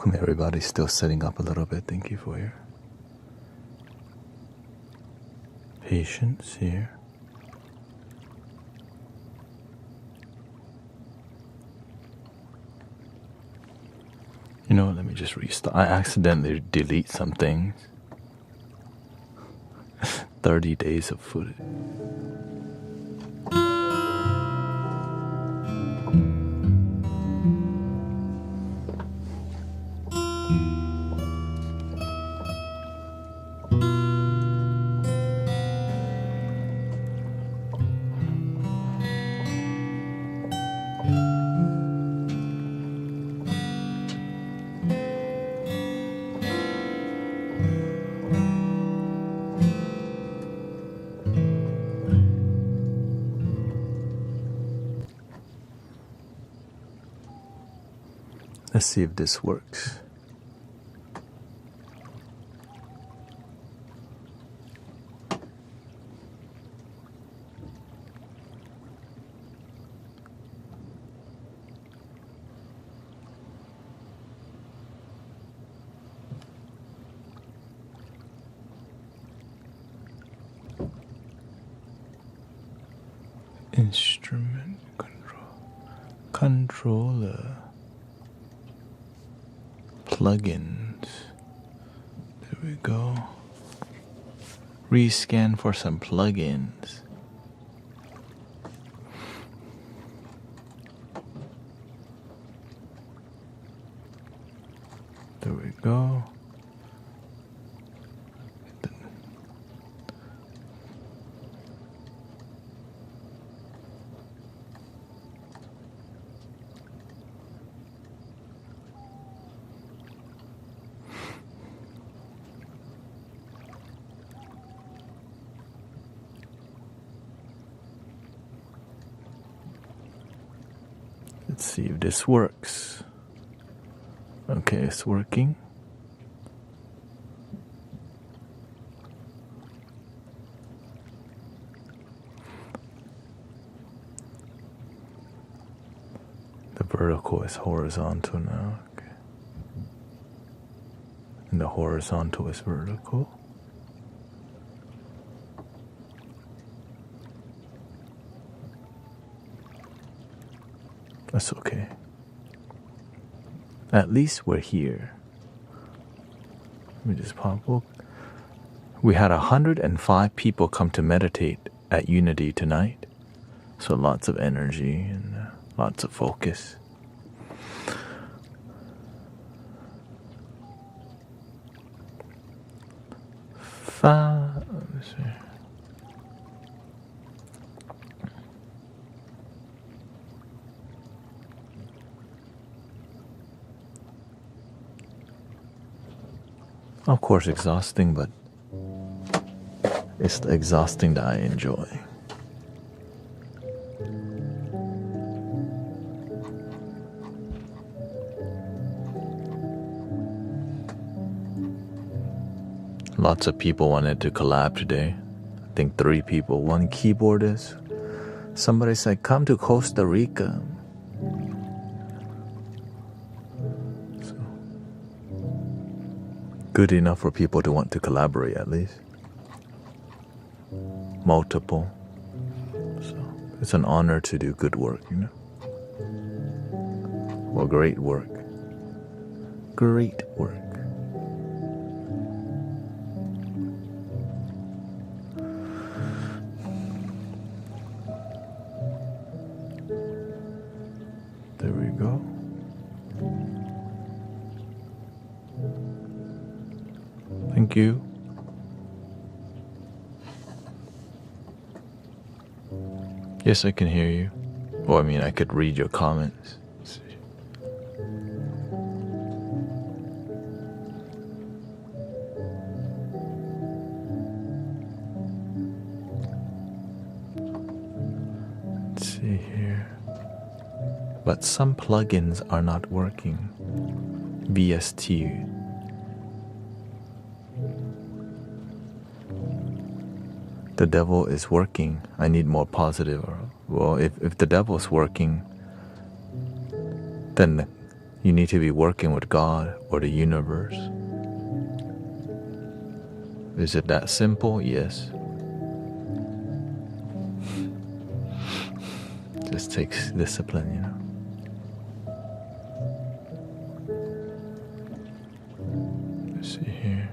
Welcome everybody, still setting up a little bit. Thank you for your patience here. You know what, let me just restart. I accidentally delete some things. 30 days of footage. Let's see if this works. Instrument controller. Plugins. There we go. Rescan for some plugins. There we go. Let's see if this works. Okay, it's working. The vertical is horizontal now. Okay. And the horizontal is vertical. That's okay. At least we're here. Let me just pop up. We had 105 people come to meditate at Unity tonight. So lots of energy and lots of focus. Let's see. Of course, exhausting, but it's the exhausting that I enjoy. Lots of people wanted to collab today. I think 3 people, 1 keyboardist. Somebody said, come to Costa Rica. Good enough for people to want to collaborate at least. Multiple. So it's an honor to do good work, you know. Well, great work. Great work. There we go. Thank you. Yes, I can hear you. Well, I mean, I could read your comments. Let's see here. But some plugins are not working. VST. The devil is working. I need more positive. Well, if the devil is working, then You need to be working with God or the universe. Is it that simple? Yes. Just takes discipline, you know. Let's see here.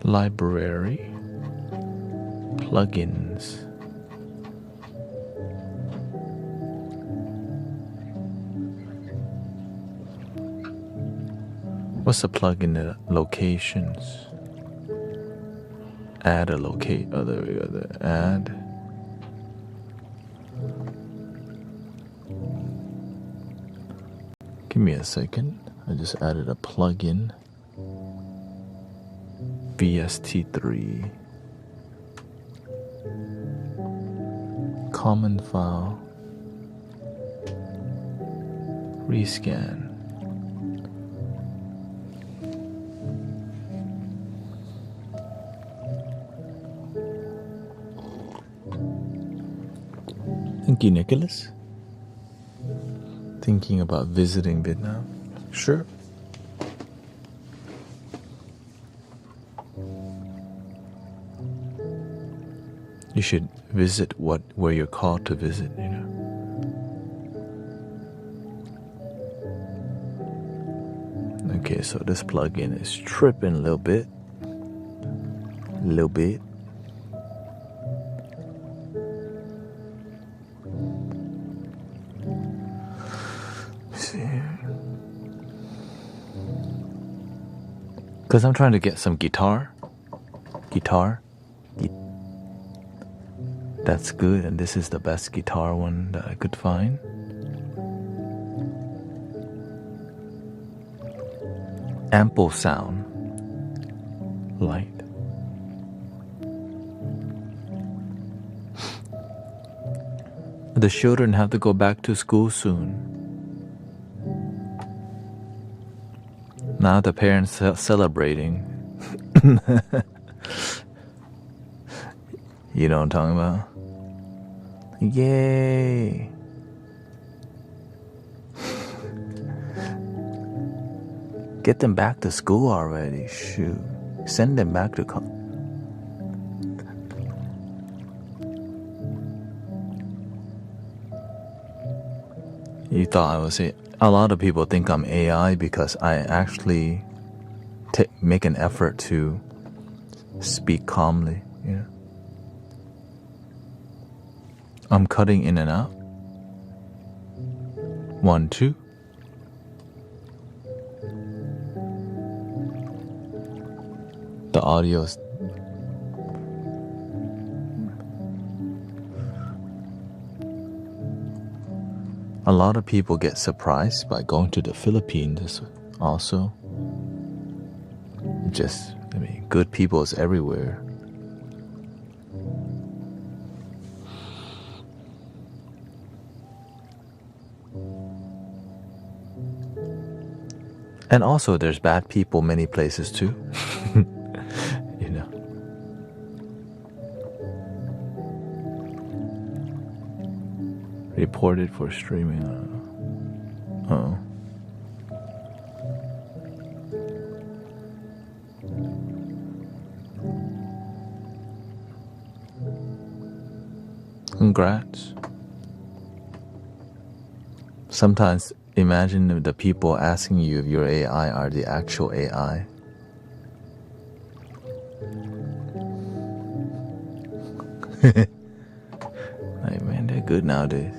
Library. Plugins. What's the plugin? Locations. Add a locate. Oh, there we go. The add. Give me a second. I just added a plugin. VST3. Common file. Rescan. Thank you, Nicholas. Thinking about visiting Vietnam? Sure. You should visit where you're called to visit, you know. Okay, so this plugin is tripping a little bit. Because I'm trying to get some guitar. That's good, and this is the best guitar one that I could find. Ample sound. Light. The children have to go back to school soon. Now the parents are celebrating. You know what I'm talking about? Yay! Get them back to school already. Shoot. Send them back to college. You thought I was it. A lot of people think I'm AI because I actually make an effort to speak calmly, you know. I'm cutting in and out. 1, 2. The audio's a lot of people get surprised by going to the Philippines also. Good people is everywhere. And also there's bad people many places too. You know. Reported for streaming. Uh-oh. Congrats. Sometimes imagine the people asking you if your AI are the actual AI. Like, man, they're good nowadays.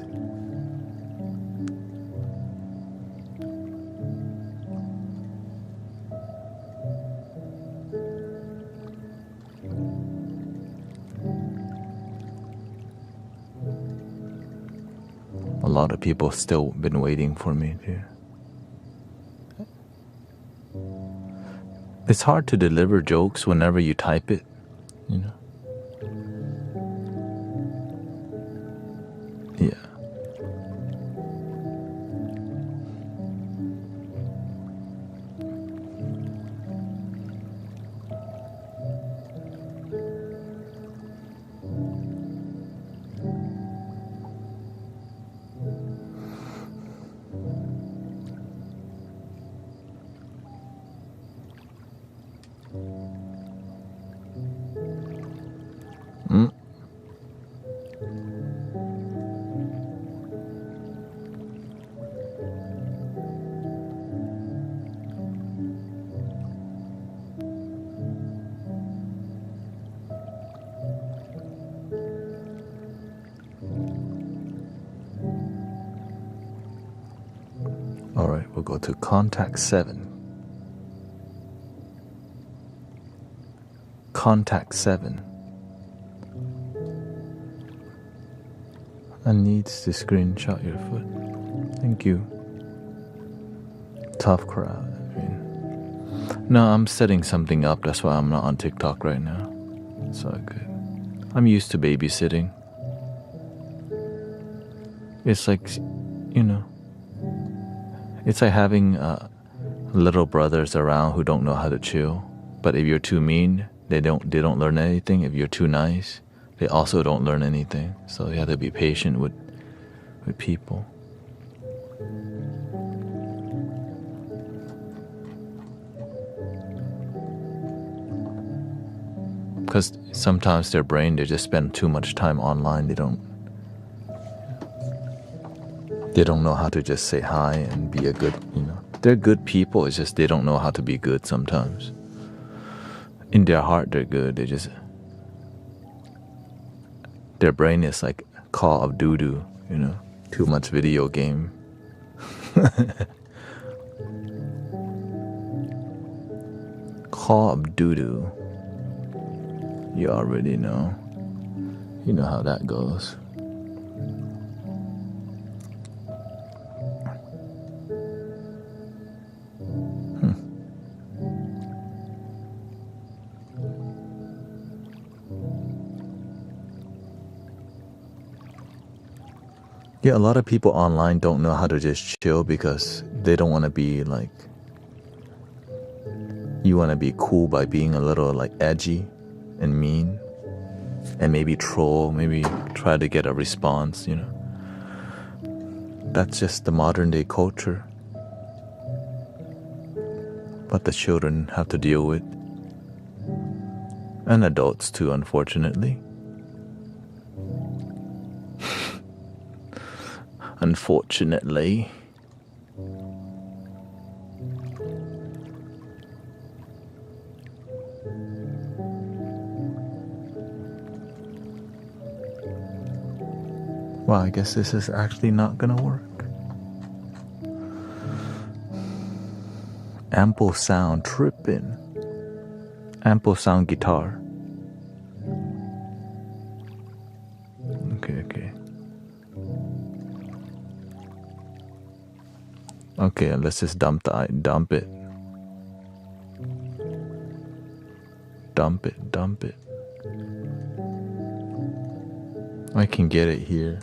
A lot of people still been waiting for me too. It's hard to deliver jokes whenever you type it, you know. Yeah. we'll go to contact 7. Contact 7. I need to screenshot your foot. Thank you. Tough crowd. No, I'm setting something up. That's why I'm not on TikTok right now. It's all good. I'm used to babysitting. It's like, it's like having little brothers around who don't know how to chill. But if you're too mean, they don't learn anything. If you're too nice, they also don't learn anything. So you have to be patient with people. Because sometimes their brain, they just spend too much time online. They don't know how to just say hi and be a good, They're good people. It's just they don't know how to be good sometimes. In their heart, they're good. Their brain is like Call of Duty, too much video game. Call of Duty. You already know. You know how that goes. Yeah, a lot of people online don't know how to just chill because they don't want to be like, you want to be cool by being a little like edgy and mean and maybe troll, maybe try to get a response, That's just the modern day culture. But the children have to deal with. And adults too, unfortunately. Unfortunately. Well, I guess this is actually not gonna work. Ample sound tripping. Ample sound guitar. Okay. Okay, let's just dump it. Dump it. I can get it here.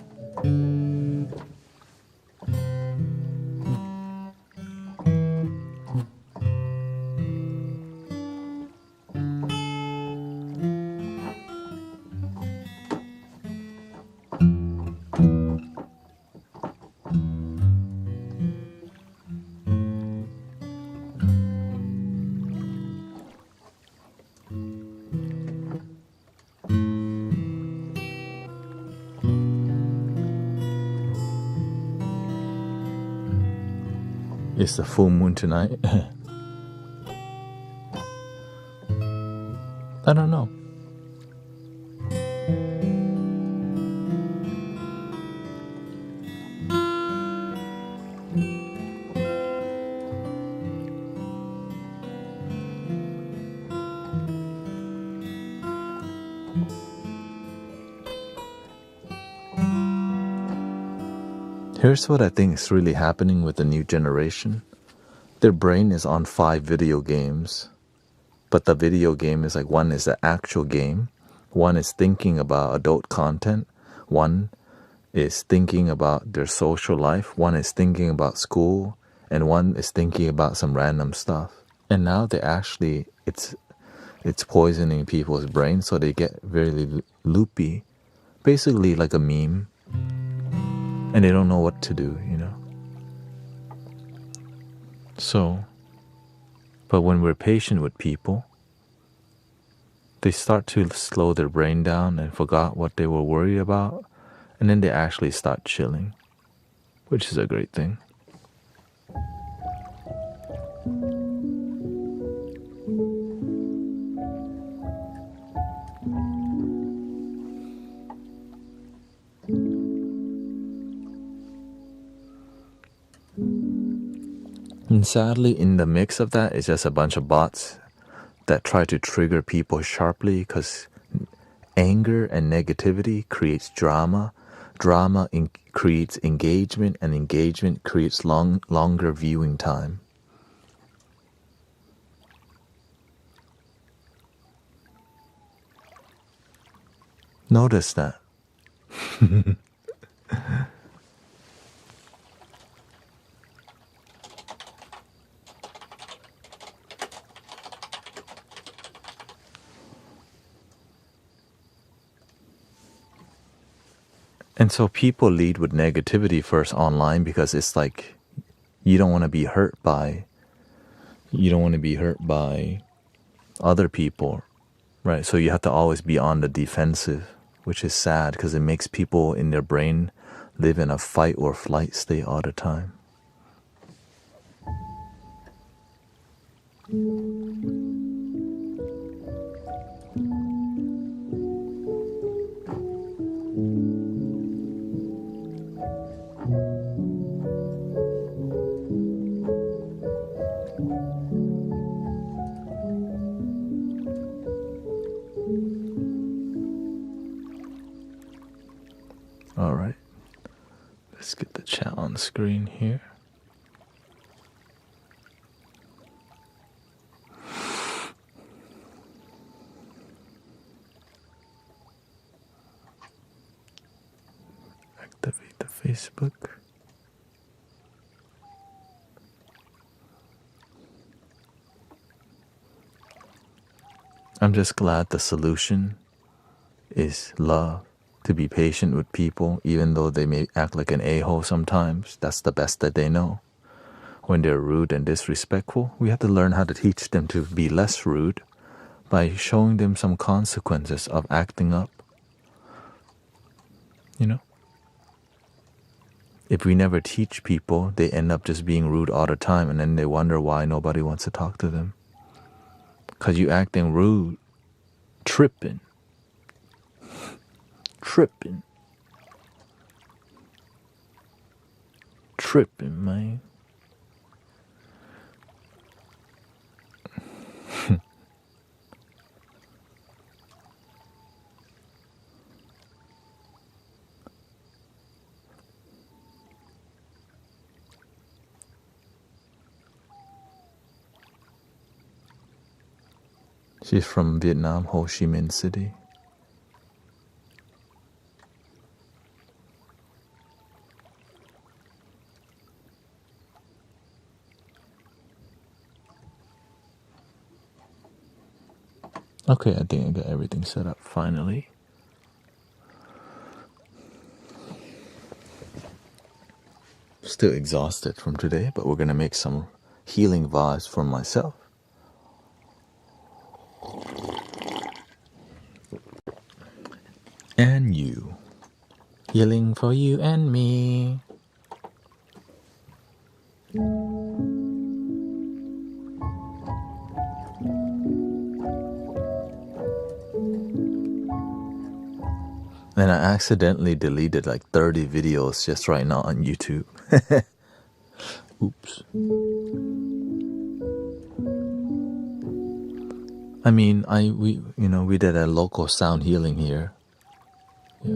It's the full moon tonight. I don't know. Here's what I think is really happening with the new generation. Their brain is on 5 video games. But the video game is like, one is the actual game. One is thinking about adult content. One is thinking about their social life. One is thinking about school. And one is thinking about some random stuff. And now they actually, it's poisoning people's brains, so they get very loopy. Basically like a meme. And they don't know what to do, So, but when we're patient with people, they start to slow their brain down and forgot what they were worried about, and then they actually start chilling, which is a great thing. And sadly, in the mix of that is just a bunch of bots that try to trigger people sharply, because anger and negativity creates drama. Drama creates engagement, and engagement creates longer viewing time. Notice that. And so people lead with negativity first online, because it's like you don't want to be hurt by other people, right? So you have to always be on the defensive, which is sad because it makes people in their brain live in a fight or flight state all the time. All right, let's get the chat on the screen here. Activate the Facebook. I'm just glad the solution is love. To be patient with people, even though they may act like an a-hole sometimes. That's the best that they know. When they're rude and disrespectful, we have to learn how to teach them to be less rude by showing them some consequences of acting up. You know? If we never teach people, they end up just being rude all the time, and then they wonder why nobody wants to talk to them. Because you acting rude, tripping, man. She's from Vietnam, Ho Chi Minh City. Okay, I think I got everything set up finally. Still exhausted from today, but we're gonna make some healing vibes for myself. And you. Healing for you and me. And I accidentally deleted like 30 videos just right now on YouTube. Oops. I mean, we did a local sound healing here. Yeah.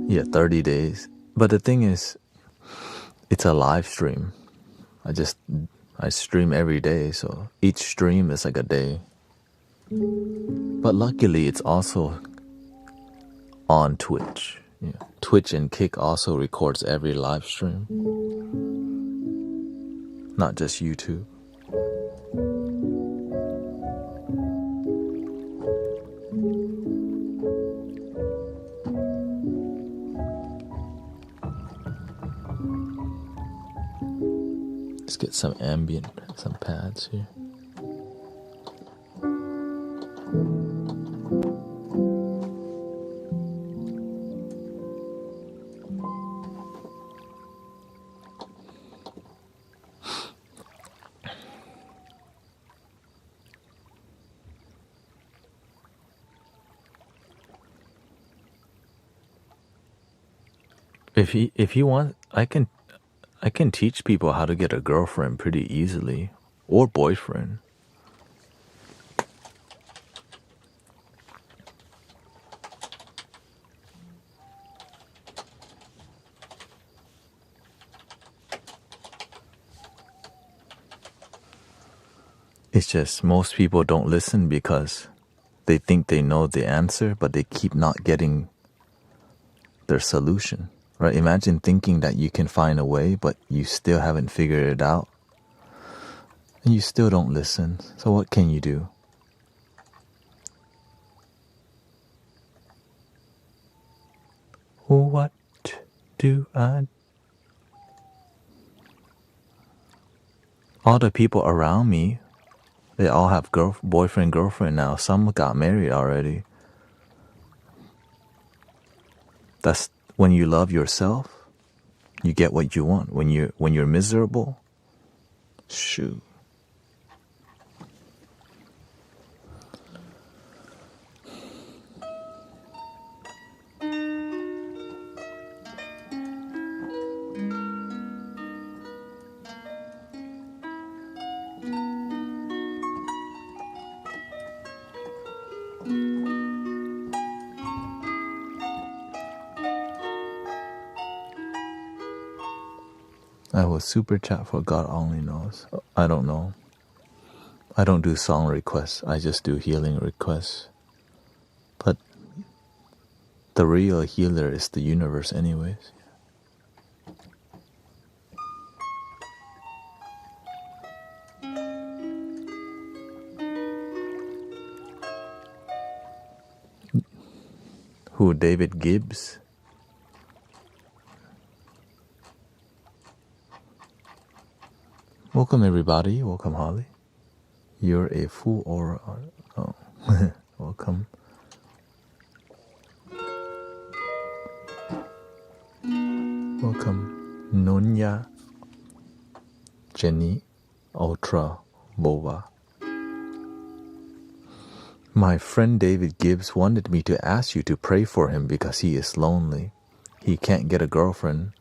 Yeah, 30 days. But the thing is, it's a live stream. I stream every day, so each stream is like a day. But luckily, it's also on Twitch. Yeah. Twitch and Kick also records every live stream, not just YouTube. Let's get some ambient, some pads here. If he wants, I can teach people how to get a girlfriend pretty easily, or boyfriend. It's just most people don't listen because they think they know the answer, but they keep not getting their solution, right? Imagine thinking that you can find a way, but you still haven't figured it out. And you still don't listen. So what can you do? What do I... All the people around me, they all have boyfriend, girlfriend now. Some got married already. That's when you love yourself, you get what you want. When you're miserable, shoot. I will super chat for God only knows. I don't know. I don't do song requests. I just do healing requests. But the real healer is the universe anyways. Who, David Gibbs? Welcome everybody. Welcome Holly. You're a fool or... Oh, welcome. Welcome Nunya, Jenny, Ultra, Bova. My friend David Gibbs wanted me to ask you to pray for him because he is lonely. He can't get a girlfriend.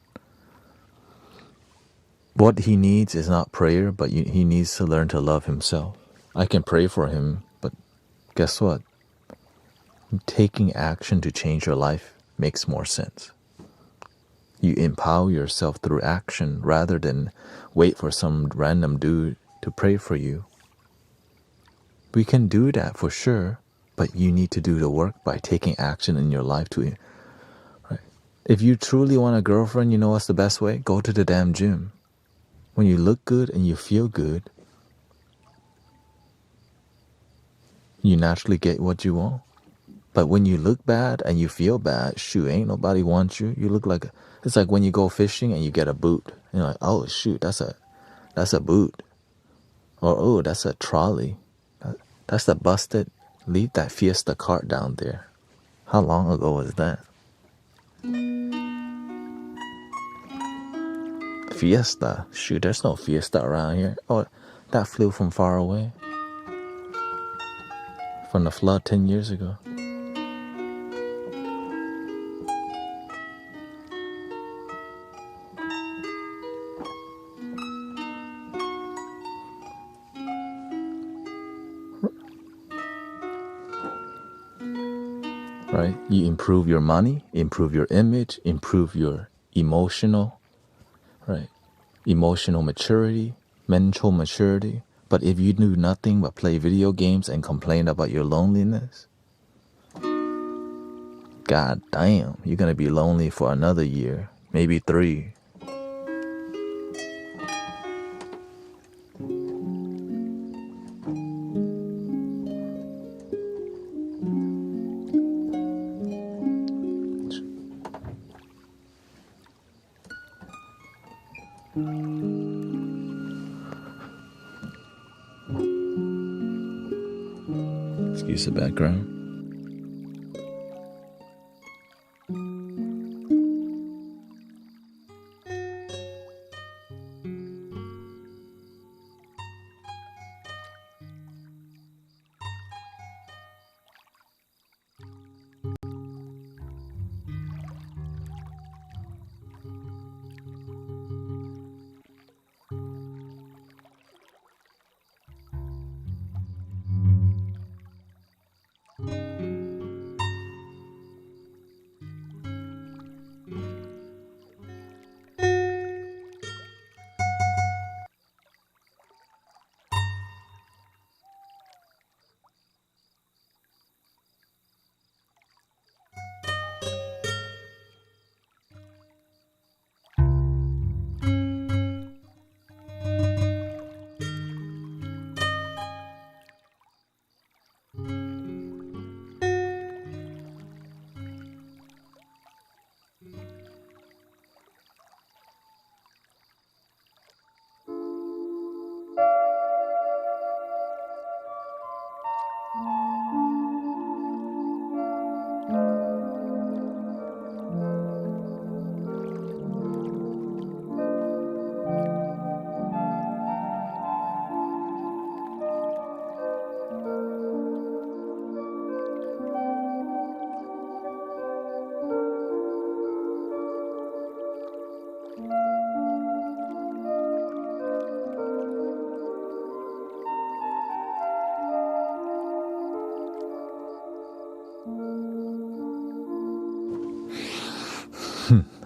What he needs is not prayer, but he needs to learn to love himself. I can pray for him, but guess what? Taking action to change your life makes more sense. You empower yourself through action rather than wait for some random dude to pray for you. We can do that for sure, but you need to do the work by taking action in your life to... Right? If you truly want a girlfriend, you know what's the best way? Go to the damn gym. When you look good and you feel good, you naturally get what you want. But when you look bad and you feel bad, shoot, ain't nobody wants you. You look like... It's like when you go fishing and you get a boot. You're like, oh shoot, that's a boot. Or oh, that's a trolley. That's the busted... Leave that Fiesta cart down there. How long ago was that? Fiesta? Shoot, there's no Fiesta around here. Oh, that flew from far away. From the flood 10 years ago. Right? You improve your money, improve your image, improve your emotional, right? Emotional maturity, mental maturity. But if you do nothing but play video games and complain about your loneliness, god damn, you're gonna be lonely for another year, maybe 3. Excuse the background.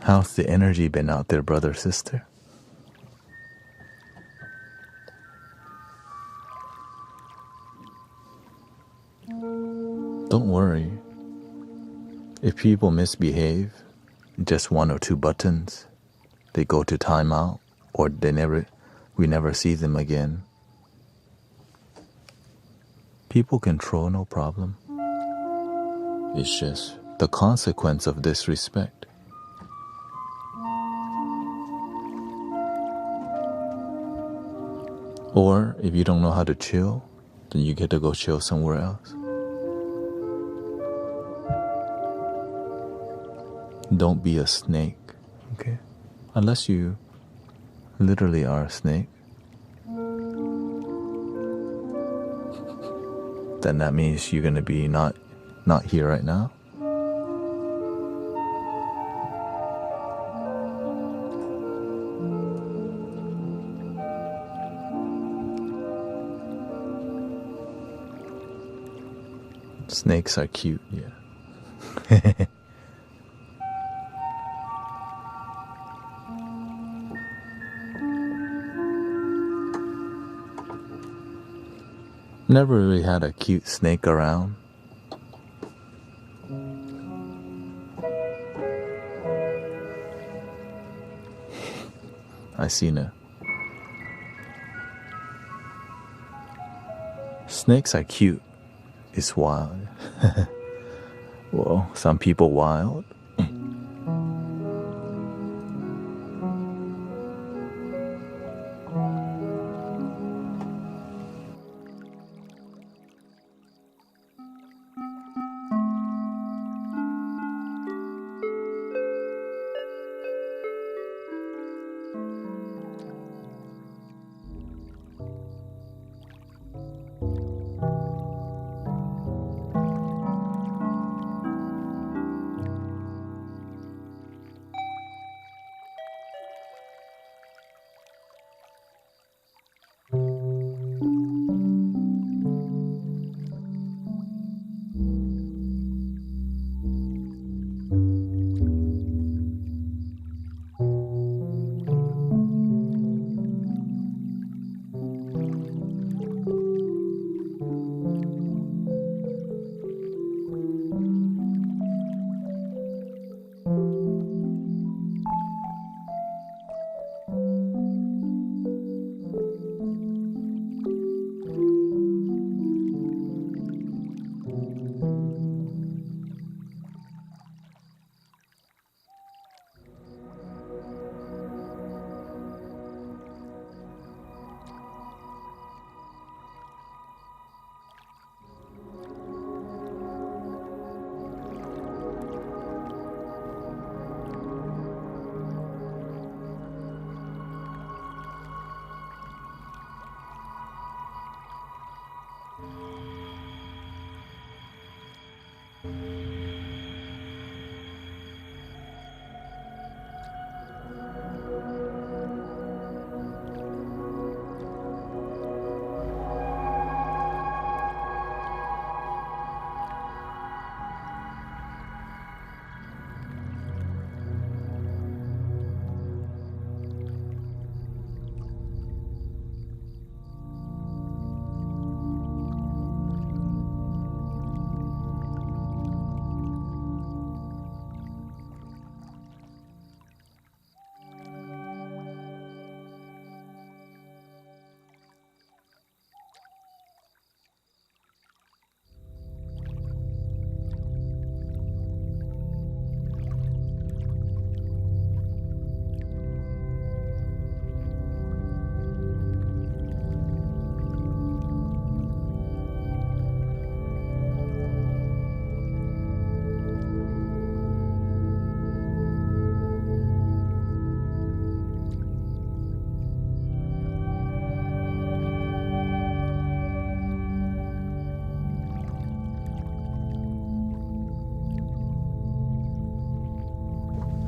How's the energy been out there, brother, sister? Don't worry. If people misbehave, just one or two buttons, they go to timeout, or we never see them again. People control, no problem. It's just the consequence of disrespect. Or if you don't know how to chill, then you get to go chill somewhere else. Don't be a snake, okay? Unless you literally are a snake, then that means you're gonna be not here right now. Snakes are cute, yeah. Never really had a cute snake around. I seen a snakes are cute. It's wild. Well, some people wild.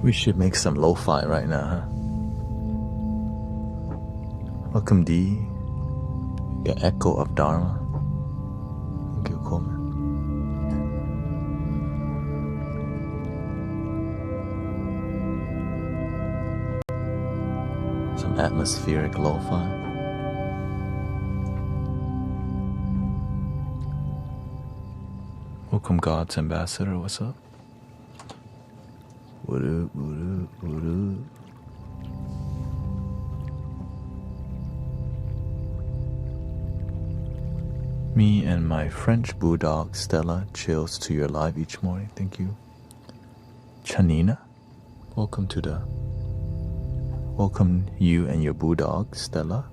We should make some lo-fi right now, huh? Welcome, D. The echo of Dharma. Thank you, Coleman. Some atmospheric lo-fi. Welcome, God's Ambassador. What's up? What up, what up, what up? Me and my French bulldog, Stella, chills to your live each morning. Thank you. Chanina, welcome you and your bulldog, Stella.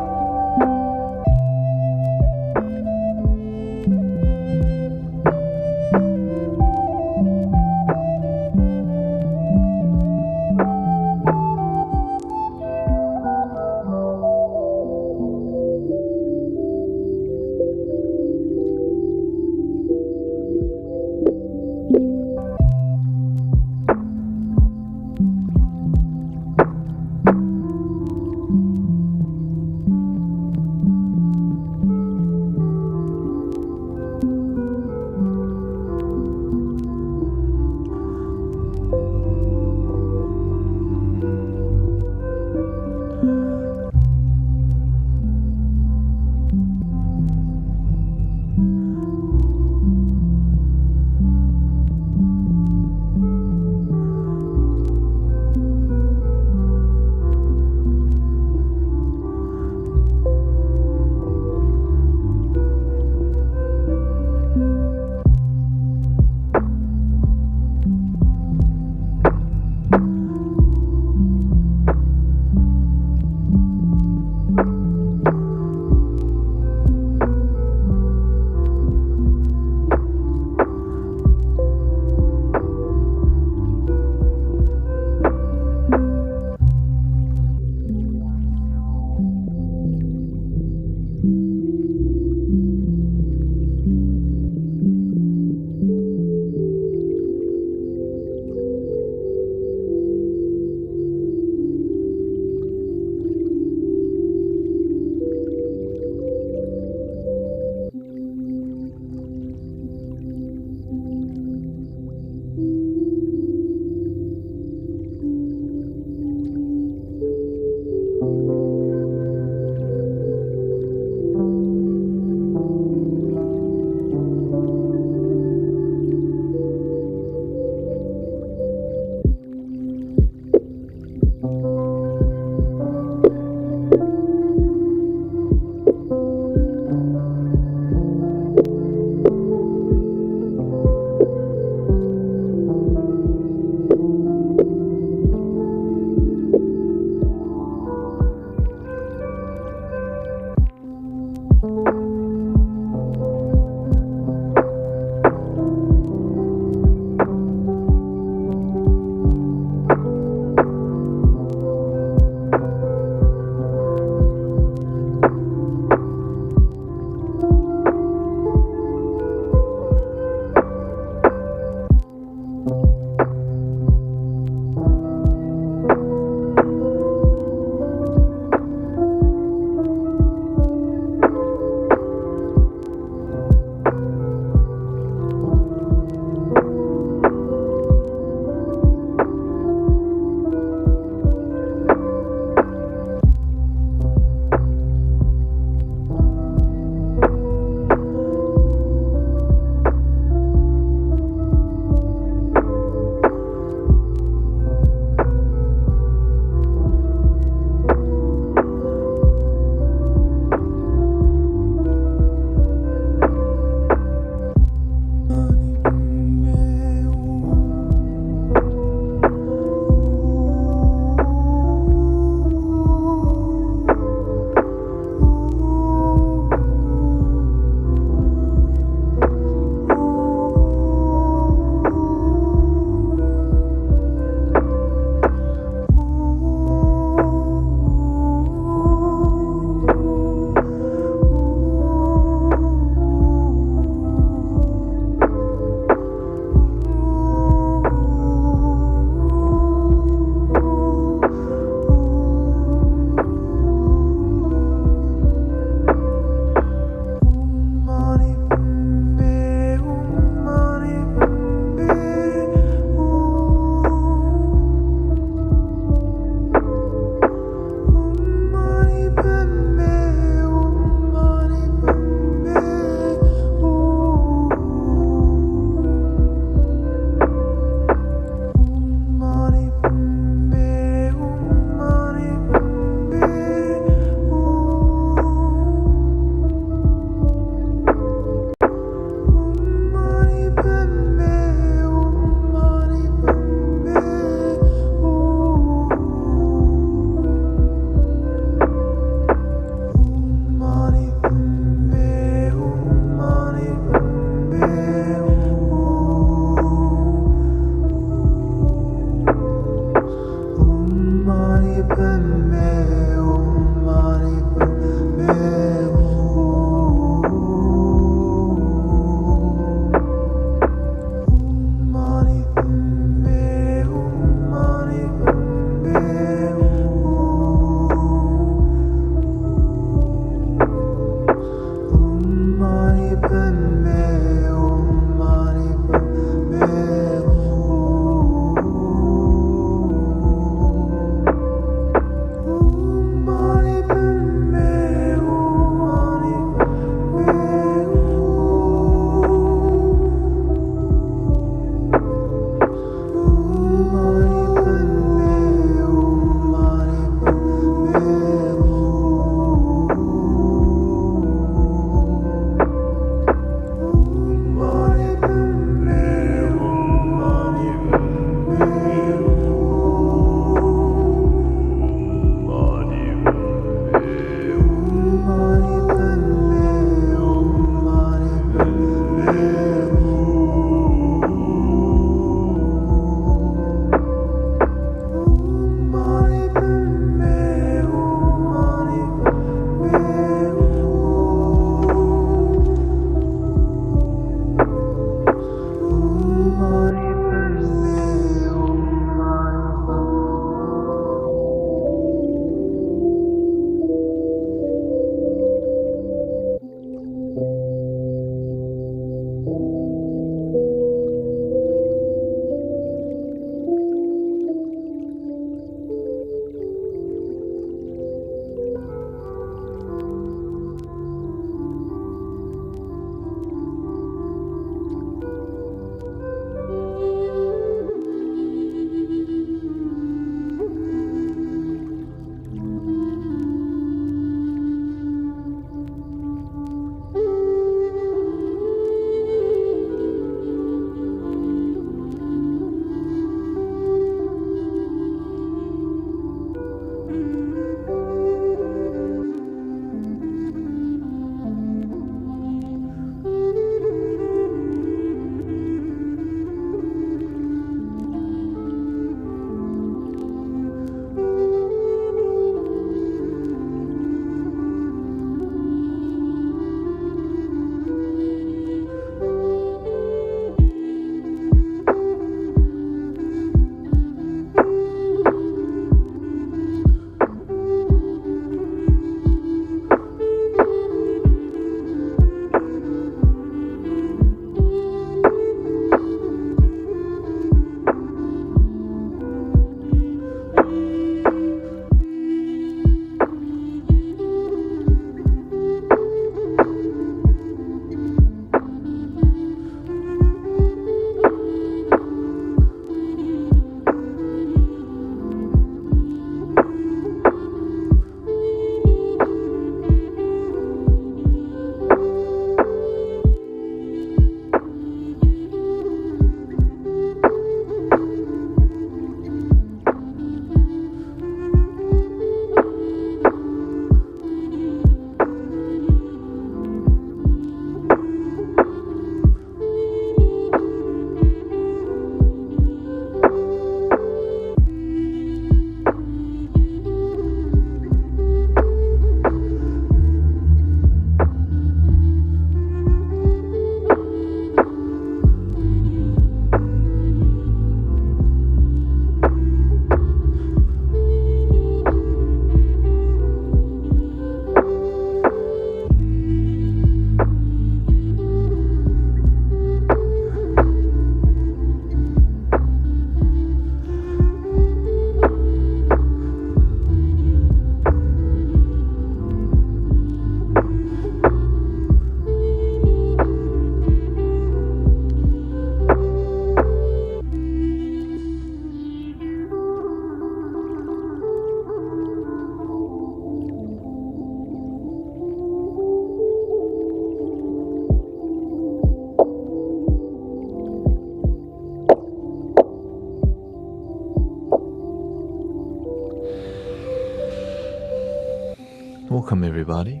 Welcome, everybody.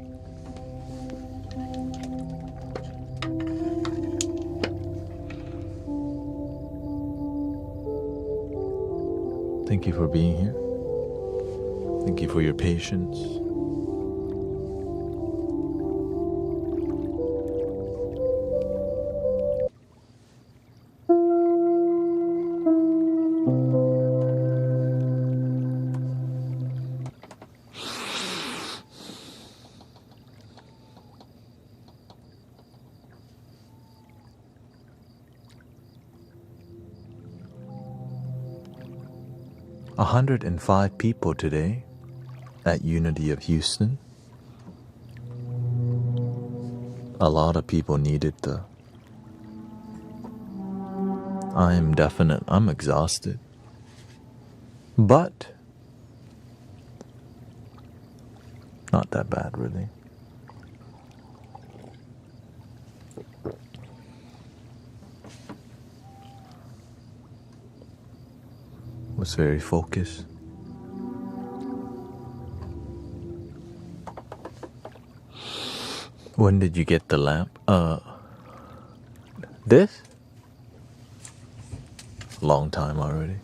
Thank you for being here. Thank you for your patience. A 105 people today at Unity of Houston. A lot of people needed I'm exhausted. But not that bad, really. Was very focused. When did you get the lamp? This? Long time already.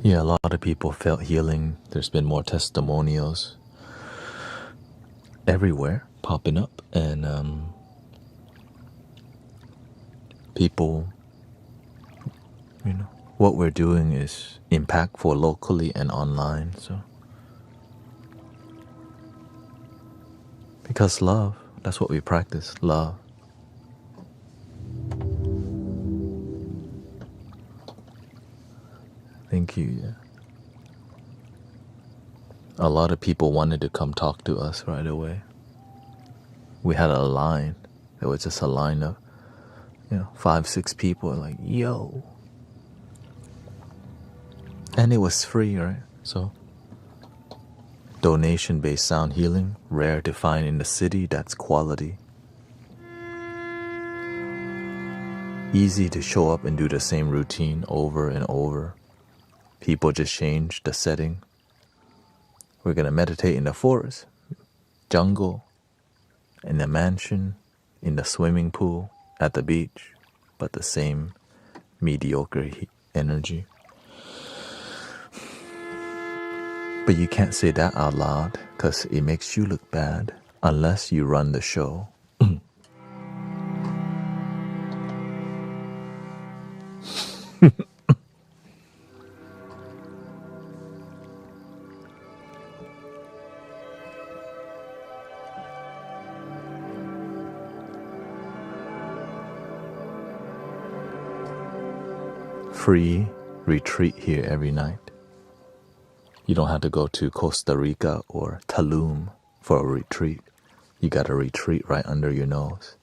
Yeah, a lot of people felt healing. There's been more testimonials everywhere popping up, and people, what we're doing is impactful locally and online. So, because love, that's what we practice, love. Thank you. Yeah. A lot of people wanted to come talk to us right away. We had a line. There was just a line of, 5-6 people like, yo. And it was free, right? So, donation-based sound healing, rare to find in the city, that's quality. Easy to show up and do the same routine over and over. People just change the setting. We're going to meditate in the forest, jungle, in the mansion, in the swimming pool, at the beach, but the same mediocre energy. But you can't say that out loud because it makes you look bad unless you run the show. Free retreat here every night. You don't have to go to Costa Rica or Tulum for a retreat. You got a retreat right under your nose.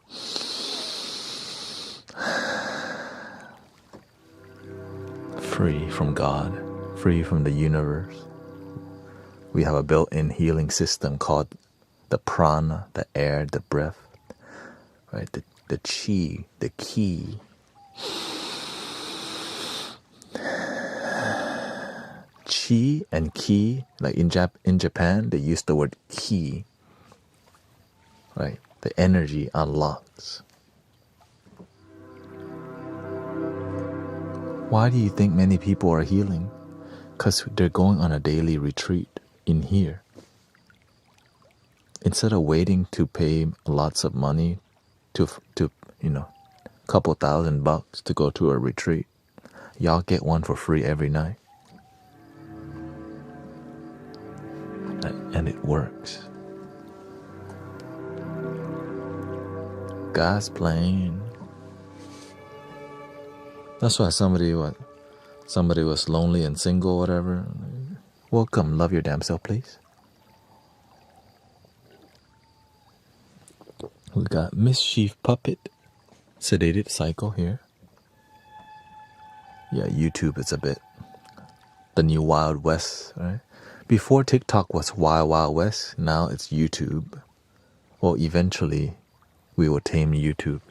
Free from God, free from the universe. We have a built-in healing system called the prana, the air, the breath, right? The chi, the ki. Chi and ki, like in Japan, they use the word ki, right? The energy unlocks. Why do you think many people are healing? Because they're going on a daily retreat in here. Instead of waiting to pay lots of money to couple $1,000 to go to a retreat, y'all get one for free every night. And it works. God's plan. That's why somebody was lonely and single, whatever. Welcome, love your damn self, please. We got Mischief Puppet, Sedated Cycle here. Yeah, YouTube is a bit the new Wild West, right? Before TikTok was Wild Wild West, now it's YouTube. Well, eventually we will tame YouTube,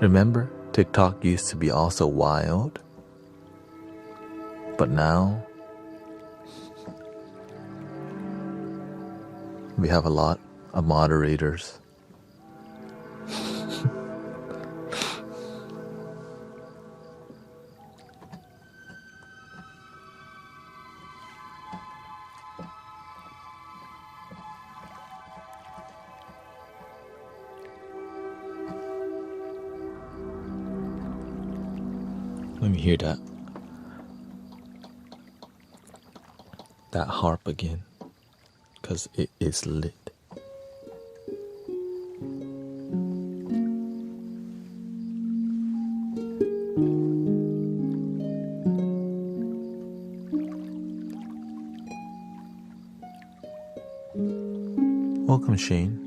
Remember, TikTok used to be also wild, but now we have a lot of moderators. Let me hear that harp again, because it is lit. Welcome, Shane.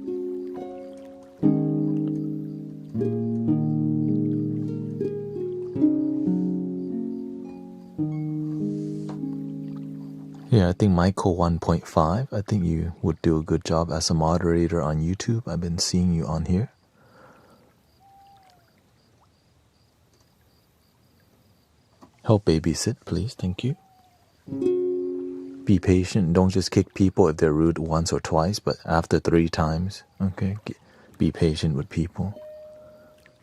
Yeah, I think Michael 1.5, I think you would do a good job as a moderator on YouTube. I've been seeing you on here. Help babysit, please. Thank you. Be patient. Don't just kick people if they're rude once or twice, but after 3 times, okay? Be patient with people.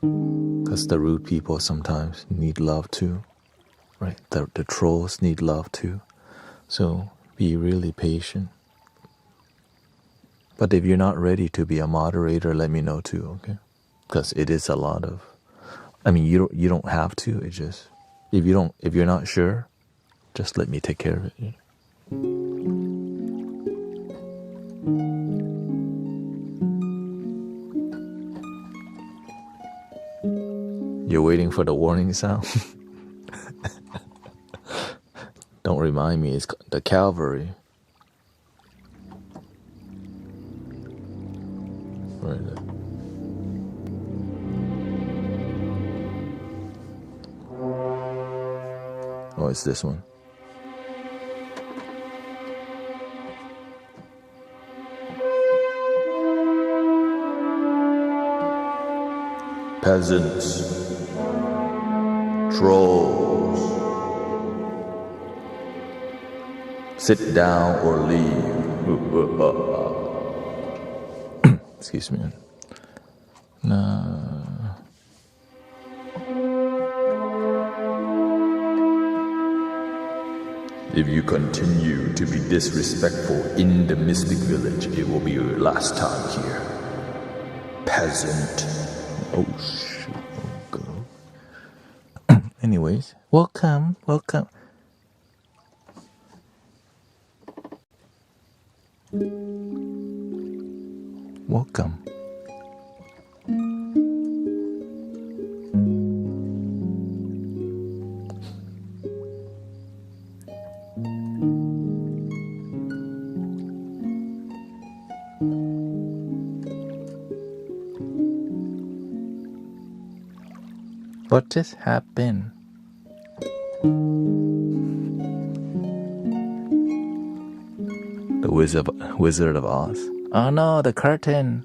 Because the rude people sometimes need love too, right? The trolls need love too. So be really patient. But if you're not ready to be a moderator, let me know too, okay? Because it is a lot of, I mean, you don't have to. It just, if you're not sure, just let me take care of it. You know? You're waiting for the warning sound? Don't remind me, it's the Calvary. Right there. Oh, it's this one. Peasants, trolls, sit down or leave. Excuse me. Nah. If you continue to be disrespectful in the mystic village, it will be your last time here. Peasant. Oh, shoot. Oh, God. Anyways, welcome. Welcome. What just happened? The Wizard of Oz. Oh no, the curtain.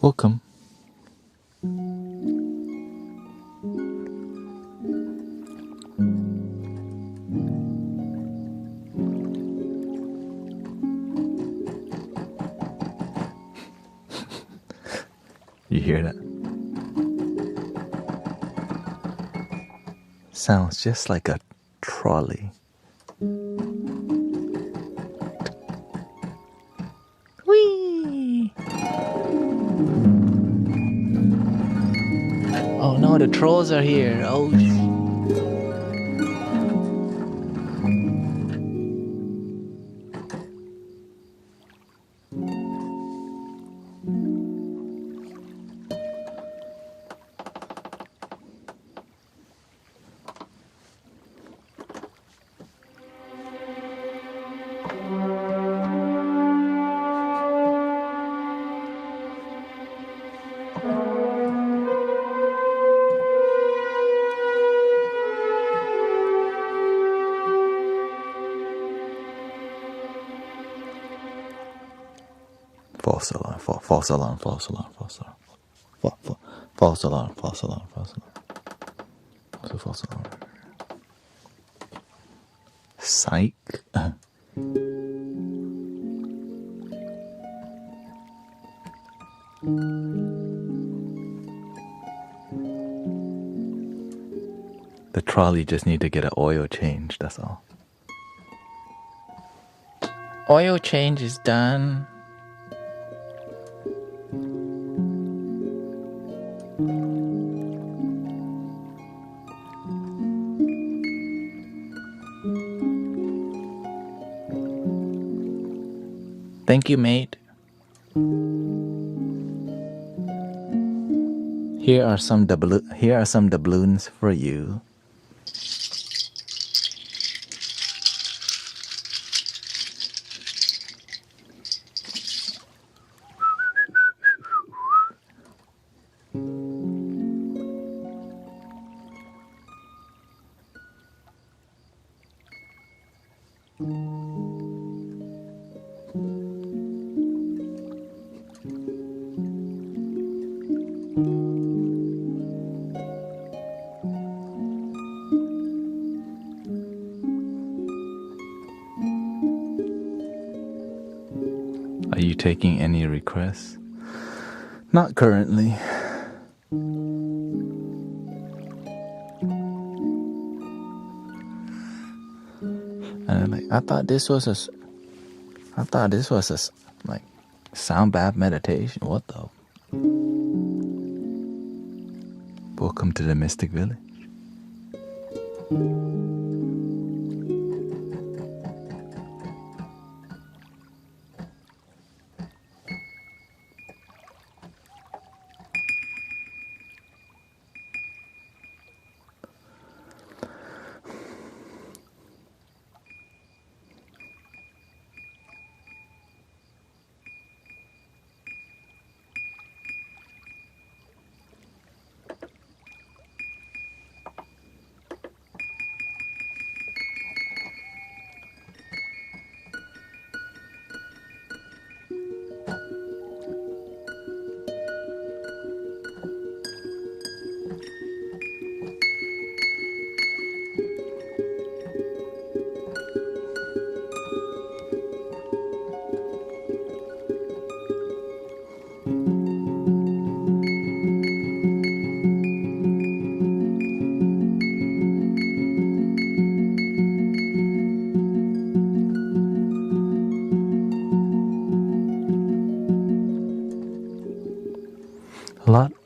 Welcome. You hear that? Sounds just like a trolley. Whee! Oh no, the trolls are here. Oh, false alarm, false alarm, false alarm, false alarm. False alarm, false alarm, false alarm. What's a false alarm? Psych. The trolley just need to get an oil change, that's all. Oil change is done. Thank you, mate. Here are some doubloons for you. Are you taking any requests? Not currently. And like, I thought this was a like sound bath meditation. What the? Welcome to the Mystic Village.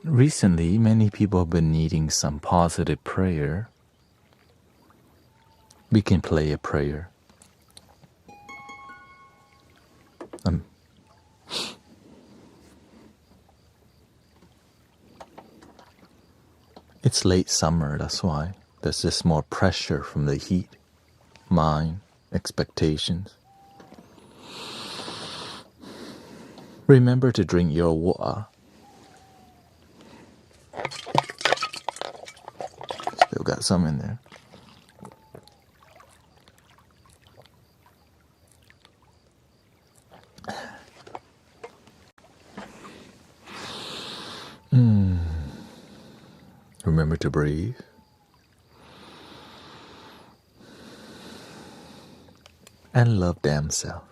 Recently, many people have been needing some positive prayer. We can play a prayer. It's late summer, that's why. There's just more pressure from the heat, mind, expectations. Remember to drink your water. Still got some in there. Remember to breathe. And love damn self.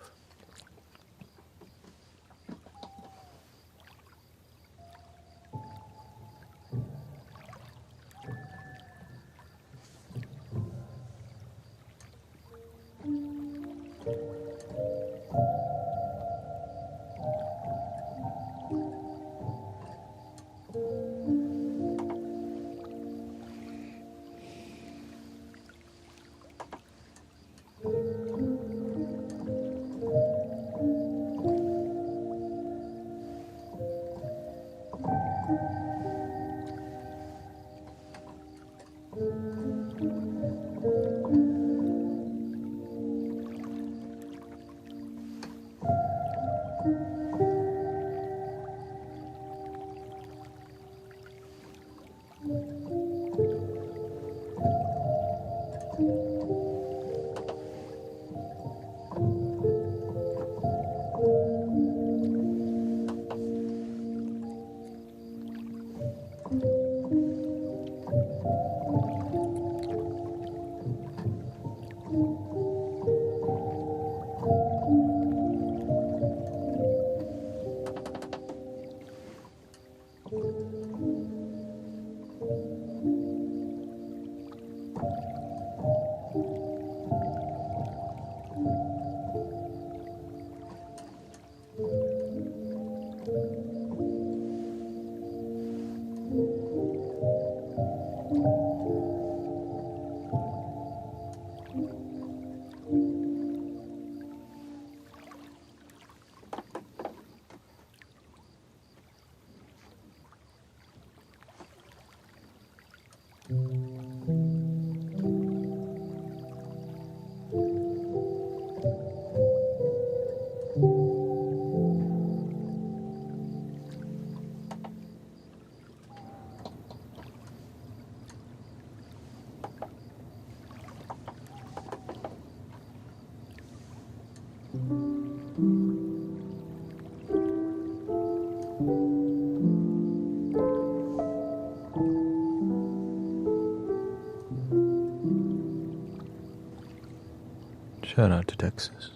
Shout out to Texas.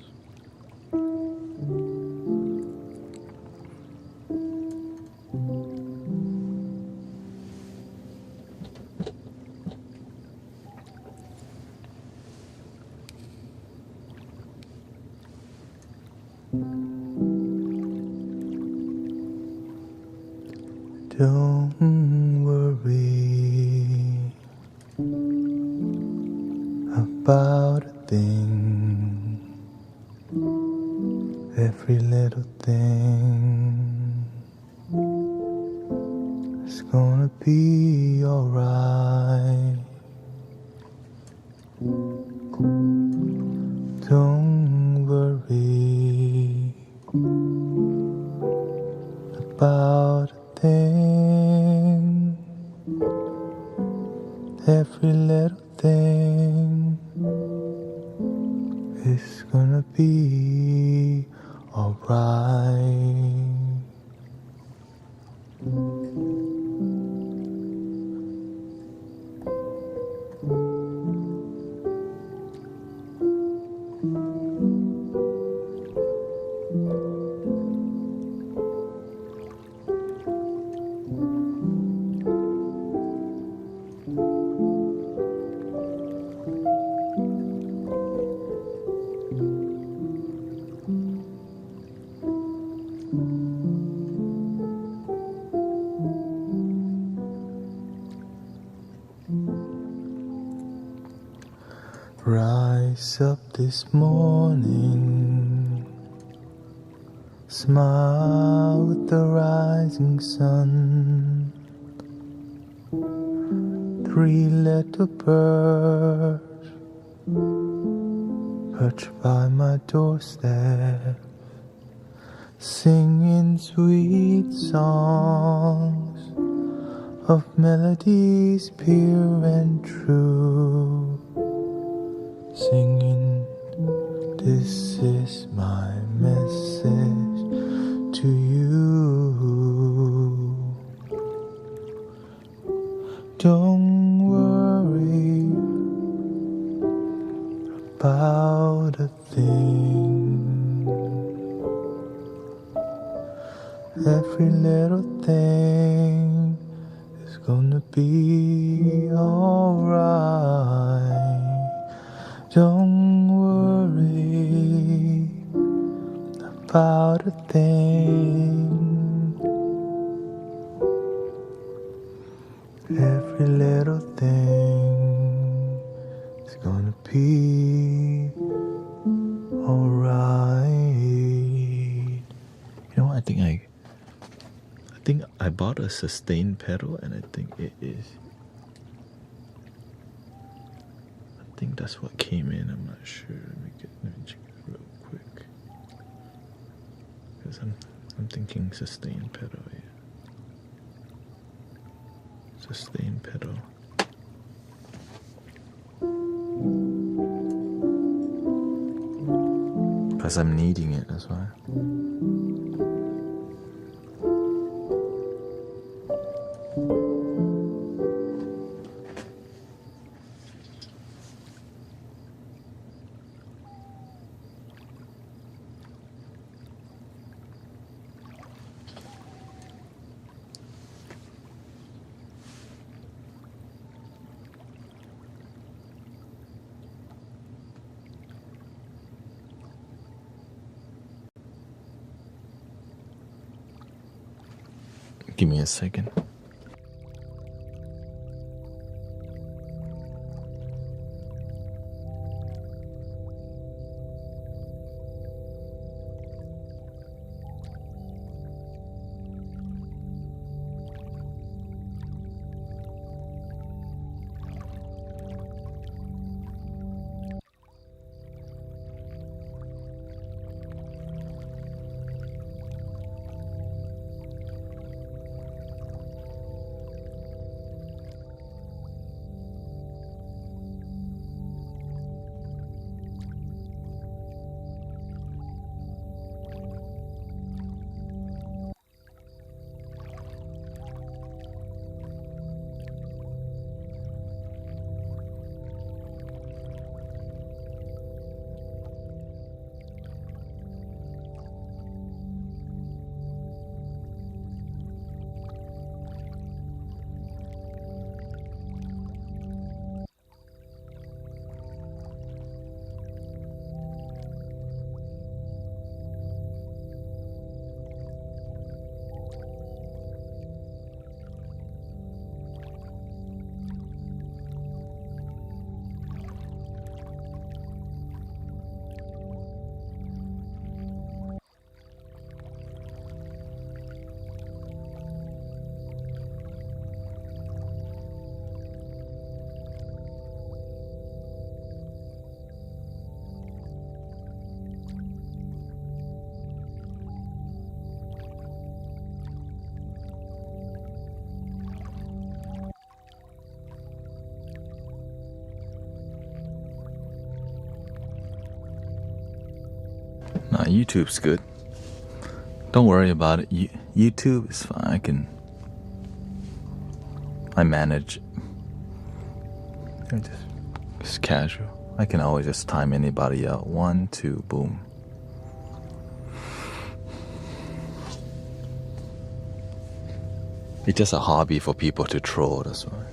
Don't worry about a thing, every little thing is gonna be alright. Don't worry about a thing, every little thing is gonna be alright. Rise up this morning, smile with the rising sun. Three little birds perched by my doorstep, singing sweet songs of melodies pure and true. Singing, this is my message to you. Don't worry about a thing, every little thing is gonna be alright. Don't worry about a thing, every little thing is gonna be alright. You know what, I think I bought a sustain pedal, and I think it is. I think that's what came in. I'm not sure. Let me check it real quick. Because I'm thinking sustain pedal. Yeah. Sustain pedal. Because I'm needing it, that's why. Give me a second. Nah, YouTube's good. Don't worry about it. YouTube is fine. I manage. Just casual. I can always just time anybody out. 1, 2, boom. It's just a hobby for people to troll, that's why.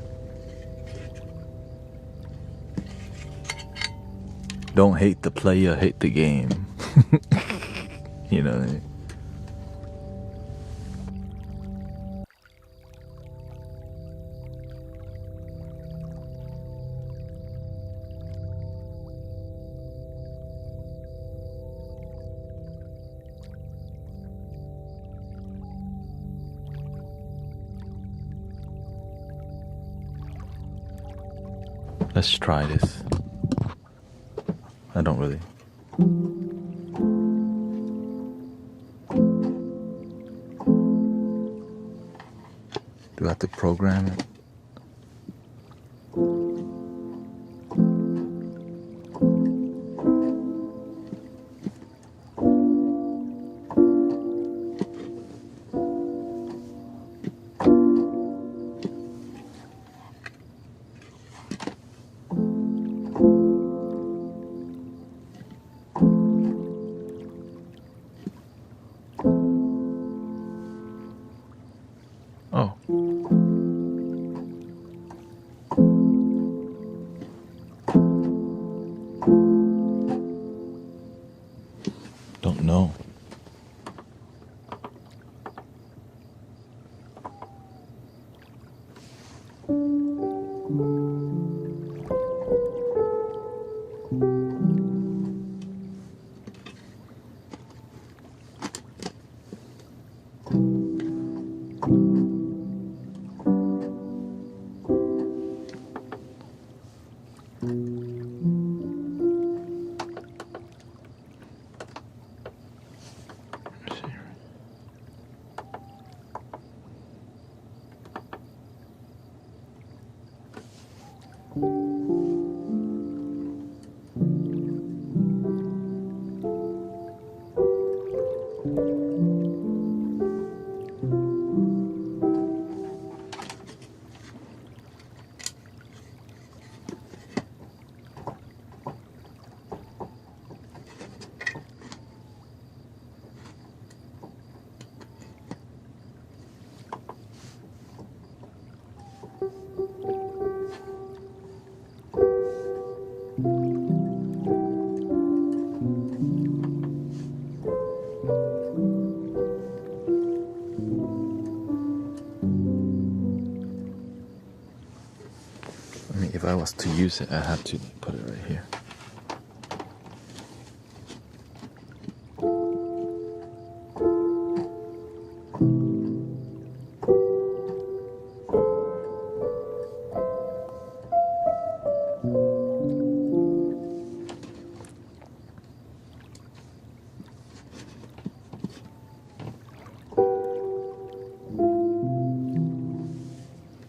Don't hate the player, hate the game. You know what I mean? Let's try this. I don't really. Do I have to program it? Oh. Don't know. else to use it. I have to put it right here.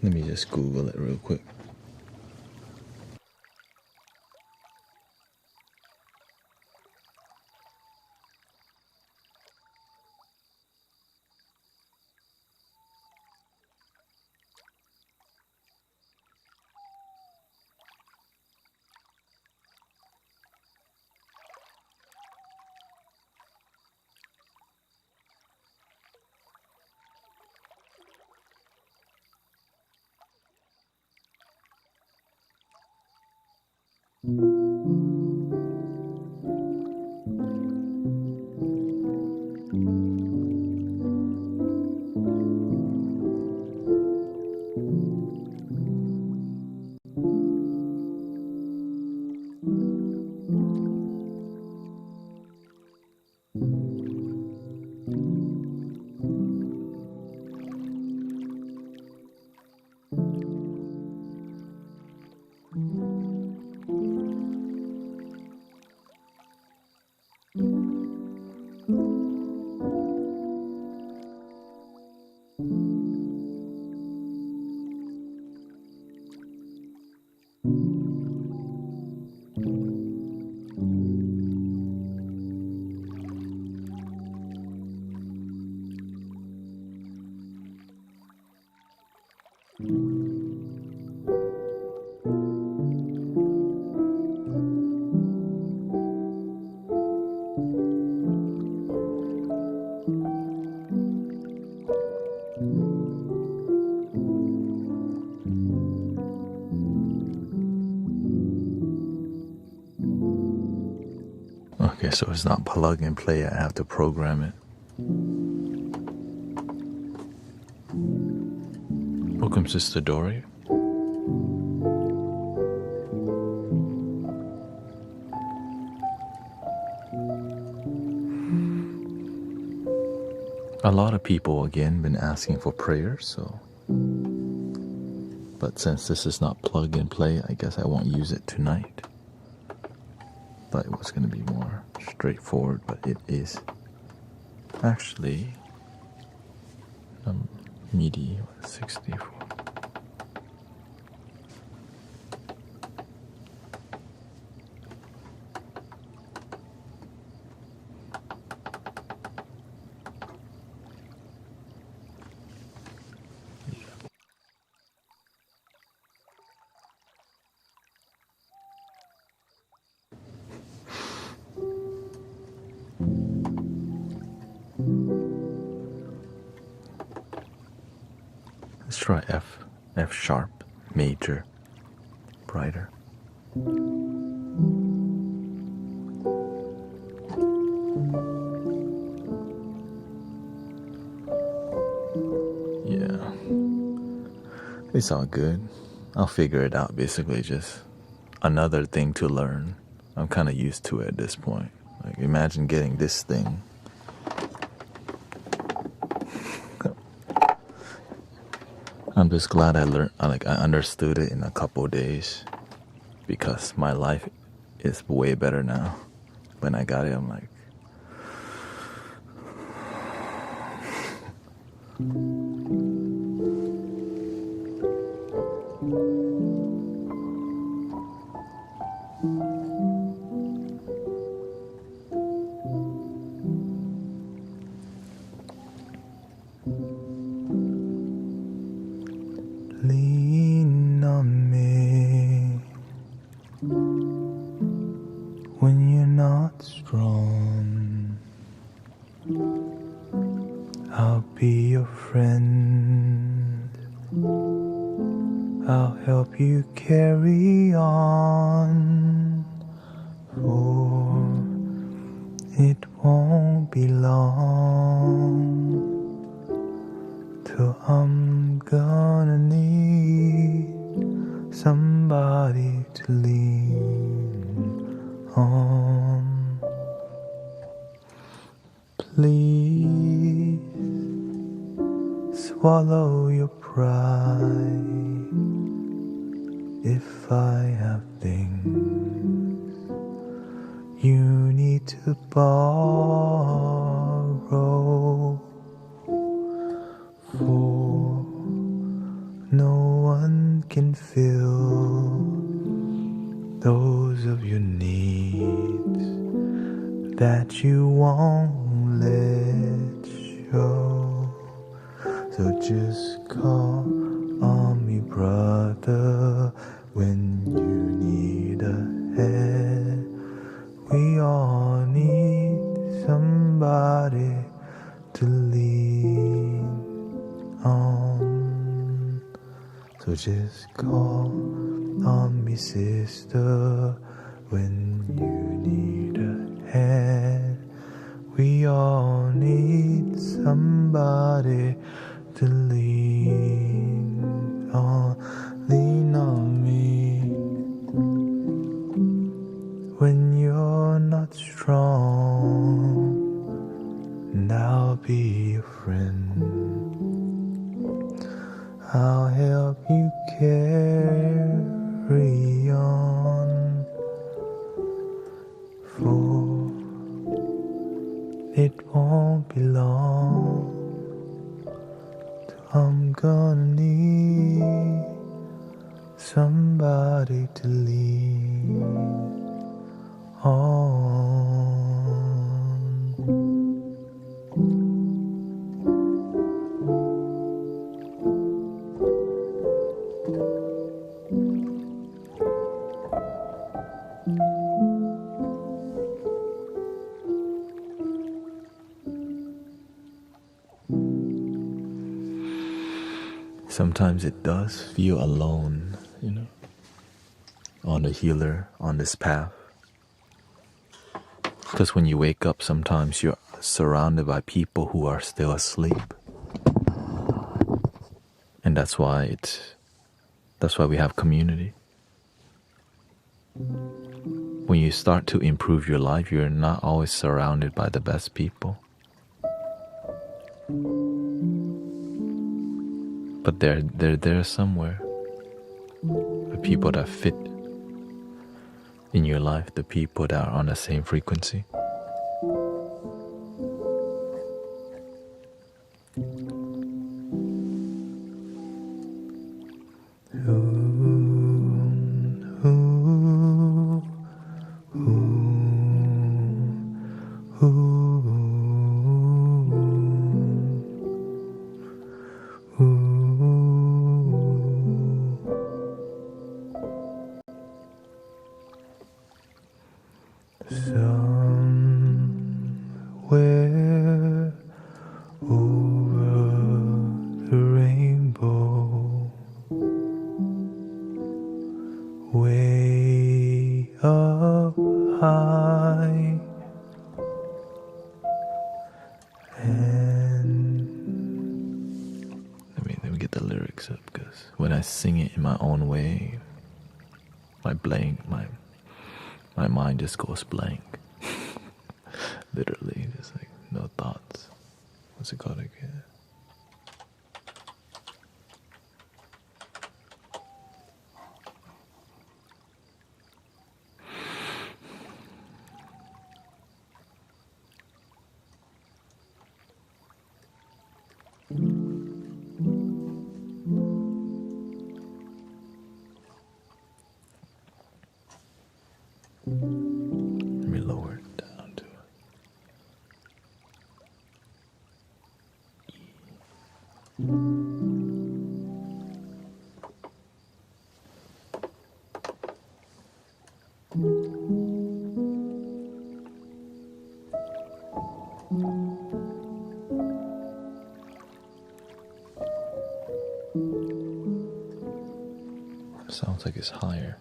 Let me just Google it real quick. Okay, so it's not plug and play. I have to program it. Welcome, Sister Dory. A lot of people, again, been asking for prayers, so... But since this is not plug and play, I guess I won't use it tonight. Thought it was going to be more straightforward, but it is. Actually, MIDI 64. Let's try F sharp, major, brighter. Yeah, it's all good. I'll figure it out. Basically, just another thing to learn. I'm kind of used to it at this point. Like, imagine getting this thing. I'm just glad I learned, I understood it in a couple of days, because my life is way better now. When I got it, I'm like, lean on me when you're not strong. I'll be your friend. I'll help you carry on, for it won't be long till I'm gonna need somebody Please swallow your pride. If I have things you need to borrow, for no one can fill those of your needs that you won't let show. So just call on me, brother, when you need a hand. We all need somebody to lean on. So just call on me, sister, when you need a hand. We all need somebody to lean on. Lean on me when you're not strong, and I'll be your friend. I'll help you carry on, for it won't be long till I'm gonna need somebody to lean on. Sometimes it does feel alone, on the healer, on this path. Because when you wake up, sometimes you're surrounded by people who are still asleep. And that's why we have community. When you start to improve your life, you're not always surrounded by the best people. But they're there somewhere. The people that fit in your life, the people that are on the same frequency. Somewhere over the rainbow, way up high, and let me get the lyrics up, because when I sing it in my own way, my mind just goes blank. Literally, just like no thoughts. What's it called again? Let me lower it down to sounds like it's higher.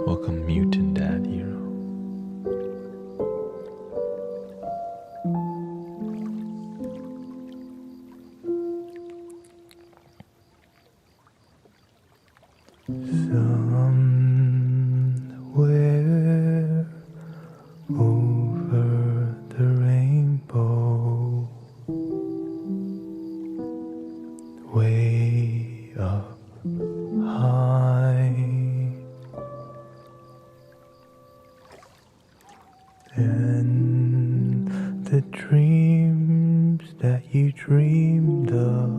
Welcome, Mutant Dad Hero. Somewhere over the rainbow, way up high, and the dreams that you dreamed of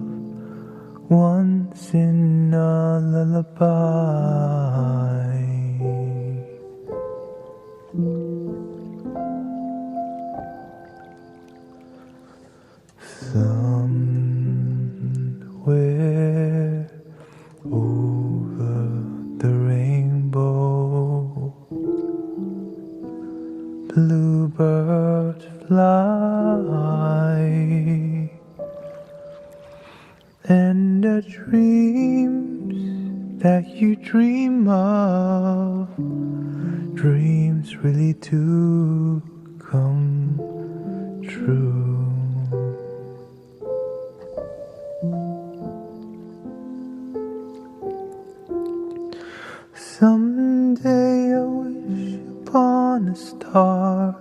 once in a lullaby. Somewhere over the rainbow, bluebirds fly, and the dreams that you dream of, dreams really do come true. Someday I wish upon a star,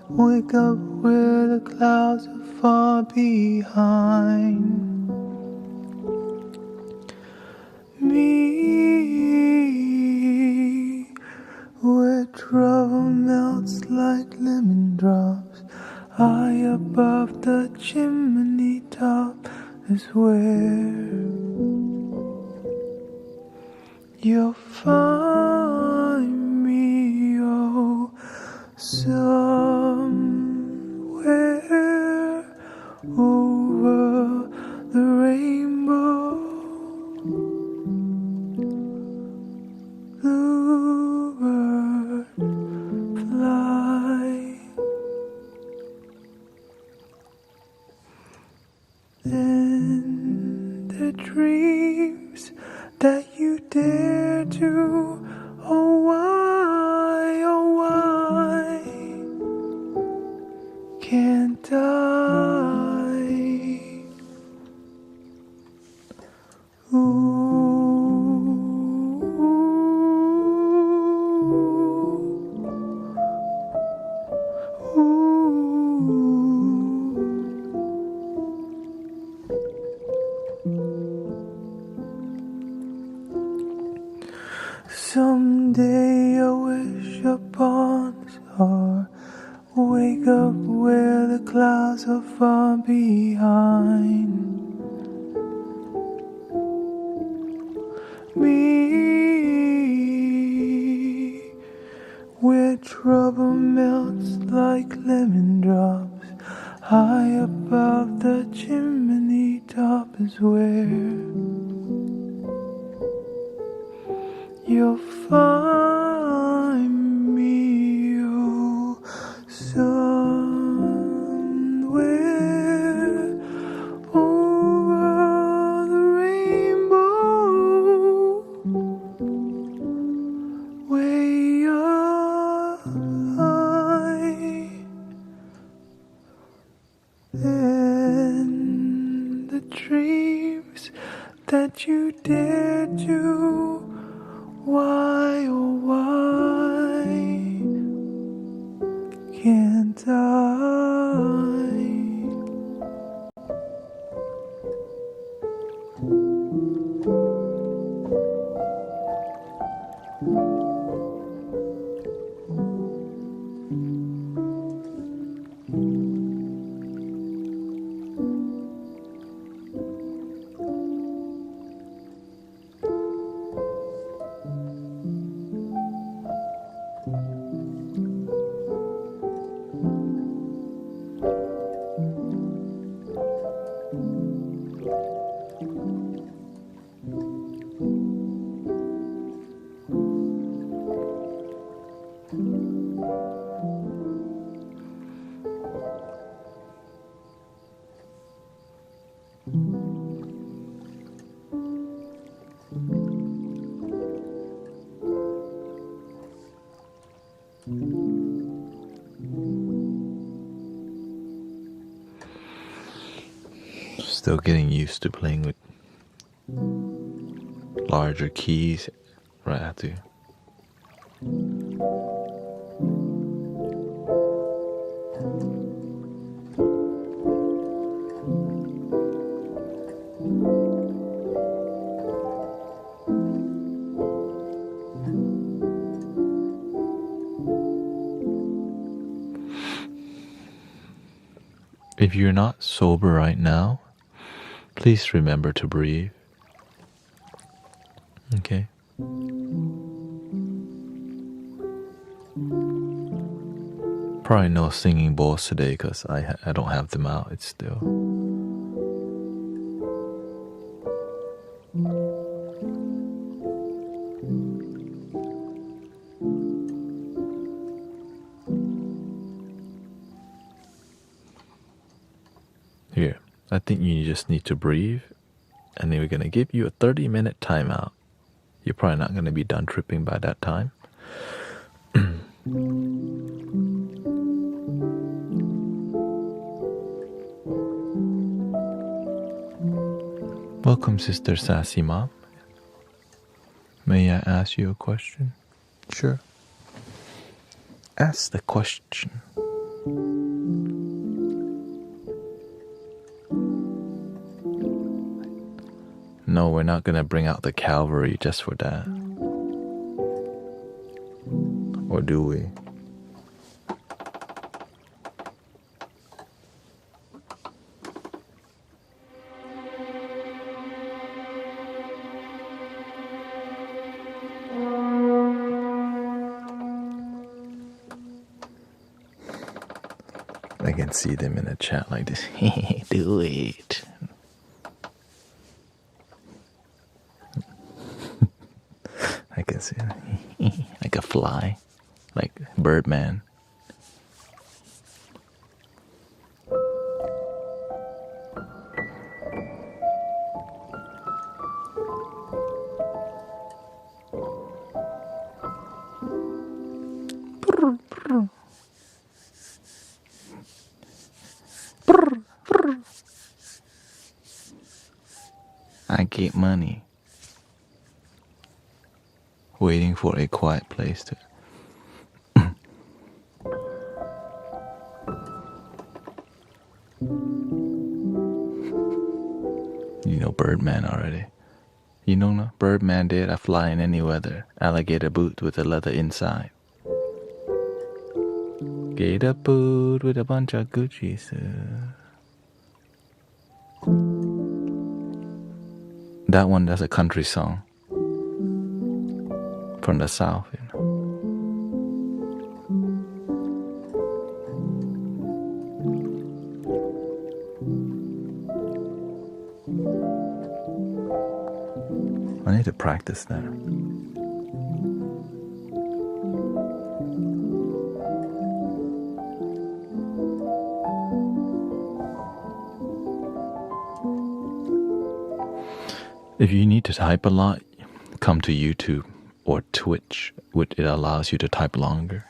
wake up where the clouds are far behind me, where trouble melts like lemon drops, high above the chimney top is where you'll find me, oh, somewhere over the rainbow, bluebird fly, and the dreams that you dare to, oh why can't I? Ooh. Someday I wish upon a star, wake up where the clouds are far behind me, where trouble melts like lemon drops, high above the chimney top is where you'll find me, oh, somewhere over the rainbow, way up high, and the dreams that you dare to, why, oh why can't I? Still getting used to playing with larger keys. Right, I have to. If you're not sober right now, please remember to breathe. Okay? Probably no singing bowls today because I don't have them out. It's still. Here, I think you just need to breathe, and then we're going to give you a 30-minute timeout. You're probably not going to be done tripping by that time. Welcome, Sister Sassy Mom. May I ask you a question? Sure. Ask the question. No, we're not going to bring out the cavalry just for that. Or do we? I can see them in the chat like this. Do it. I can see it. Like a fly. Like Birdman. I get money. Waiting for a quiet place to. You know Birdman already. You know no? Birdman did. I fly in any weather. Alligator boot with a leather inside. Gator boot with a bunch of Gucci stuff. That one, that's a country song. From the South, you know. I need to practice that. If you need to type a lot, come to YouTube or Twitch, which it allows you to type longer.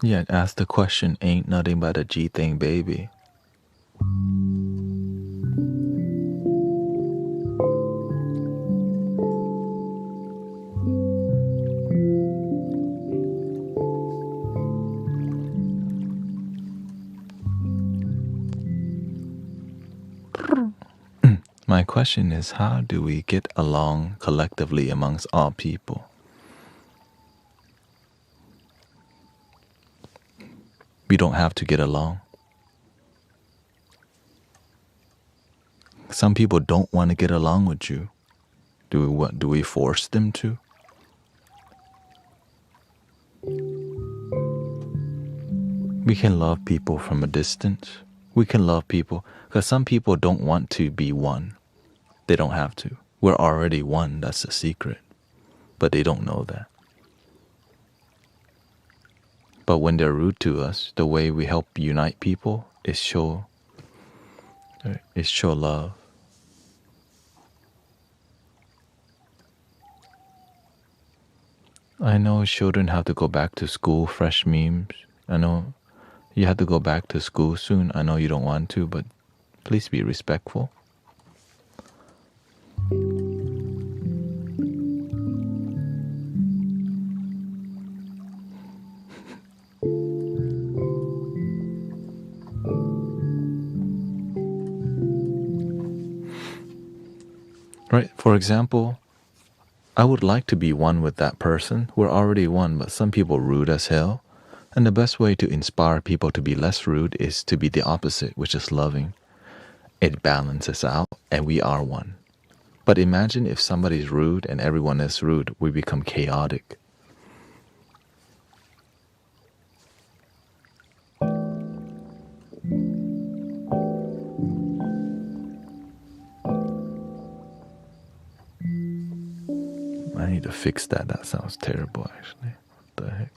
Yeah, ask the question, ain't nothing but a G thing, baby. My question is, how do we get along collectively amongst all people? We don't have to get along. Some people don't want to get along with you. Do we force them to? We can love people from a distance. We can love people because some people don't want to be one. They don't have to. We're already one. That's the secret. But they don't know that. But when they're rude to us, the way we help unite people is show love. I know children have to go back to school, fresh memes. I know you have to go back to school soon. I know you don't want to, but please be respectful. Right? For example, I would like to be one with that person. We're already one, but some people rude as hell. And the best way to inspire people to be less rude is to be the opposite, which is loving. It balances out, and we are one. But imagine if somebody's rude and everyone is rude, we become chaotic. I need to fix that. That sounds terrible, actually. What the heck?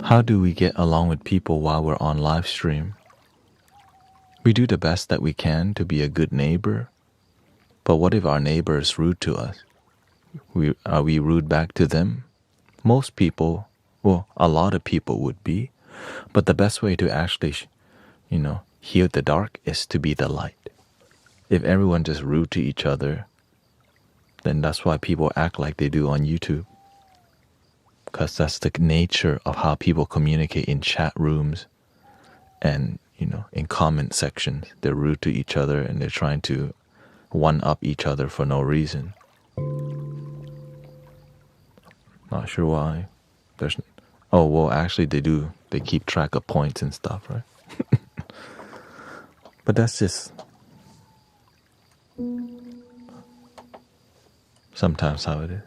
How do we get along with people while we're on live stream? We do the best that we can to be a good neighbor. But what if our neighbor is rude to us? Are we rude back to them? Most people, well, a lot of people would be. But the best way to actually, heal the dark is to be the light. If everyone just rude to each other, then that's why people act like they do on YouTube. Because that's the nature of how people communicate in chat rooms and, in comment sections. They're rude to each other and they're trying to one-up each other for no reason. Not sure why. Actually they do. They keep track of points and stuff, right? But that's just sometimes how it is.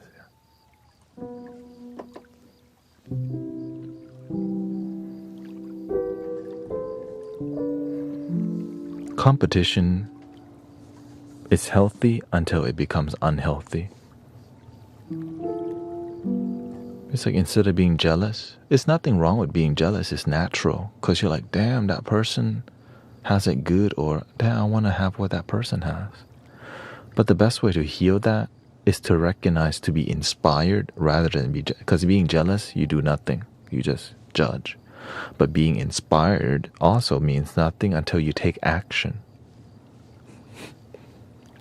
Competition is healthy until it becomes unhealthy. It's like instead of being jealous, there's nothing wrong with being jealous. It's natural because you're like, damn, that person has it good, or damn, I want to have what that person has. But the best way to heal that is to recognize, to be inspired rather than because being jealous, you do nothing. You just judge. But being inspired also means nothing until you take action.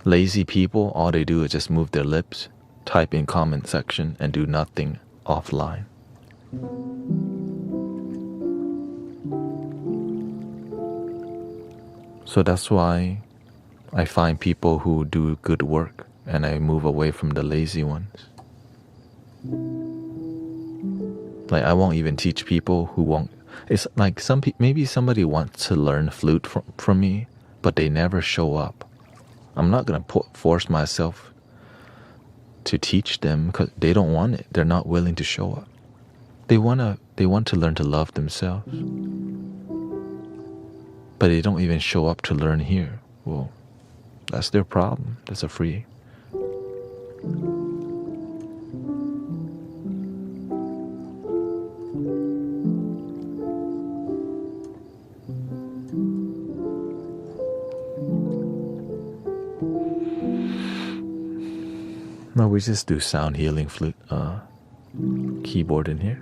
Lazy people, all they do is just move their lips, type in comment section, and do nothing offline. So that's why I find people who do good work and I move away from the lazy ones. Like I won't even teach people who won't. It's like maybe somebody wants to learn flute from me, but they never show up. I'm not gonna force myself to teach them because they don't want it. They're not willing to show up. They want to learn to love themselves, but they don't even show up to learn here. Well, that's their problem. That's a free. No, we just do sound healing flute keyboard in here.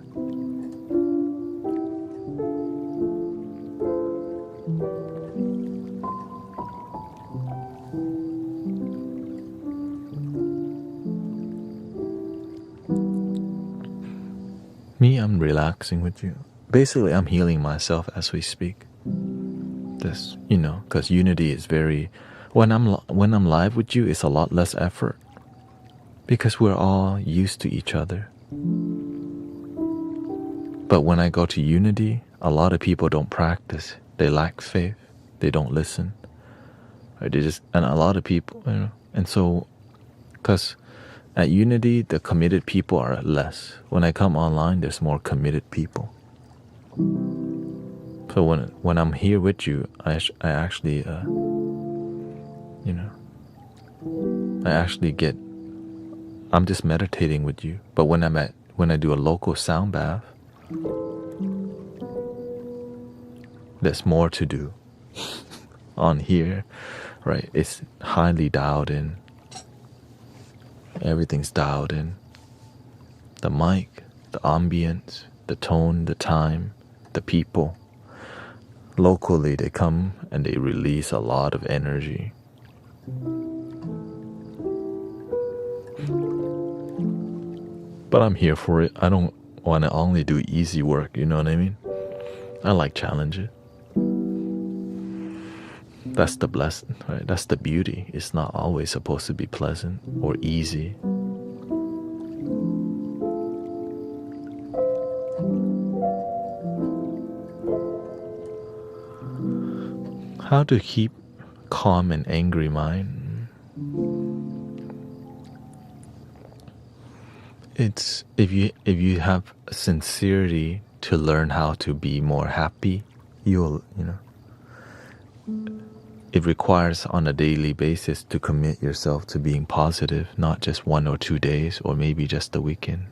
Me, I'm relaxing with you. Basically, I'm healing myself as we speak. This, because unity is very. When I'm live with you, it's a lot less effort. Because we're all used to each other. But when I go to unity, a lot of people don't practice They lack faith. They don't listen. Right? And a lot of people, and so, because at Unity, the committed people are less. When I come online, there's more committed people. So when I'm here with you, I actually, I'm just meditating with you. But when I do a local sound bath, there's more to do. On here, right? It's highly dialed in. Everything's dialed in. The mic, the ambience, the tone, the time, the people. Locally, they come and they release a lot of energy. But I'm here for it. I don't want to only do easy work, you know what I mean? I like challenges. That's the blessing, right? That's the beauty. It's not always supposed to be pleasant or easy. How to keep calm and angry mind? It's if you have sincerity to learn how to be more happy, it requires on a daily basis to commit yourself to being positive, not just 1 or 2 days or maybe just the weekend.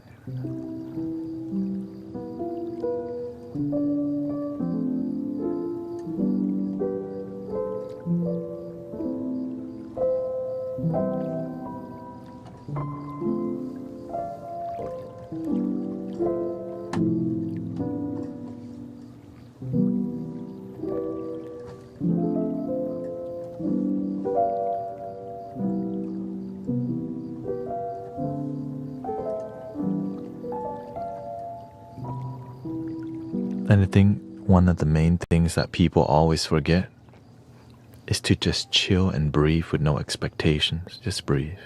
And I think one of the main things that people always forget is to just chill and breathe with no expectations. Just breathe.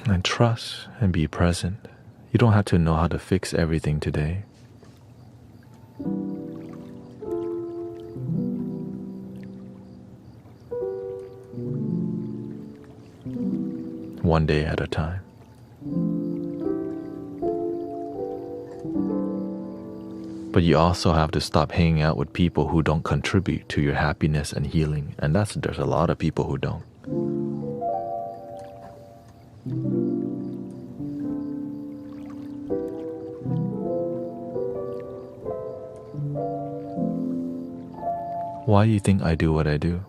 And trust and be present. You don't have to know how to fix everything today. One day at a time. But you also have to stop hanging out with people who don't contribute to your happiness and healing. And there's a lot of people who don't. Why do you think I do what I do?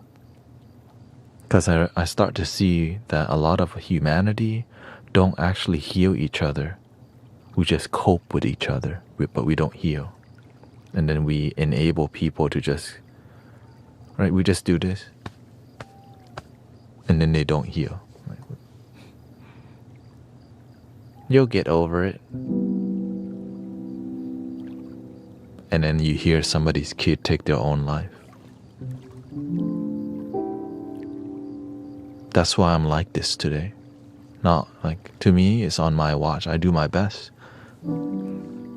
Because I start to see that a lot of humanity don't actually heal each other. We just cope with each other, but we don't heal. And then we enable people to just, right, we just do this. And then they don't heal. You'll get over it. And then you hear somebody's kid take their own life. That's why I'm like this today. Not like, to me, it's on my watch. I do my best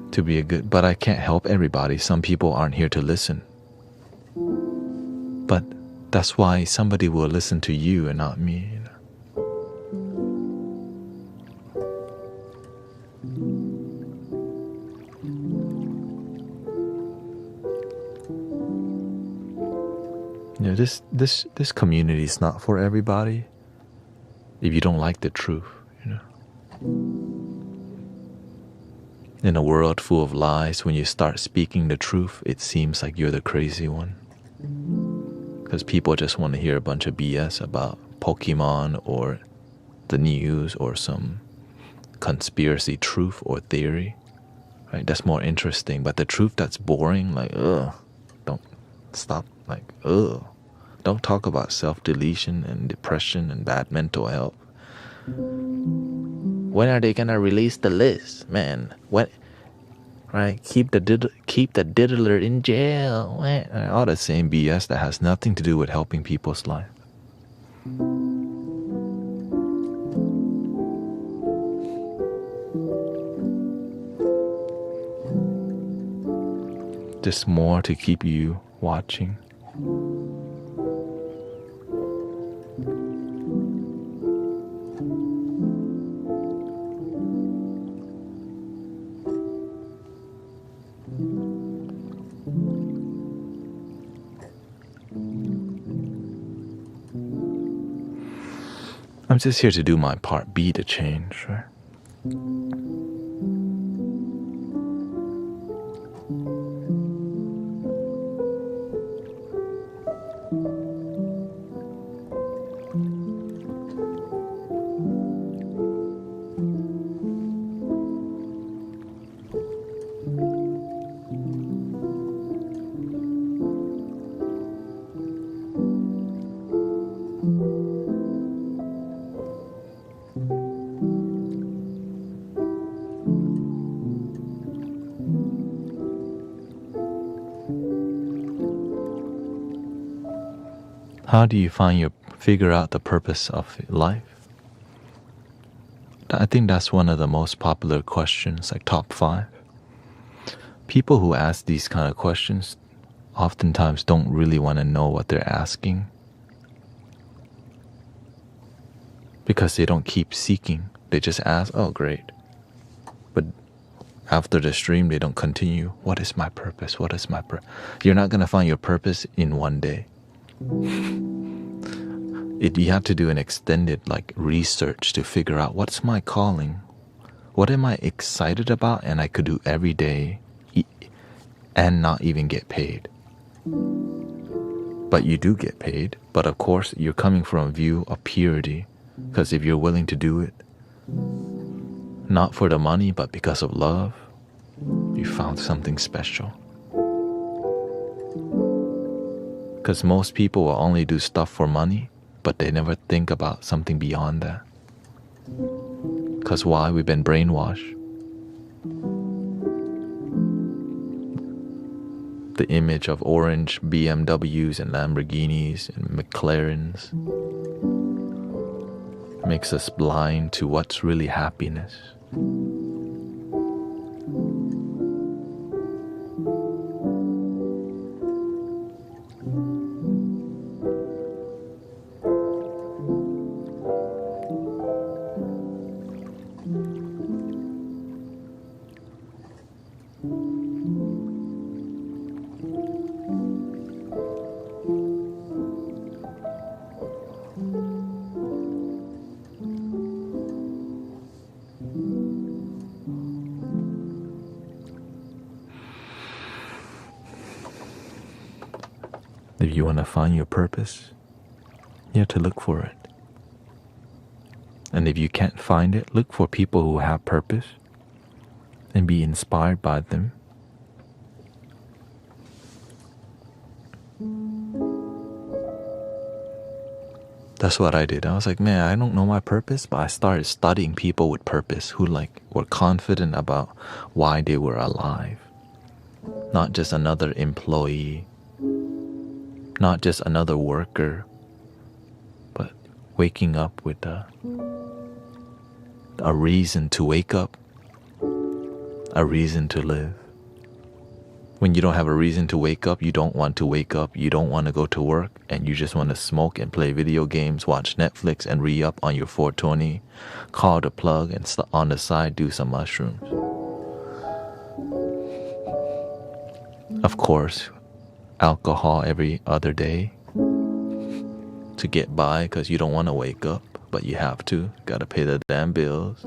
to be but I can't help everybody. Some people aren't here to listen. But that's why somebody will listen to you and not me. This community is not for everybody. If you don't like the truth, In a world full of lies, when you start speaking the truth, it seems like you're the crazy one. Because people just want to hear a bunch of BS about Pokemon or the news or some conspiracy truth or theory. Right? That's more interesting. But the truth that's boring, like, don't stop, like, don't talk about self-deletion and depression and bad mental health. When are they gonna release the list, man? When, right? Keep the diddler in jail. All the same BS that has nothing to do with helping people's life. just more to keep you watching. I'm just here to do my part, be the change, right? How do you figure out the purpose of life? I think that's one of the most popular questions, like top 5. People who ask these kind of questions oftentimes don't really want to know what they're asking because they don't keep seeking. They just ask, oh, great. But after the stream, they don't continue. What is my purpose? What is my purpose? You're not going to find your purpose in one day. You have to do an extended research to figure out what's my calling, what am I excited about, and I could do every day and not even get paid. But you do get paid, but of course you're coming from a view of purity, because if you're willing to do it not for the money but because of love, you found something special. Because most people will only do stuff for money, but they never think about something beyond that. Because why? We've been brainwashed. The image of orange BMWs and Lamborghinis and McLarens makes us blind to what's really happiness. If you want to find your purpose, you have to look for it. And if you can't find it, look for people who have purpose and be inspired by them. That's what I did. I was like, man, I don't know my purpose, but I started studying people with purpose who were confident about why they were alive. Not just another employee, not just another worker, but waking up with a reason to wake up, a reason to live. When you don't have a reason to wake up, you don't want to wake up, you don't want to go to work, and you just want to smoke and play video games, watch Netflix and re-up on your 420, call the plug, and on the side do some mushrooms. Of course, alcohol every other day to get by because you don't want to wake up, but you have to. Got to pay the damn bills.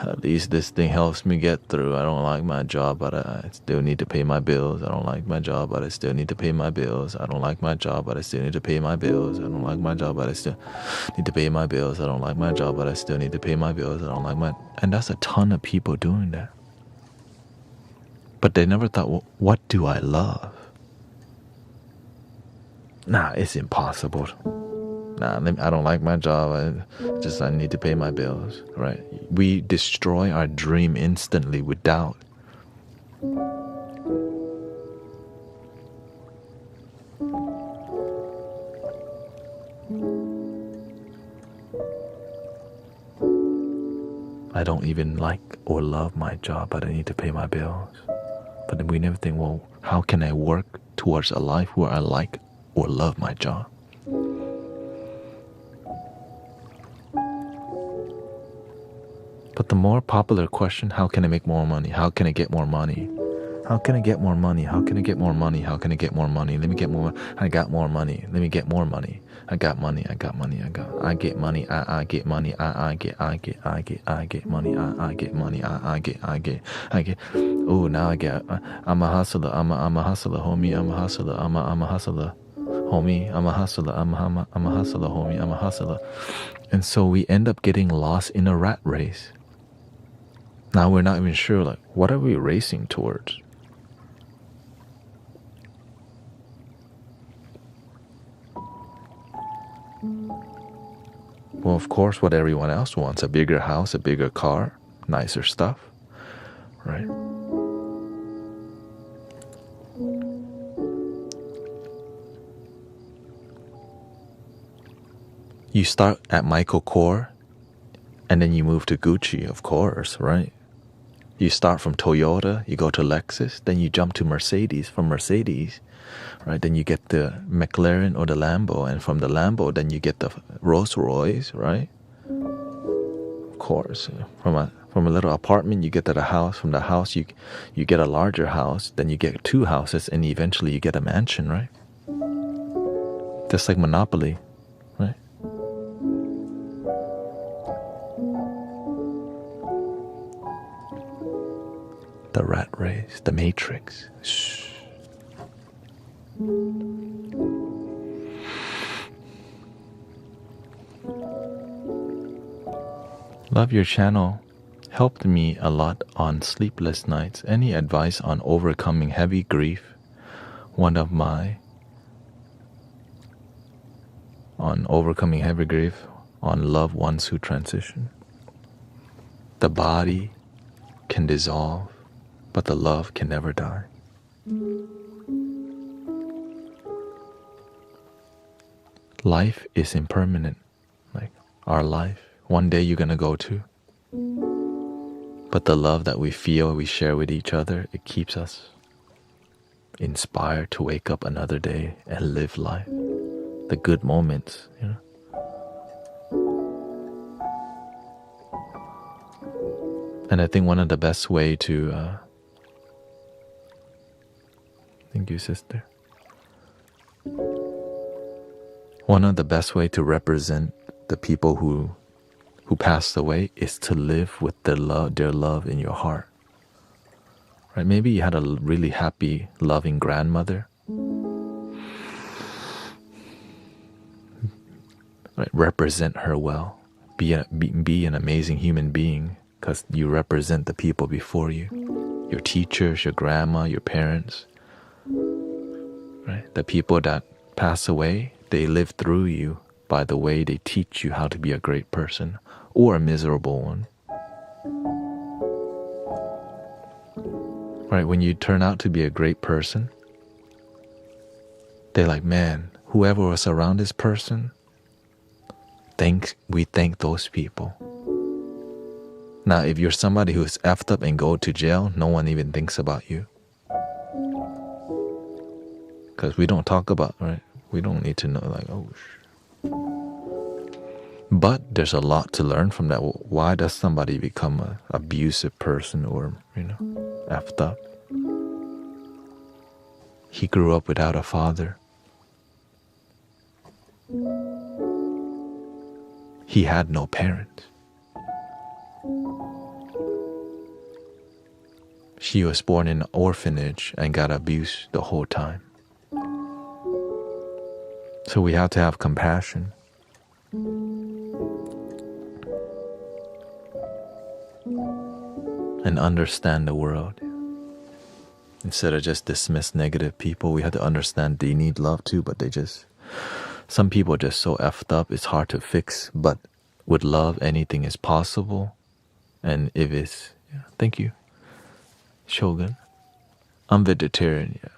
At least this thing helps me get through. I don't like my job, but I still need to pay my bills. I don't like my job, but I still need to pay my bills. I don't like my job, but I still need to pay my bills. I don't like my job, but I still need to pay my bills. I don't like my job, but I still need to pay my bills. I don't like my... And that's a ton of people doing that. But they never thought, well, what do I love? Nah, it's impossible. Nah, I don't like my job. I need to pay my bills, right? We destroy our dream instantly with doubt. I don't even like or love my job, but I need to pay my bills. But then we never think, well, how can I work towards a life where I like or love my job? But the more popular question, how can I make more money? How can I get more money? How can I get more money? How can I get more money? How can I get more money? Let me get more. I got more money. Let me get more money. I got money. I got money. I get money. I get money. I get money. I get money. I get. Oh, now I get. I'm a hustler. I'm a hustler, homie. I'm a hustler. I'm a hustler, homie. I'm a hustler. I'm a hustler, homie. I'm a hustler. And so we end up getting lost in a rat race. Now we're not even sure, like, what are we racing towards? Well, of course, what everyone else wants, a bigger house, a bigger car, nicer stuff, right? You start at Michael Kors, and then you move to Gucci, of course, right? You start from Toyota, you go to Lexus, then you jump to Mercedes. From Mercedes, right, then you get the McLaren or the Lambo, and from the Lambo, then you get the Rolls Royce, right? Of course, from a little apartment, you get to the house. From the house, you get a larger house. Then you get 2 houses, and eventually you get a mansion, right? Just like Monopoly, right? The rat race, the matrix. Shh. Love your channel. Helped me a lot on sleepless nights. Any advice on overcoming heavy grief? On overcoming heavy grief on loved ones who transition. The body can dissolve, but the love can never die. Life is impermanent, like our life. One day you're gonna go to. But the love that we feel, we share with each other, it keeps us inspired to wake up another day and live life. The good moments, you know. And I think one of the best way to thank you, sister. One of the best way to represent the people who passed away is to live with their love in your heart. Right? Maybe you had a really happy, loving grandmother. Right? Represent her well. Be an amazing human being, because you represent the people before you. Your teachers, your grandma, your parents. Right? The people that pass away, they live through you by the way they teach you how to be a great person or a miserable one. Right? When you turn out to be a great person, they're like, man, whoever was around this person, we thank those people. Now, if you're somebody who's effed up and go to jail, no one even thinks about you. Because we don't talk about, right? We don't need to know, like, oh, But there's a lot to learn from that. Why does somebody become an abusive person or, effed up? He grew up without a father. He had no parents. She was born in an orphanage and got abused the whole time. So we have to have compassion. And understand the world. Instead of just dismiss negative people, we have to understand they need love too, but some people are just so effed up, it's hard to fix. But with love, anything is possible. And if it's, thank you, Shogun. I'm vegetarian, yeah.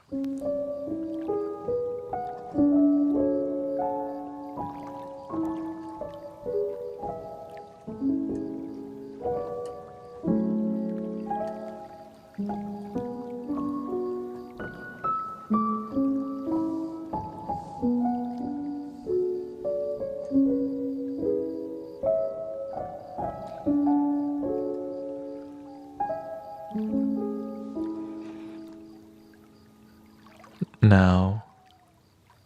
Now,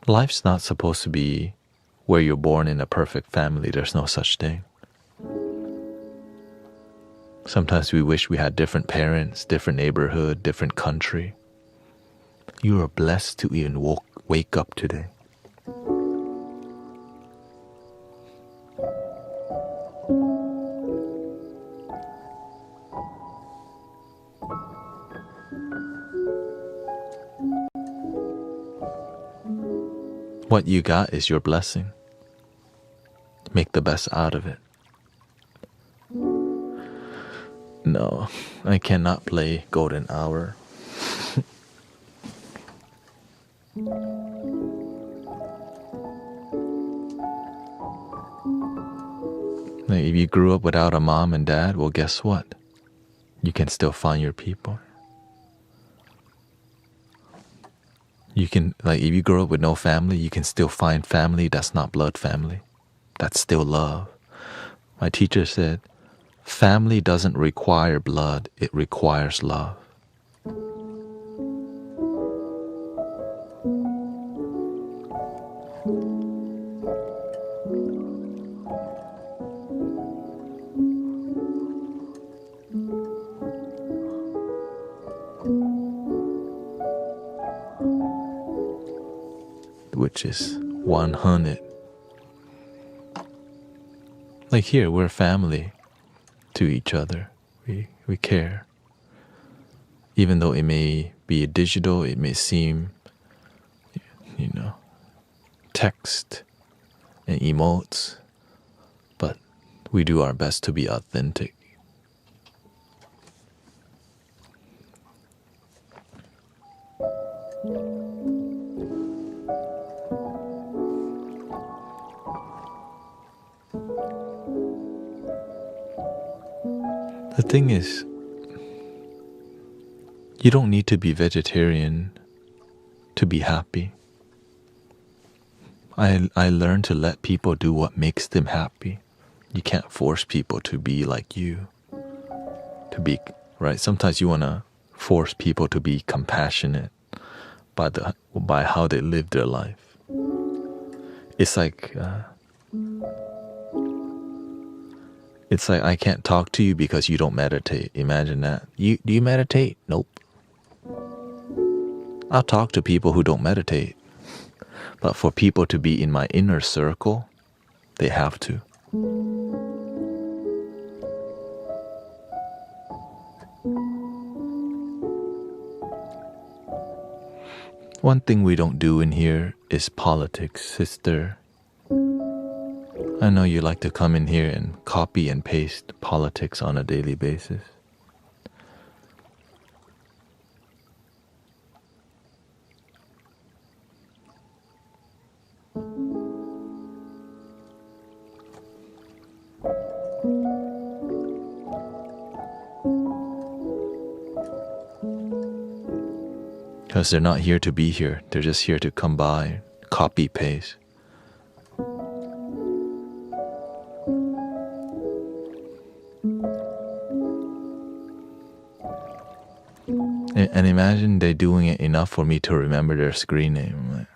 life's not supposed to be where you're born in a perfect family. There's no such thing. Sometimes we wish we had different parents, different neighborhood, different country. You are blessed to even wake up today. What you got is your blessing. Make the best out of it. No, I cannot play Golden Hour. Like if you grew up without a mom and dad, well, guess what? You can still find your people. You can, like, if you grow up with no family, you can still find family that's not blood family. That's still love. My teacher said, family doesn't require blood, it requires love. Which is 100. Like here, we're family to each other. We care. Even though it may be digital, it may seem, text and emotes, but we do our best to be authentic. The thing is, you don't need to be vegetarian to be happy. I learned to let people do what makes them happy. You can't force people to be like you. To be, right? Sometimes you want to force people to be compassionate by how they live their life. It's like I can't talk to you because you don't meditate. Imagine that. Do you meditate? Nope. I'll talk to people who don't meditate. But for people to be in my inner circle, they have to. One thing we don't do in here is politics, sister. I know you like to come in here and copy and paste politics on a daily basis. Because they're not here to be here. They're just here to come by, copy, paste. And imagine they doing it enough for me to remember their screen name. I'm like,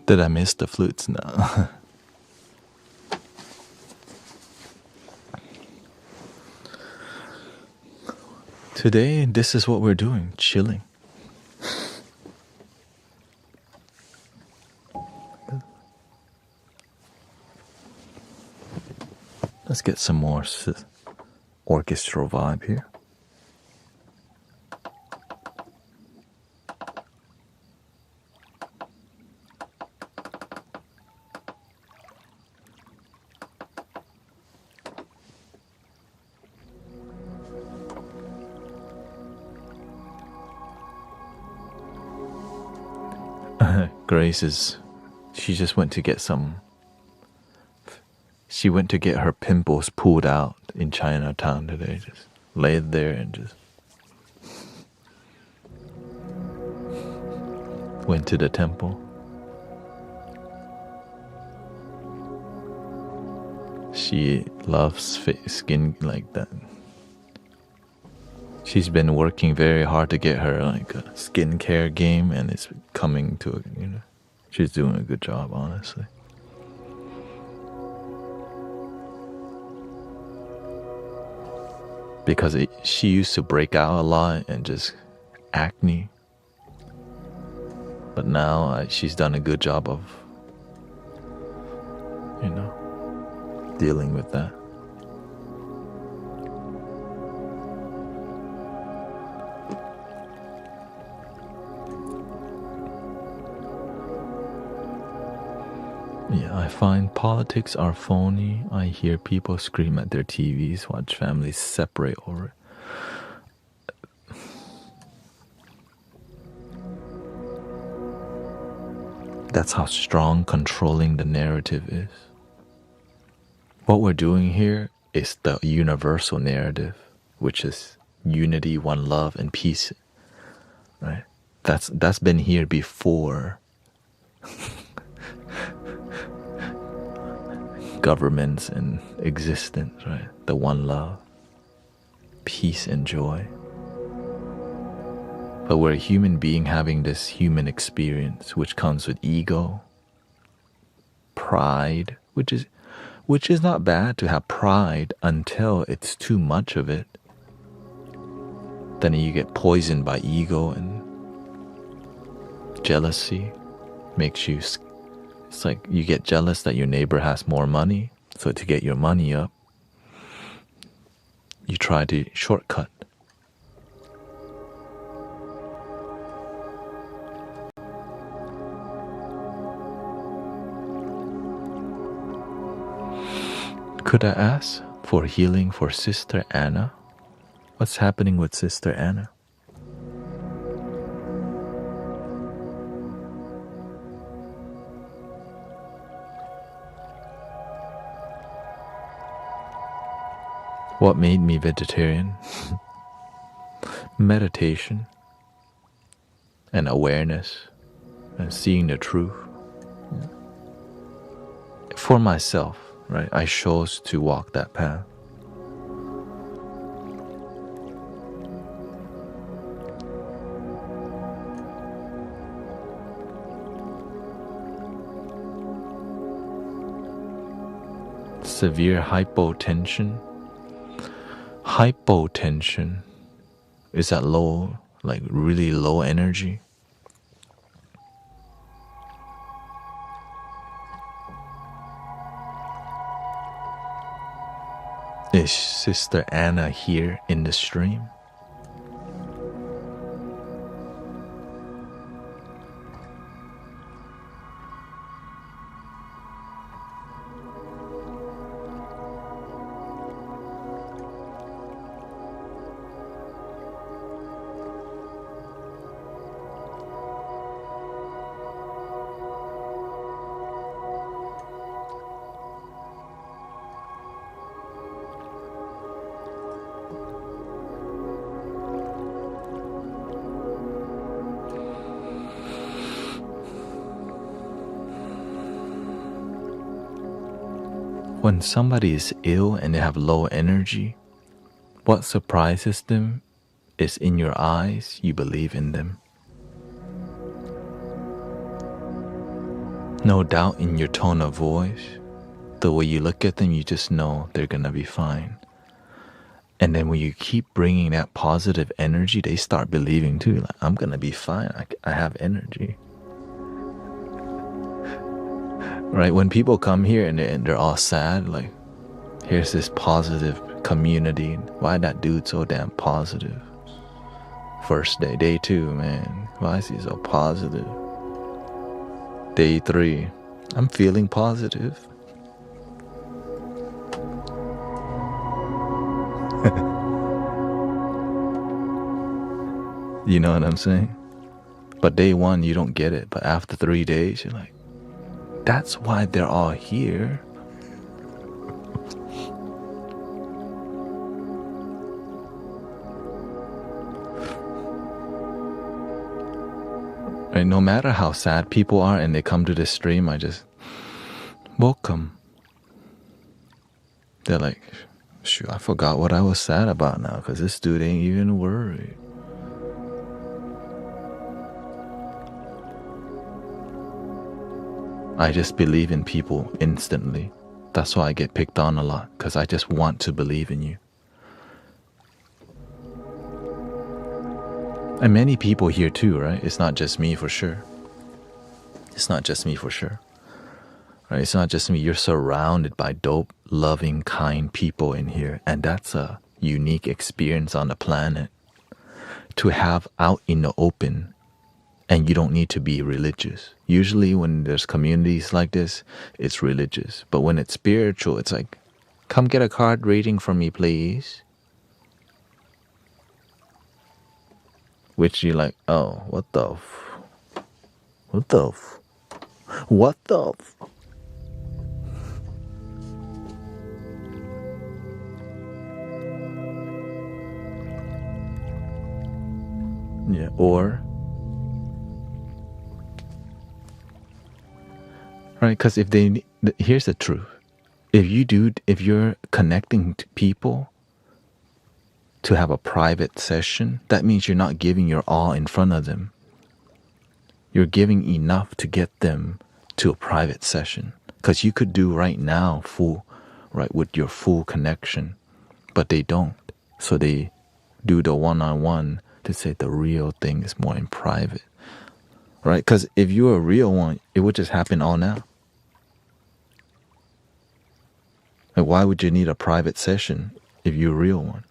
did I miss the flutes now? Today, this is what we're doing, chilling. Let's get some more orchestral vibe here. Grace she just went to get some She went to get her pimples pulled out in Chinatown today. Just laid there and just went to the temple. She loves skin like that. She's been working very hard to get her like a skincare game, and it's coming to it. You know, she's doing a good job, honestly. Because she used to break out a lot and just acne, but now she's done a good job of, you know, dealing with that. Yeah, I find politics are phony. I hear people scream at their TVs, watch families separate over it. That's how strong controlling the narrative is. What we're doing here is the universal narrative, which is unity, one love, and peace. Right? That's been here before governments and existence, right? The one love, peace and joy. But we're a human being having this human experience, which comes with ego, pride, which is not bad to have pride until it's too much of it. Then you get poisoned by ego, and jealousy makes you, it's like you get jealous that your neighbor has more money, so to get your money up, you try to shortcut. Could I ask for healing for Sister Anna? What's happening with Sister Anna? What made me vegetarian? Meditation and awareness and seeing the truth. For myself, right? I chose to walk that path. Severe hypotension. Hypotension is that low, like really low energy. Is Sister Anna here in the stream? When somebody is ill and they have low energy, what surprises them is in your eyes, you believe in them. No doubt in your tone of voice, the way you look at them, you just know they're gonna be fine. And then when you keep bringing that positive energy, they start believing too, like, I'm gonna be fine, I have energy. Right, when people come here and they're all sad, like, here's this positive community. Why that dude so damn positive? First day, day 2, man, why is he so positive? Day 3, I'm feeling positive. You know what I'm saying? But day 1, you don't get it. But after 3 days, you're like, that's why they're all here. Right? No matter how sad people are and they come to this stream, I just welcome. They're like, shoot, I forgot what I was sad about now because this dude ain't even worried. I just believe in people instantly. That's why I get picked on a lot, because I just want to believe in you. And many people here too, right? It's not just me for sure. It's not just me for sure. Right? It's not just me. You're surrounded by dope, loving, kind people in here. And that's a unique experience on the planet to have out in the open. And you don't need to be religious. Usually when there's communities like this, it's religious. But when it's spiritual, it's like, come get a card reading from me, please. Which you're like, oh, what the Yeah, or right, because here's the truth. If you're connecting to people to have a private session, that means you're not giving your all in front of them. You're giving enough to get them to a private session. Because you could do right now with your full connection, but they don't. So they do the one-on-one to say the real thing is more in private. Right? Because if you're a real one, it would just happen all now. Like, why would you need a private session if you're a real one?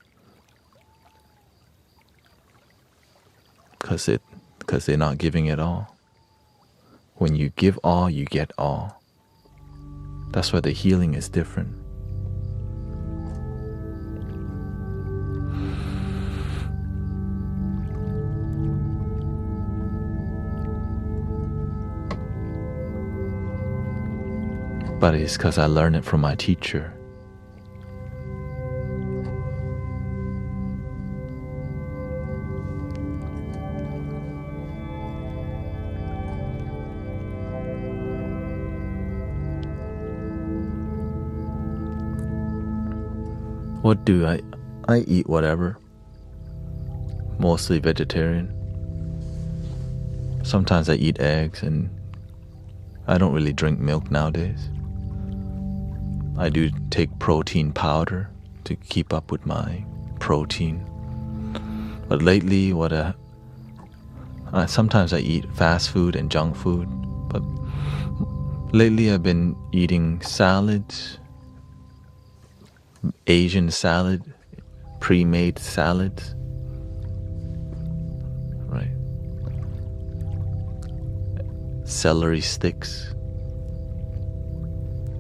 Because they're not giving it all. When you give all, you get all. That's why the healing is different. But it's because I learned it from my teacher. What do I eat whatever. Mostly vegetarian. Sometimes I eat eggs, and I don't really drink milk nowadays. I do take protein powder to keep up with my protein. But lately, sometimes I eat fast food and junk food. But lately I've been eating salads, Asian salad, pre-made salads. Right. Celery sticks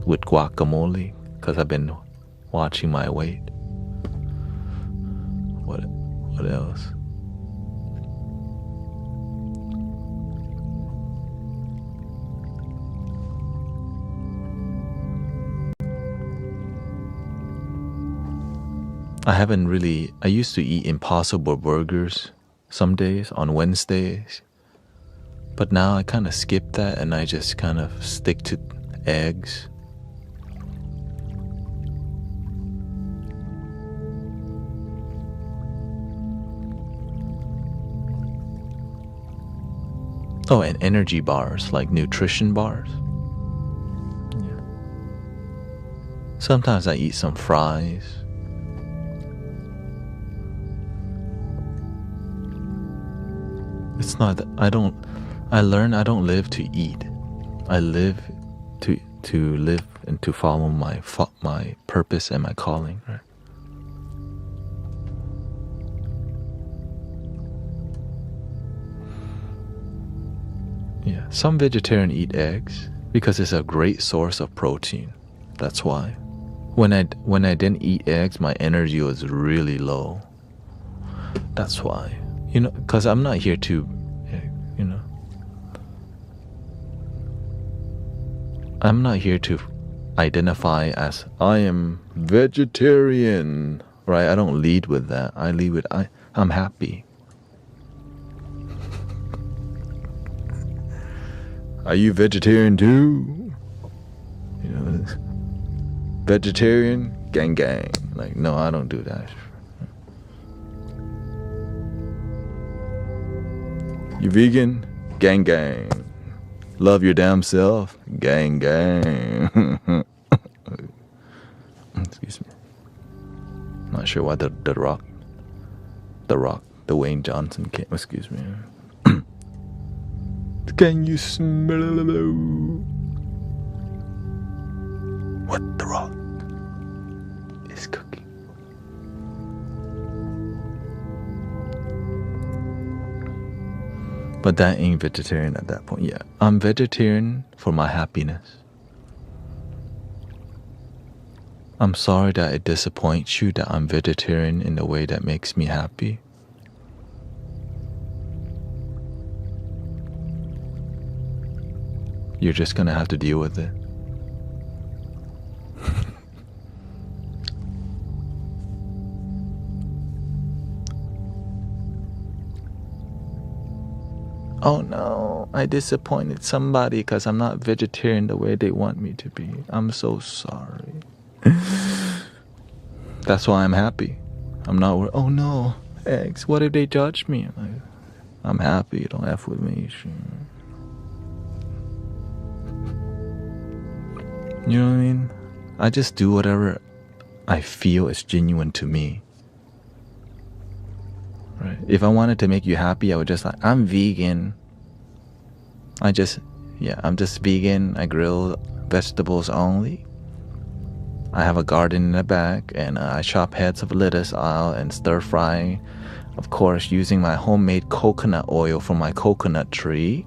with guacamole, because I've been watching my weight. What else? I used to eat Impossible burgers some days on Wednesdays. But now I kind of skip that and I just kind of stick to eggs. Oh, and energy bars, like nutrition bars. Yeah. Sometimes I eat some fries. It's not that I don't live to eat. I live to live and to follow my purpose and my calling, right? Yeah, some vegetarians eat eggs because it's a great source of protein. That's why. When I didn't eat eggs, my energy was really low. That's why. Because I'm not here to, I'm not here to identify as I am vegetarian, right? I don't lead with that. I lead with I'm happy. Are you vegetarian too? You know, vegetarian, gang gang. Like, no, I don't do that. You vegan? Gang gang. Love your damn self? Gang gang. Excuse me. Not sure why the Rock, the Wayne Johnson came. Excuse me. Can you smell what the Rock is cooking? But that ain't vegetarian at that point. Yeah, I'm vegetarian for my happiness. I'm sorry that it disappoints you that I'm vegetarian in the way that makes me happy. You're just gonna have to deal with it. Oh no, I disappointed somebody because I'm not vegetarian the way they want me to be. I'm so sorry. That's why I'm happy. I'm not worried. Oh no, eggs, what if they judge me? I'm happy, don't F with me. You know what I mean? I just do whatever I feel is genuine to me. Right? If I wanted to make you happy, I would just like, I'm vegan. I'm just vegan. I grill vegetables only. I have a garden in the back, and I chop heads of lettuce out and stir fry. Of course, using my homemade coconut oil from my coconut tree.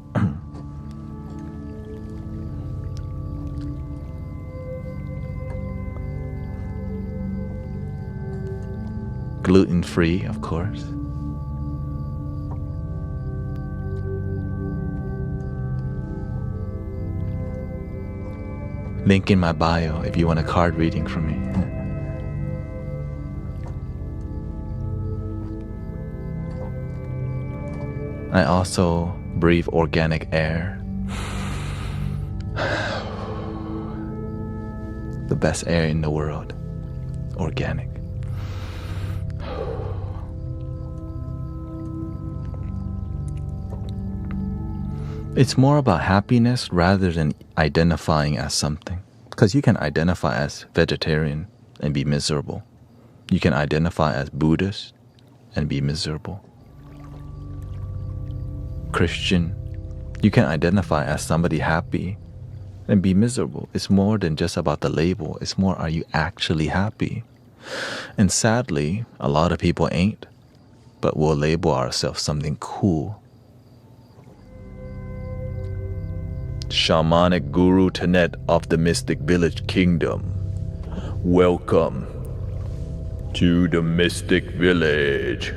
Gluten-free, of course. Link in my bio if you want a card reading from me. I also breathe organic air. The best air in the world. Organic. It's more about happiness rather than identifying as something. Because you can identify as vegetarian and be miserable. You can identify as Buddhist and be miserable. Christian, you can identify as somebody happy and be miserable. It's more than just about the label. It's more, are you actually happy? And sadly, a lot of people ain't, but we'll label ourselves something cool. Shamanic Guru Tanet of the Mystic Village Kingdom. Welcome to the Mystic Village.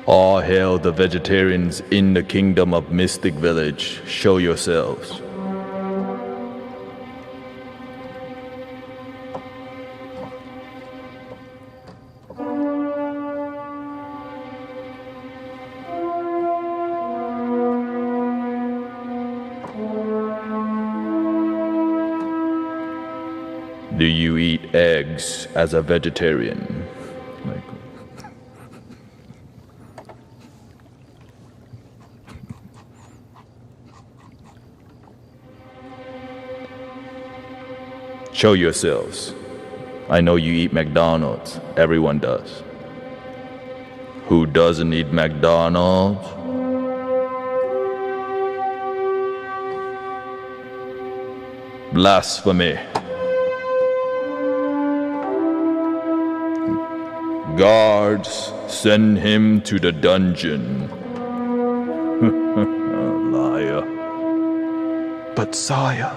All hail the vegetarians in the kingdom of Mystic Village. Show yourselves. Do you eat eggs as a vegetarian? Show yourselves. I know you eat McDonald's. Everyone does. Who doesn't eat McDonald's? Blasphemy. Guards, send him to the dungeon. Liar. But sire.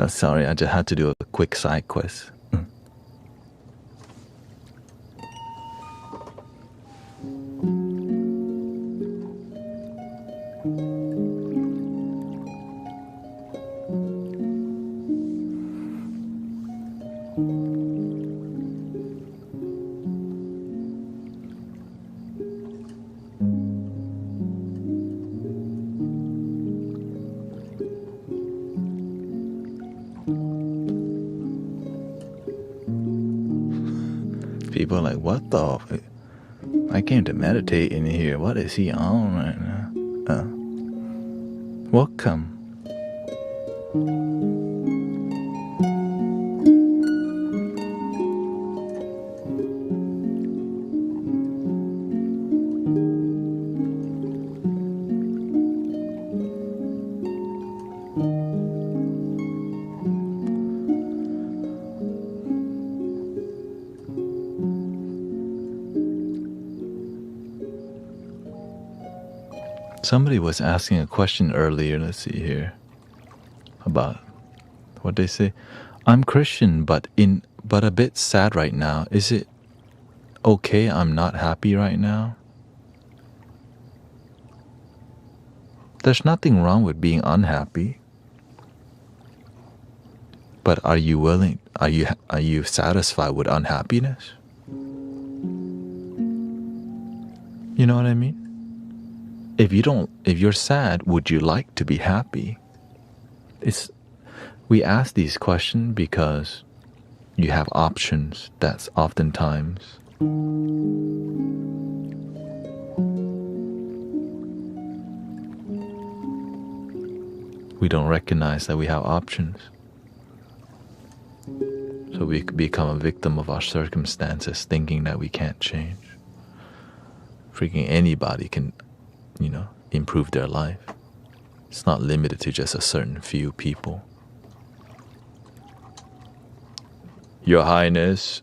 Sorry, I just had to do a quick side quest. People are like, what the? I came to meditate in here. What is he on right now? Welcome. Somebody was asking a question earlier, let's see here, about what they say. I'm Christian, but a bit sad right now. Is it okay I'm not happy right now? There's nothing wrong with being unhappy. But are you willing, are you satisfied with unhappiness? You know what I mean? If you're sad, would you like to be happy? We ask these questions because you have options. That's oftentimes we don't recognize that we have options. So we become a victim of our circumstances, thinking that we can't change. Freaking anybody can, improve their life. It's not limited to just a certain few people. Your Highness.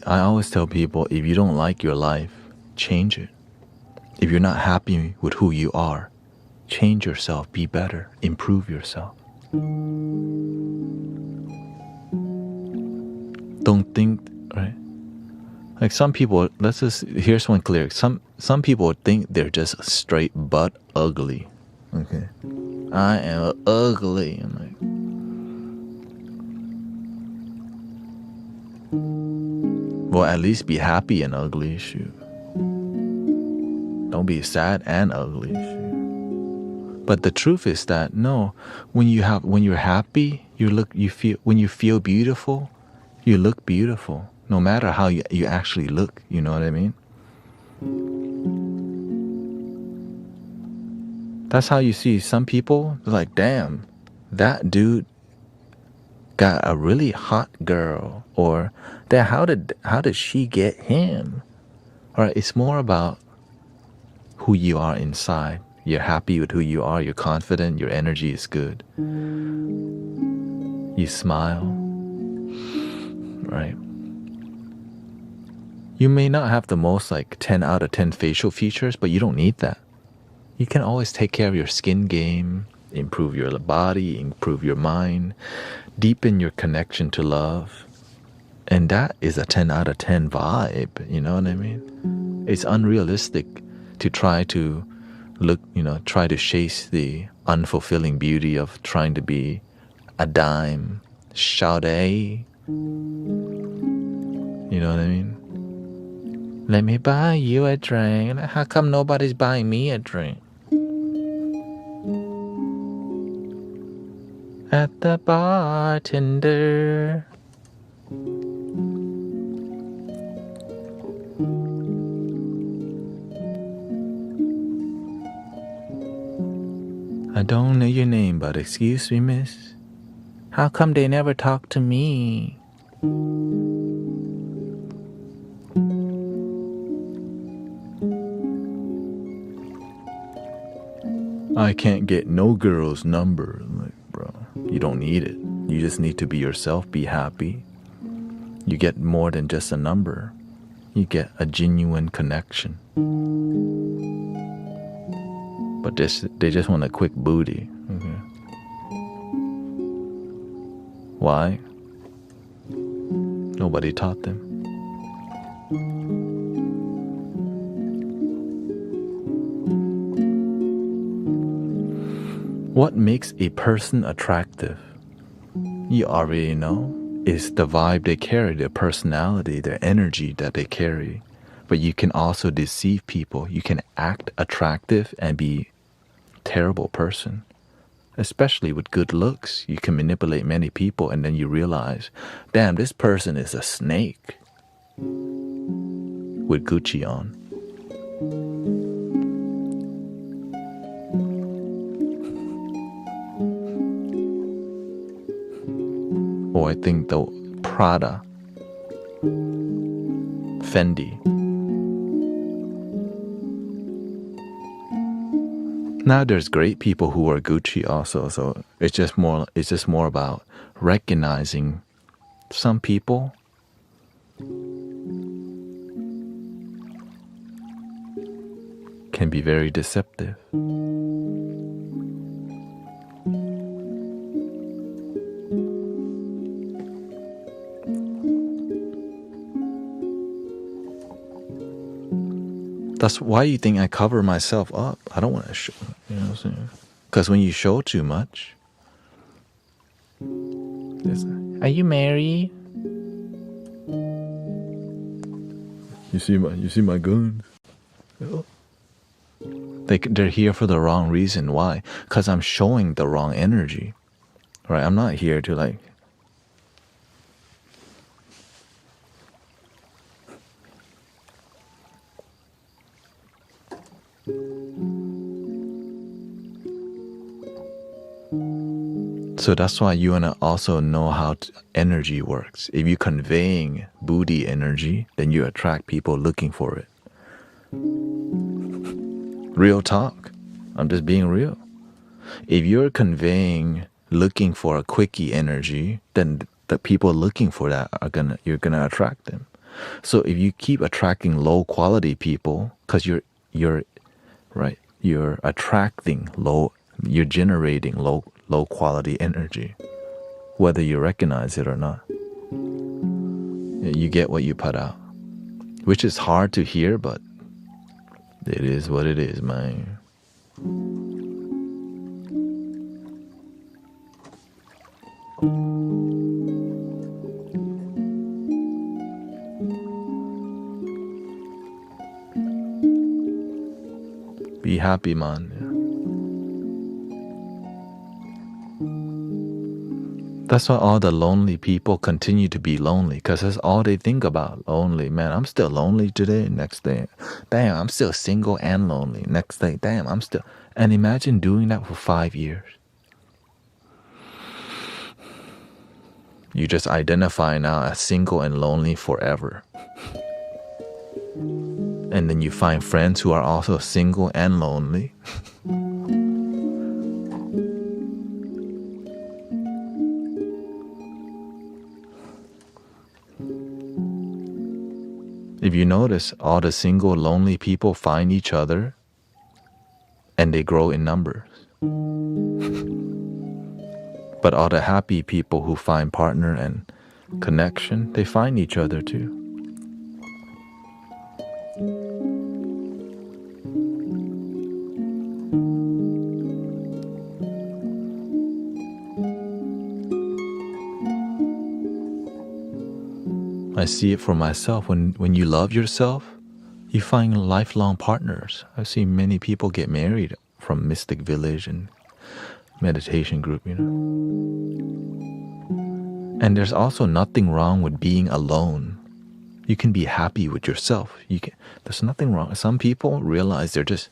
I always tell people, if you don't like your life, change it. If you're not happy with who you are, change yourself, be better, improve yourself. Don't think, right? Like some people, here's one clear. Some people think they're just straight butt ugly. Okay. I am ugly. I'm like, well, at least be happy and ugly, shoot. Don't be sad and ugly, shoot. But the truth is that no, when you're happy, when you feel beautiful, you look beautiful. No matter how you actually look, you know what I mean? That's how you see some people, they're like, damn, that dude got a really hot girl, or that how did she get him? All right, it's more about who you are inside. You're happy with who you are, you're confident, your energy is good. You smile, right? You may not have the most 10 out of 10 facial features, but you don't need that. You can always take care of your skin game, improve your body, improve your mind, deepen your connection to love. And that is a 10 out of 10 vibe, you know what I mean? It's unrealistic to try to try to chase the unfulfilling beauty of trying to be a dime, Sade. You know what I mean? Let me buy you a drink. How come nobody's buying me a drink? At the bartender. I don't know your name, but excuse me, miss. How come they never talk to me? I can't get no girl's number. Like, bro, you don't need it. You just need to be yourself, be happy. You get more than just a number. You get a genuine connection. But they just want a quick booty. Okay. Why? Nobody taught them. What makes a person attractive? You already know. It's the vibe they carry, their personality, their energy that they carry. But you can also deceive people. You can act attractive and be a terrible person. Especially with good looks, you can manipulate many people and then you realize, damn, this person is a snake with Gucci on. Or I think the Prada, Fendi. Now there's great people who are Gucci also, so it's just more about recognizing some people can be very deceptive. That's why you think I cover myself up. I don't want to show, you know what I'm saying? Because when you show too much, are you married? You see my guns? They're here for the wrong reason. Why? Because I'm showing the wrong energy, right? I'm not here to like. So that's why you want to also know how energy works. If you're conveying booty energy, then you attract people looking for it. Real talk. I'm just being real. If you're conveying looking for a quickie energy, then the people looking for that you're gonna attract them. So if you keep attracting low quality people, because you're attracting you're generating low quality energy, whether you recognize it or not. You get what you put out, which is hard to hear, but it is what it is, man. Be happy, man. That's why all the lonely people continue to be lonely, because that's all they think about. Lonely, man, I'm still lonely today. Next day, damn, I'm still single and lonely. Next day, damn, I'm still. And imagine doing that for 5 years. You just identify now as single and lonely forever. And then you find friends who are also single and lonely. If you notice, all the single, lonely people find each other and they grow in numbers. But all the happy people who find partner and connection, they find each other too. I see it for myself. When you love yourself, you find lifelong partners. I've seen many people get married from Mystic Village and meditation group, you know. And there's also nothing wrong with being alone. You can be happy with yourself. There's nothing wrong. Some people realize they're just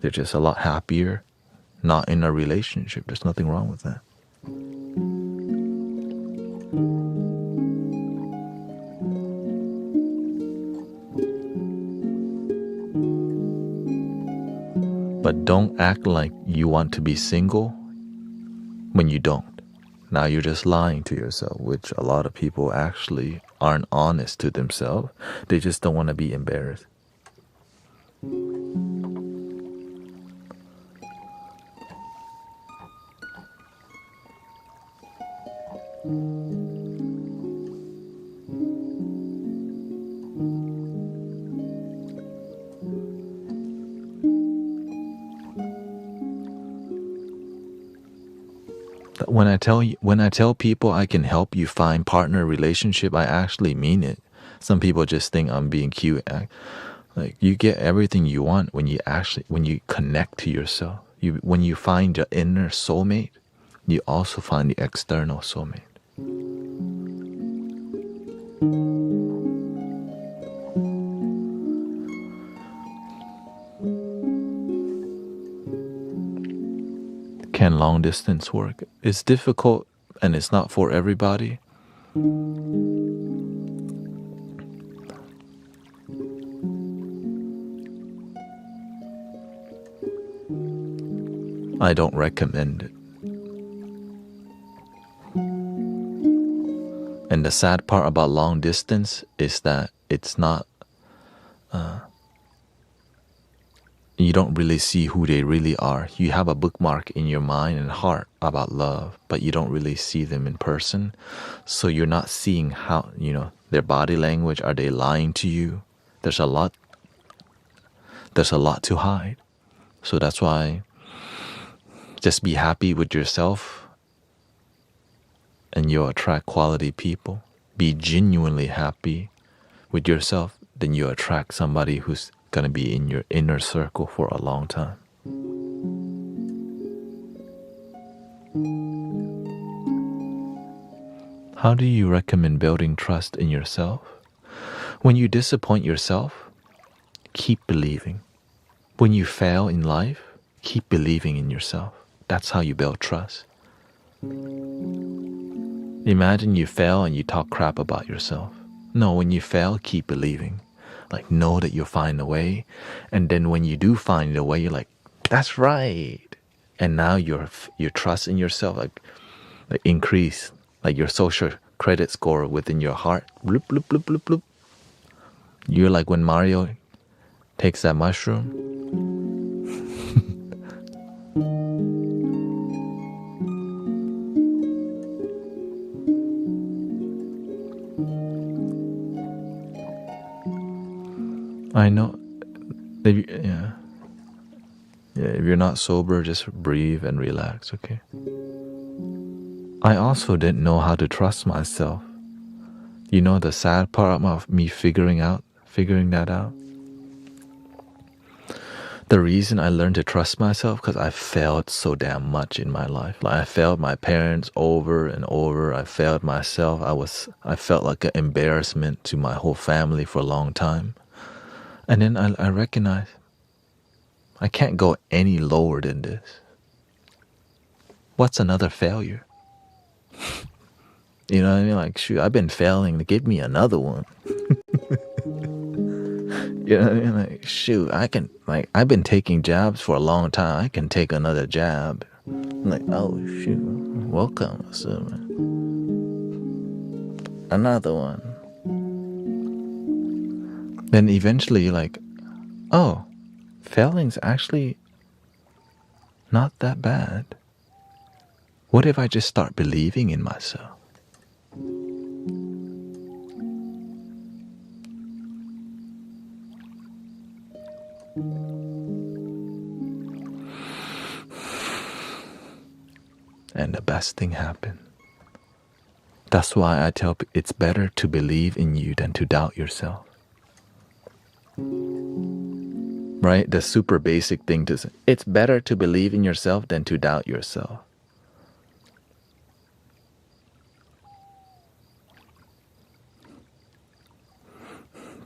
a lot happier not in a relationship. There's nothing wrong with that. But don't act like you want to be single when you don't. Now you're just lying to yourself, which a lot of people actually aren't honest to themselves. They just don't want to be embarrassed. When I tell people I can help you find partner relationship, I actually mean it. Some people just think I'm being cute. Like, you get everything you want when you connect to yourself. When you find your inner soulmate, you also find the external soulmate. Can long distance work? It's difficult and it's not for everybody. I don't recommend it. And the sad part about long distance is that it's not, you don't really see who they really are. You have a bookmark in your mind and heart about love, but you don't really see them in person. So you're not seeing how, their body language. Are they lying to you? There's a lot to hide. So that's why just be happy with yourself and you'll attract quality people. Be genuinely happy with yourself, then you attract somebody who's going to be in your inner circle for a long time. How do you recommend building trust in yourself? When you disappoint yourself, keep believing. When you fail in life, keep believing in yourself. That's how you build trust. Imagine you fail and you talk crap about yourself. No, when you fail, keep believing. Like, know that you'll find a way. And then when you do find a way, you're like, that's right. And now your trust in yourself like increase, like your social credit score within your heart. Bloop, bloop, bloop, bloop, bloop. You're like when Mario takes that mushroom. I know. If you're not sober, just breathe and relax, okay? I also didn't know how to trust myself. You know the sad part of me figuring that out? The reason I learned to trust myself, because I failed so damn much in my life. Like, I failed my parents over and over. I failed myself. I felt like an embarrassment to my whole family for a long time. And then I recognized I can't go any lower than this. What's another failure? You know what I mean? Like, shoot, I've been failing. Give me another one. You know what I mean? Like, shoot, I've been taking jabs for a long time. I can take another jab. I'm like, oh, shoot, welcome. So, another one. Then eventually you're like, oh, failing's actually not that bad. What if I just start believing in myself? And the best thing happened. That's why I tell people it's better to believe in you than to doubt yourself. Right? The super basic thing to say. It's better to believe in yourself than to doubt yourself.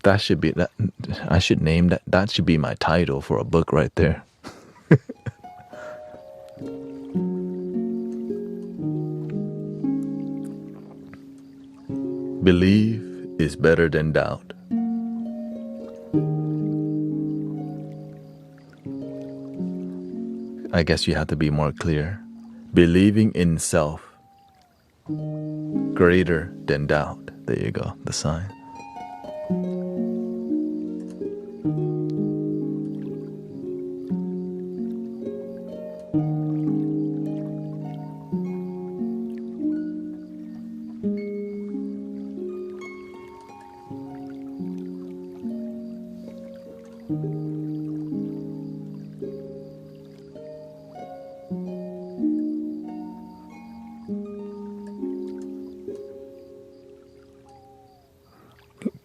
That should be that. I should name that. That should be my title for a book right there. Believe is better than doubt. I guess you have to be more clear. Believing in self greater than doubt. There you go, the sign.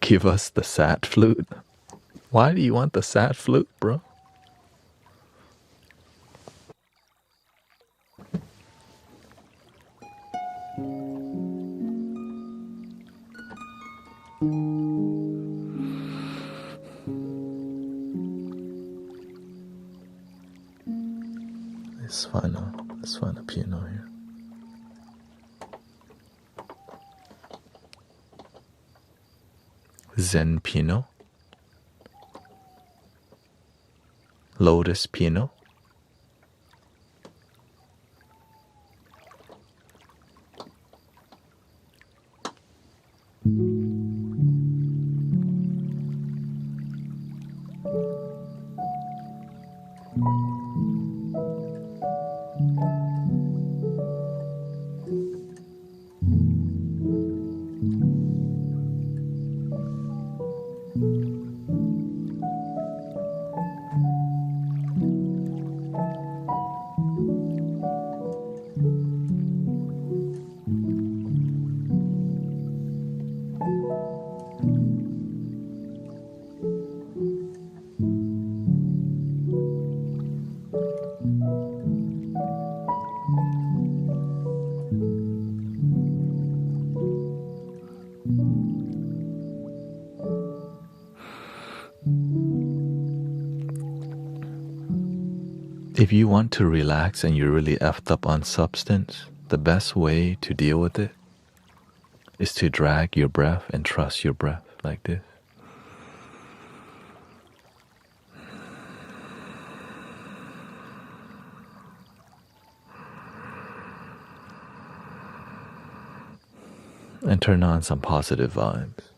Give us the sad flute. Why do you want the sad flute, bro? Let's find a piano here. Zen piano. Lotus piano. If you want to relax and you're really effed up on substance, the best way to deal with it is to drag your breath and trust your breath like this. And turn on some positive vibes.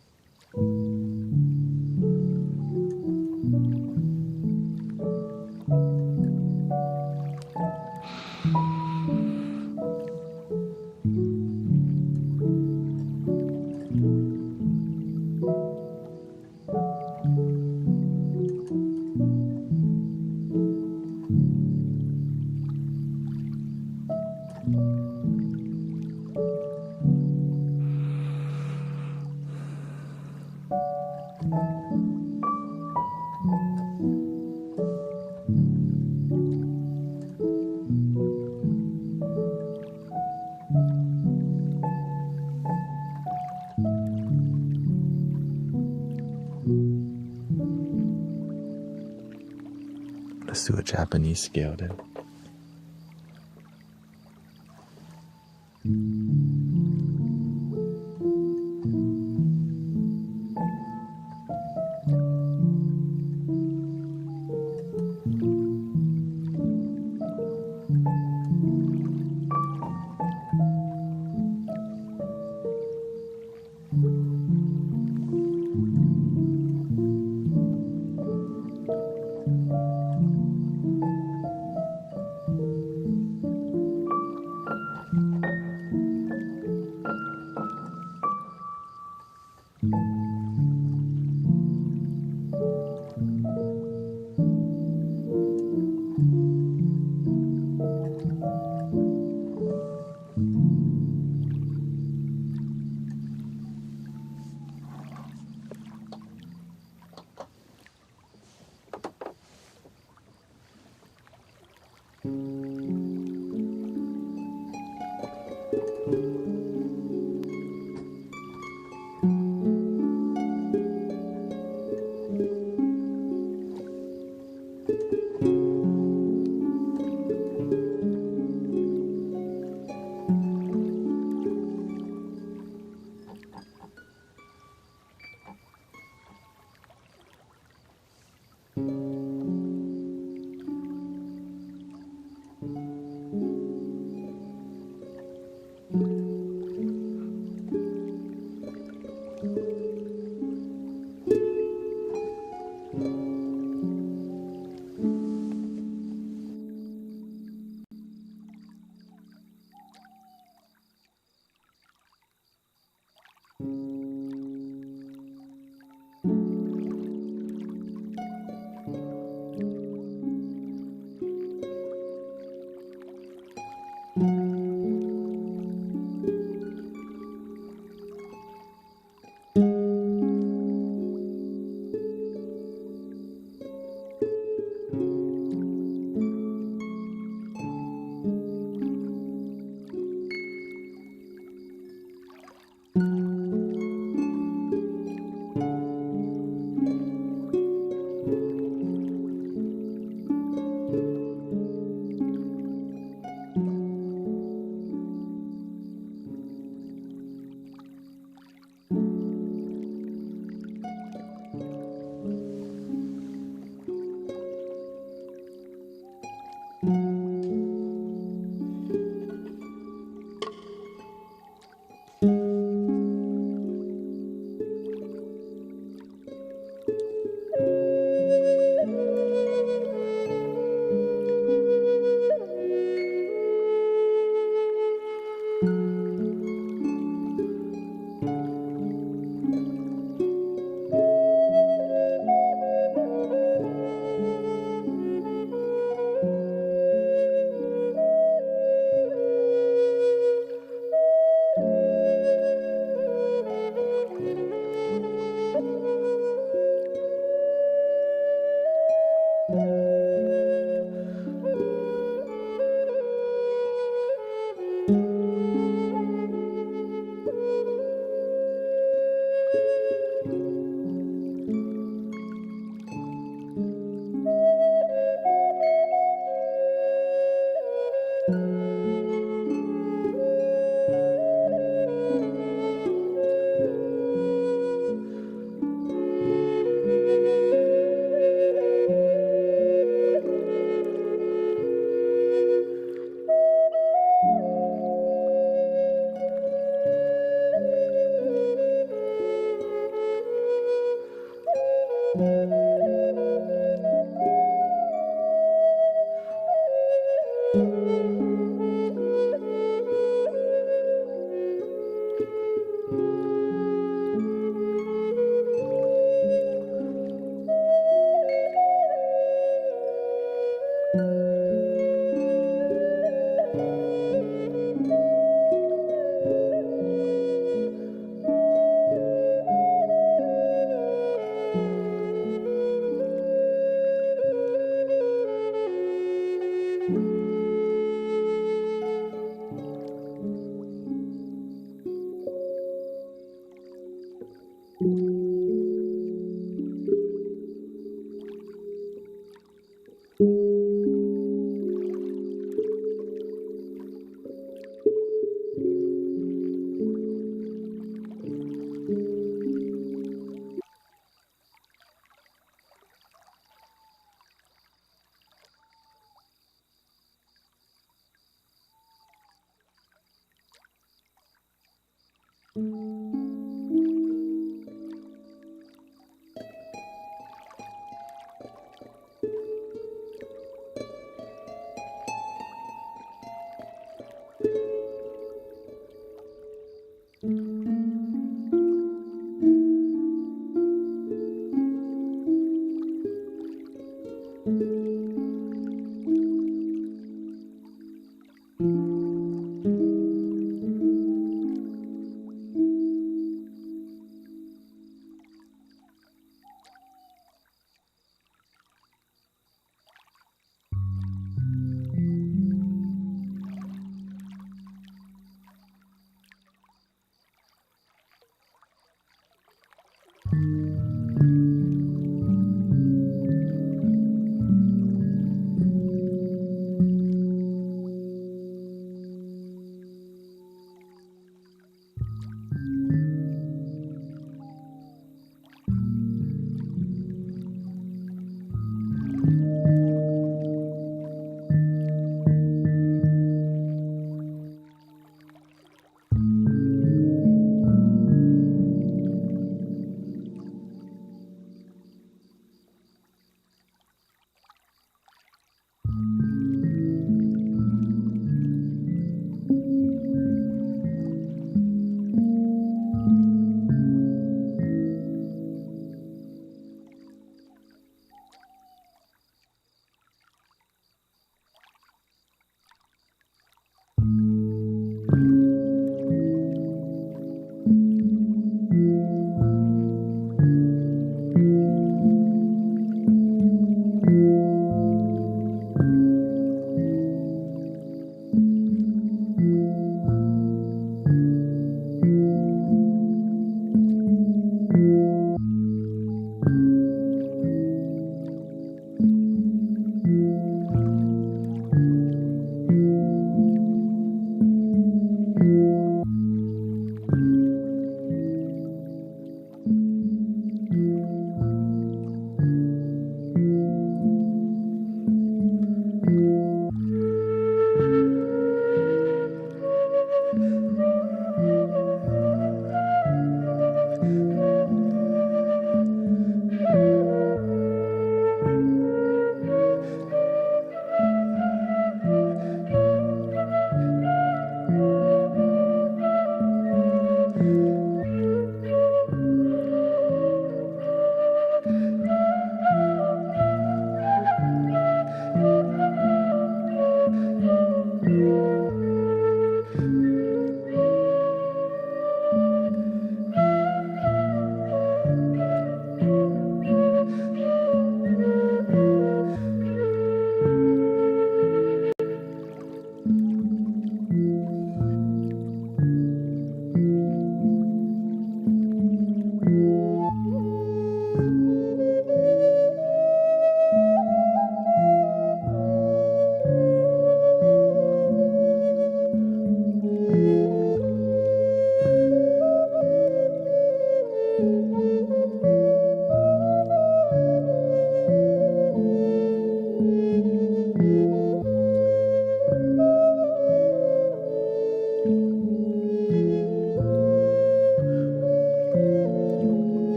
Let's do a Japanese scale then.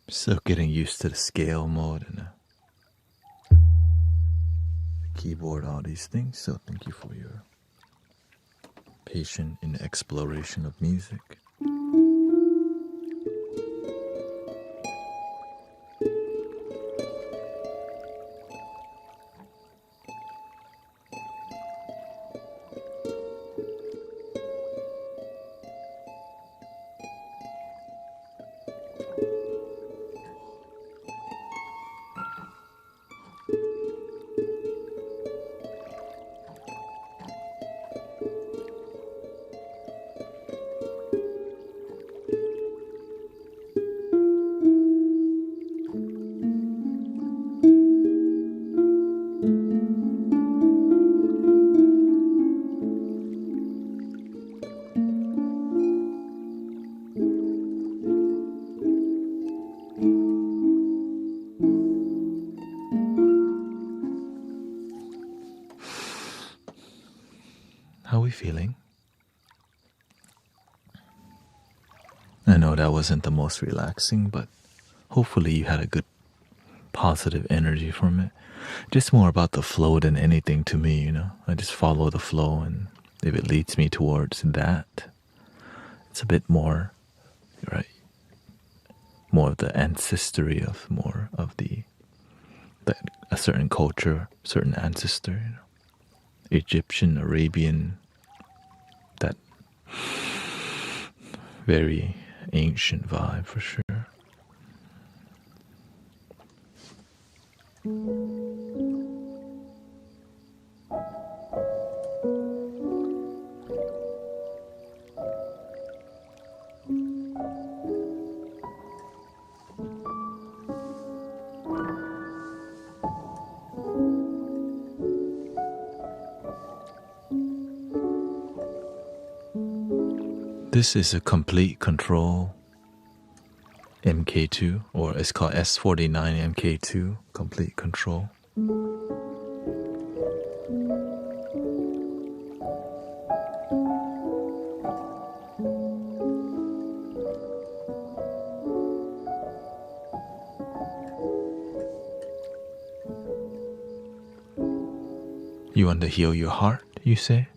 Still getting used to the scale mode and the keyboard, all these things. So thank you for your patience in the exploration of music. How are we feeling? I know that wasn't the most relaxing, but hopefully you had a good positive energy from it. Just more about the flow than anything to me, you know. I just follow the flow, and if it leads me towards that, it's a bit more, right? More of the ancestry of more of the a certain culture, certain ancestor, you know. Egyptian, Arabian, that very ancient vibe for sure. This is a complete control MK2, or it's called S49 MK2, complete control. You want to heal your heart, you say?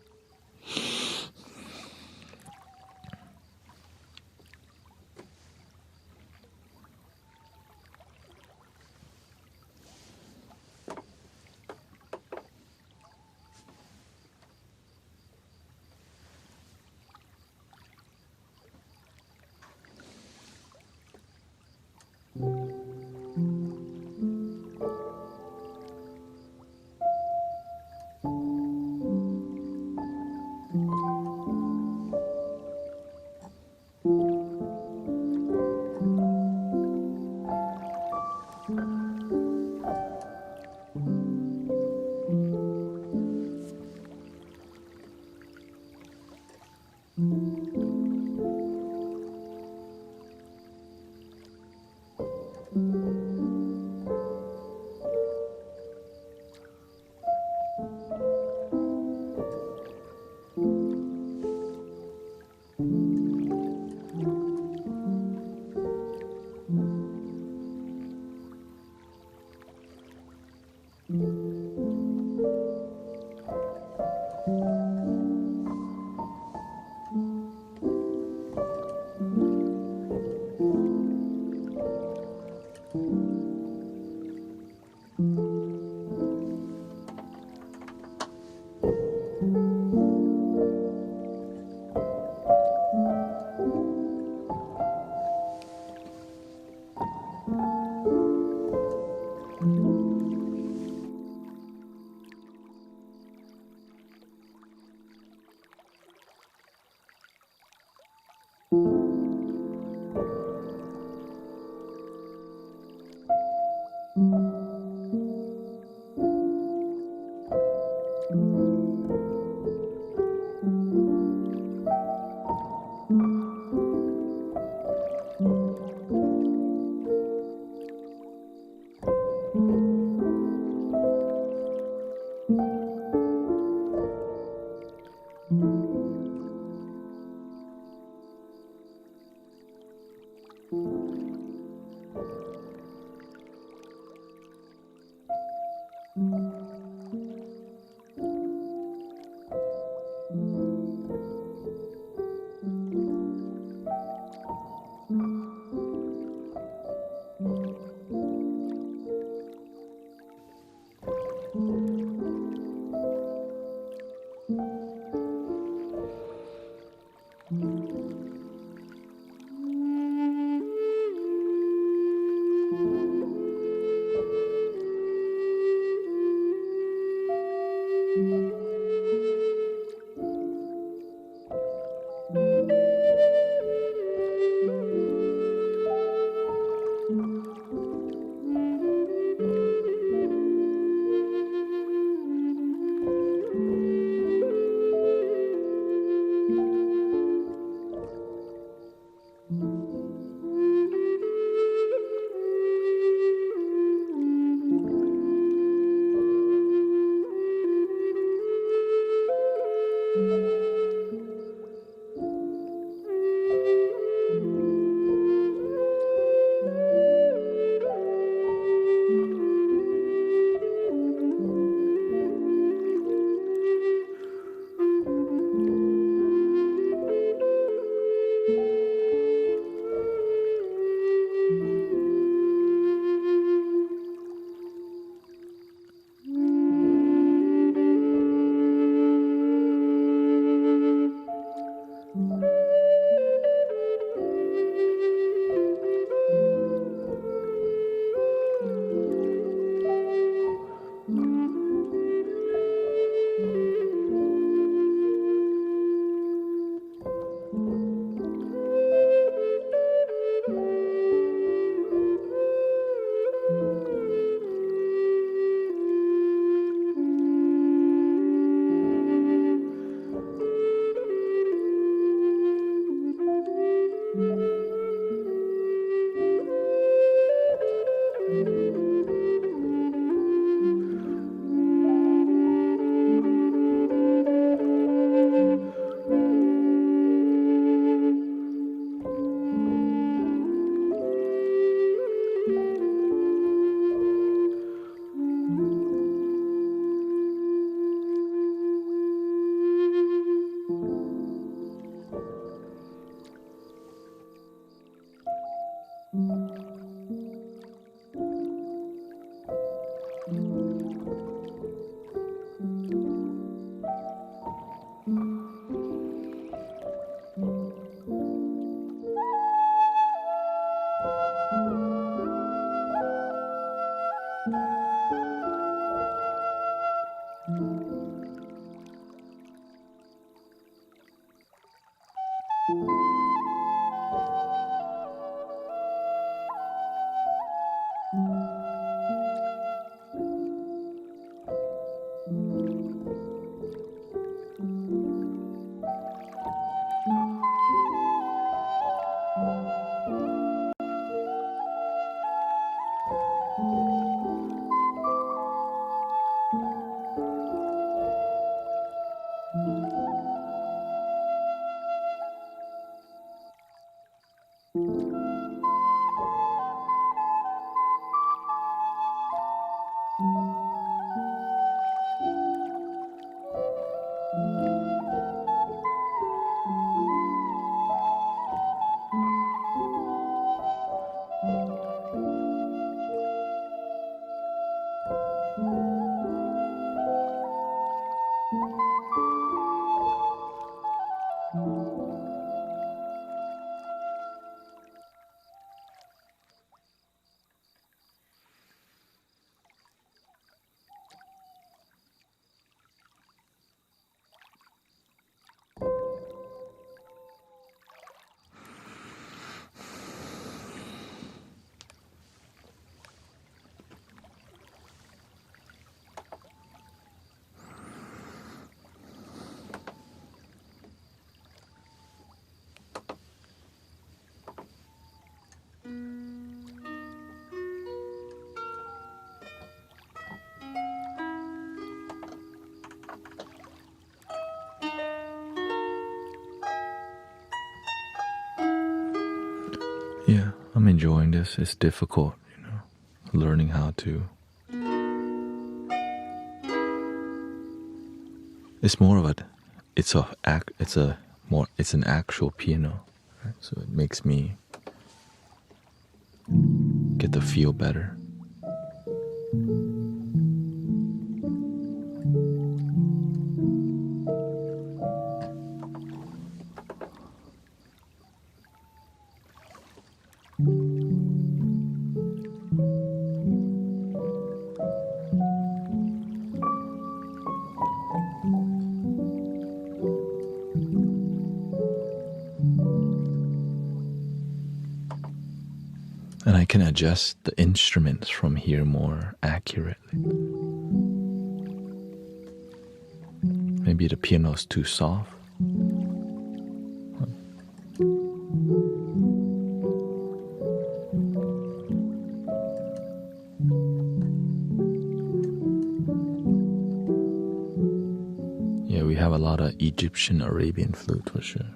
I'm enjoying this. It's difficult, learning how to. It's more of it's an actual piano, right? So it makes me get to feel better. And I can adjust the instruments from here more accurately. Maybe the piano's too soft. Yeah, we have a lot of Egyptian Arabian flute for sure.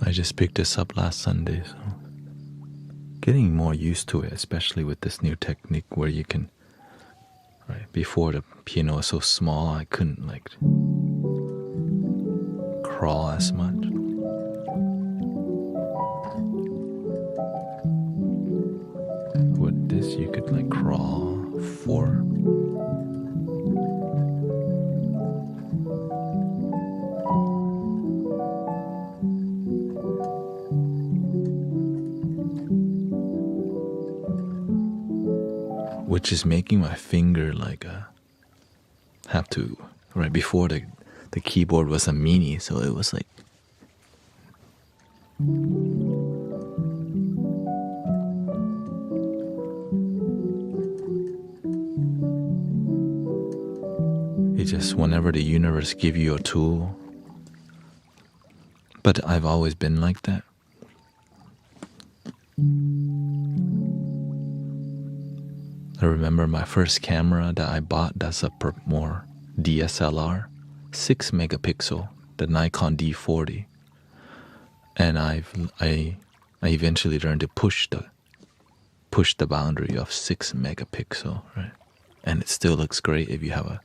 I just picked this up last Sunday, so getting more used to it, especially with this new technique where you can, right, before the piano was so small, I couldn't crawl as much. With this, you could crawl 4. Which is making my finger have to, right, before the keyboard was a mini, so it was it just, whenever the universe give you a tool. But I've always been like that. I remember my first camera that I bought, that's a more DSLR, 6 megapixel, the Nikon D40. And I eventually learned to push the boundary of 6 megapixel, right? And it still looks great if you have a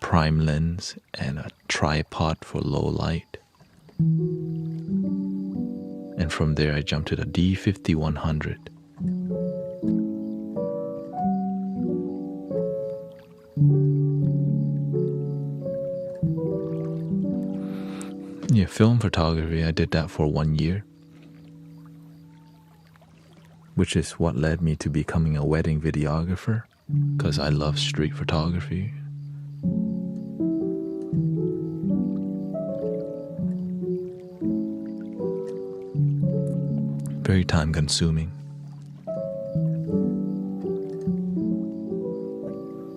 prime lens and a tripod for low light. And from there I jumped to the D5100. Yeah, film photography, I did that for 1 year, which is what led me to becoming a wedding videographer, because I love street photography. Very time consuming.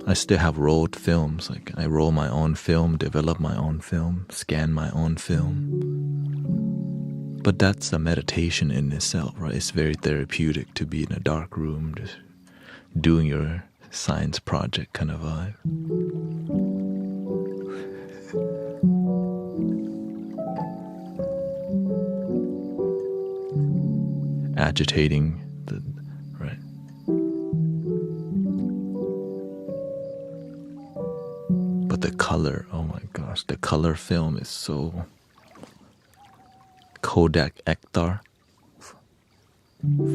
I still have rolled films, I roll my own film, develop my own film, scan my own film. But that's a meditation in itself, right? It's very therapeutic to be in a dark room, just doing your science project kind of vibe. Agitating right. But the color, oh my gosh, the color film is so Kodak Ektar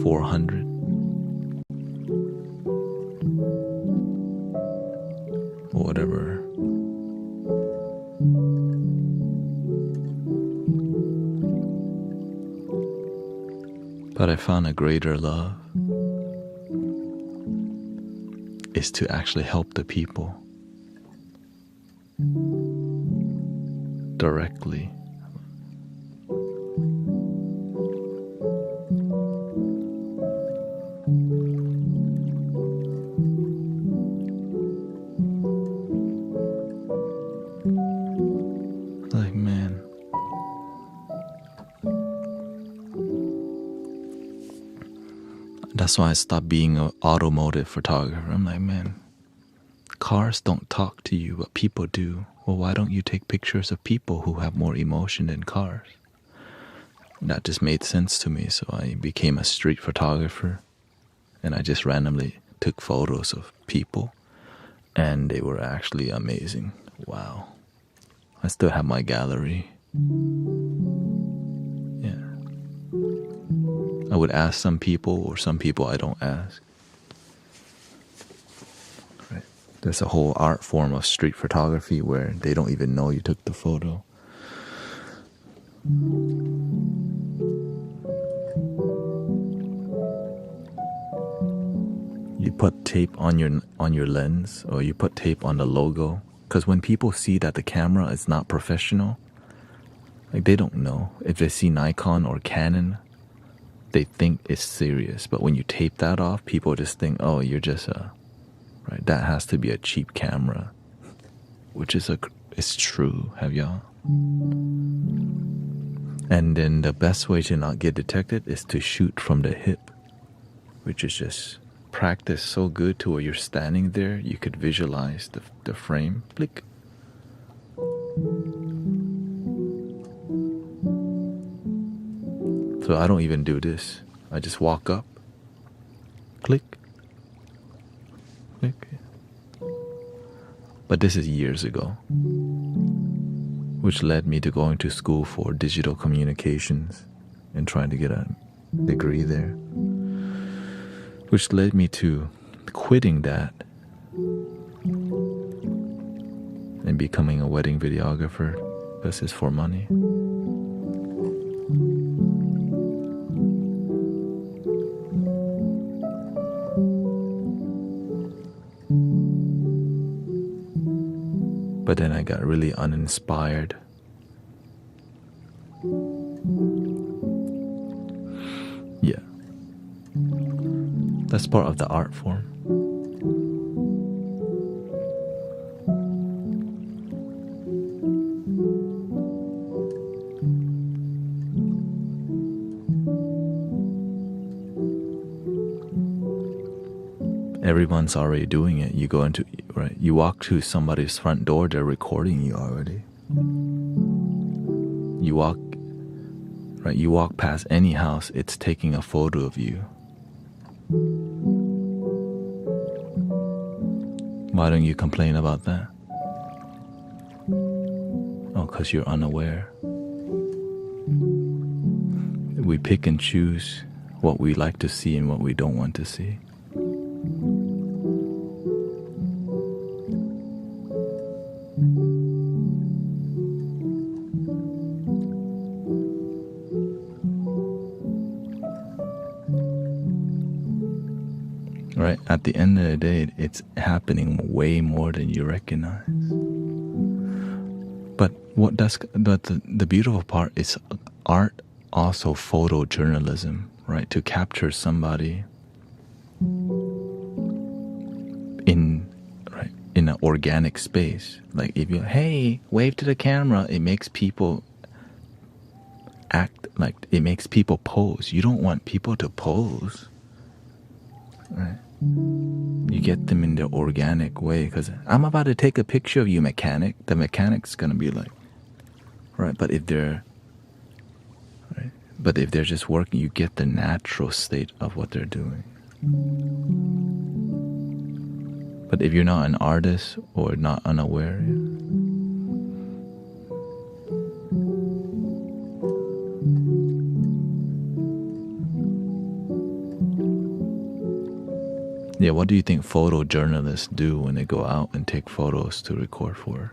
400. Whatever. But I found a greater love is to actually help the people directly. Like, man, that's why I stopped being an automotive photographer. I'm like, man, cars don't talk to you, but people do. Well, why don't you take pictures of people who have more emotion than cars? That just made sense to me, so I became a street photographer, and I just randomly took photos of people, and they were actually amazing. Wow. I still have my gallery. Yeah. I would ask some people, or some people I don't ask. Right. There's a whole art form of street photography where they don't even know you took the photo. You put tape on your lens, or you put tape on the logo, because when people see that the camera is not professional, like, they don't know. If they see Nikon or Canon, they think it's serious. But when you tape that off, people just think, oh, you're just right, that has to be a cheap camera, which is it's true. Have y'all? And then the best way to not get detected is to shoot from the hip, which is just practice so good to where you're standing there, you could visualize the frame. Click. So I don't even do this. I just walk up, click, click. But this is years ago, which led me to going to school for digital communications and trying to get a degree there, which led me to quitting that and becoming a wedding videographer because it's for money. But then I got really uninspired. Yeah. That's part of the art form. Everyone's already doing it. You go into, right? You walk to somebody's front door, they're recording you already. You walk, right? You walk past any house, it's taking a photo of you. Why don't you complain about that? Oh, because you're unaware. We pick and choose what we like to see and what we don't want to see. Right? At the end of the day, it's happening way more than you recognize. But the beautiful part is art, also photojournalism, right? To capture somebody in an organic space. Like if you, hey, wave to the camera, it makes people act like, it makes people pose. You don't want people to pose, right? You get them in the organic way, because I'm about to take a picture of you, mechanic. The mechanic's gonna be like, right? But if they're just working, you get the natural state of what they're doing. But if you're not an artist or not unaware, yeah, what do you think photojournalists do when they go out and take photos to record for?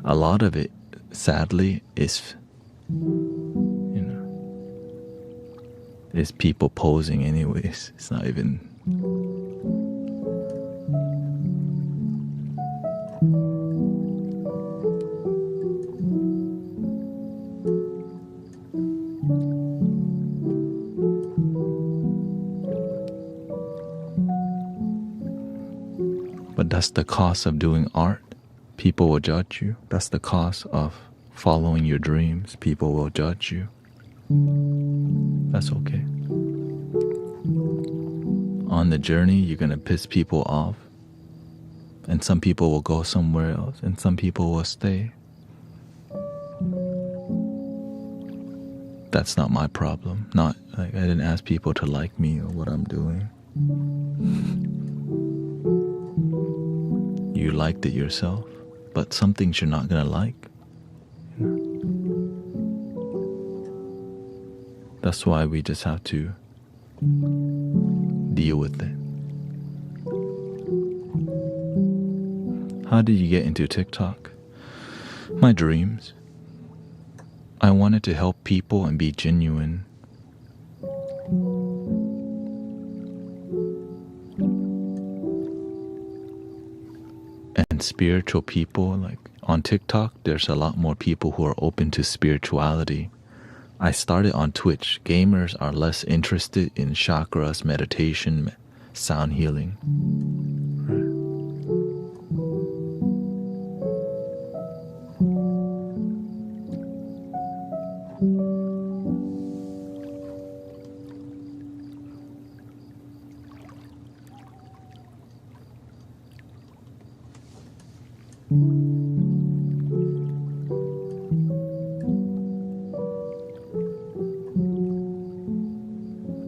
A lot of it, sadly, is, is people posing anyways. It's not even... But that's the cost of doing art. People will judge you. That's the cost of following your dreams. People will judge you. That's okay. On the journey, you're going to piss people off. And some people will go somewhere else. And some people will stay. That's not my problem. Not like I didn't ask people to like me or what I'm doing. You liked it yourself. But some things you're not going to like. That's why we just have to deal with it. How did you get into TikTok? My dreams. I wanted to help people and be genuine. And spiritual people, like on TikTok, there's a lot more people who are open to spirituality. I started on Twitch. Gamers are less interested in chakras, meditation, sound healing.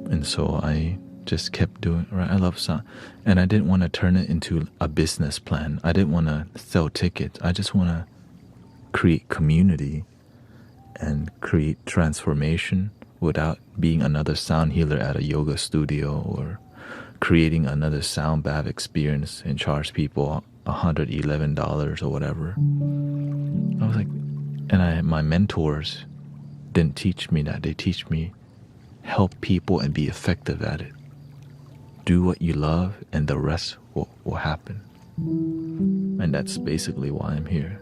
And so I just kept doing, right? I love sound. And I didn't want to turn it into a business plan. I didn't want to sell tickets. I just want to create community and create transformation without being another sound healer at a yoga studio or creating another sound bath experience and charge people $111 or whatever. I was like, and my mentors didn't teach me that. They teach me help people and be effective at it. Do what you love and the rest will happen. And that's basically why I'm here.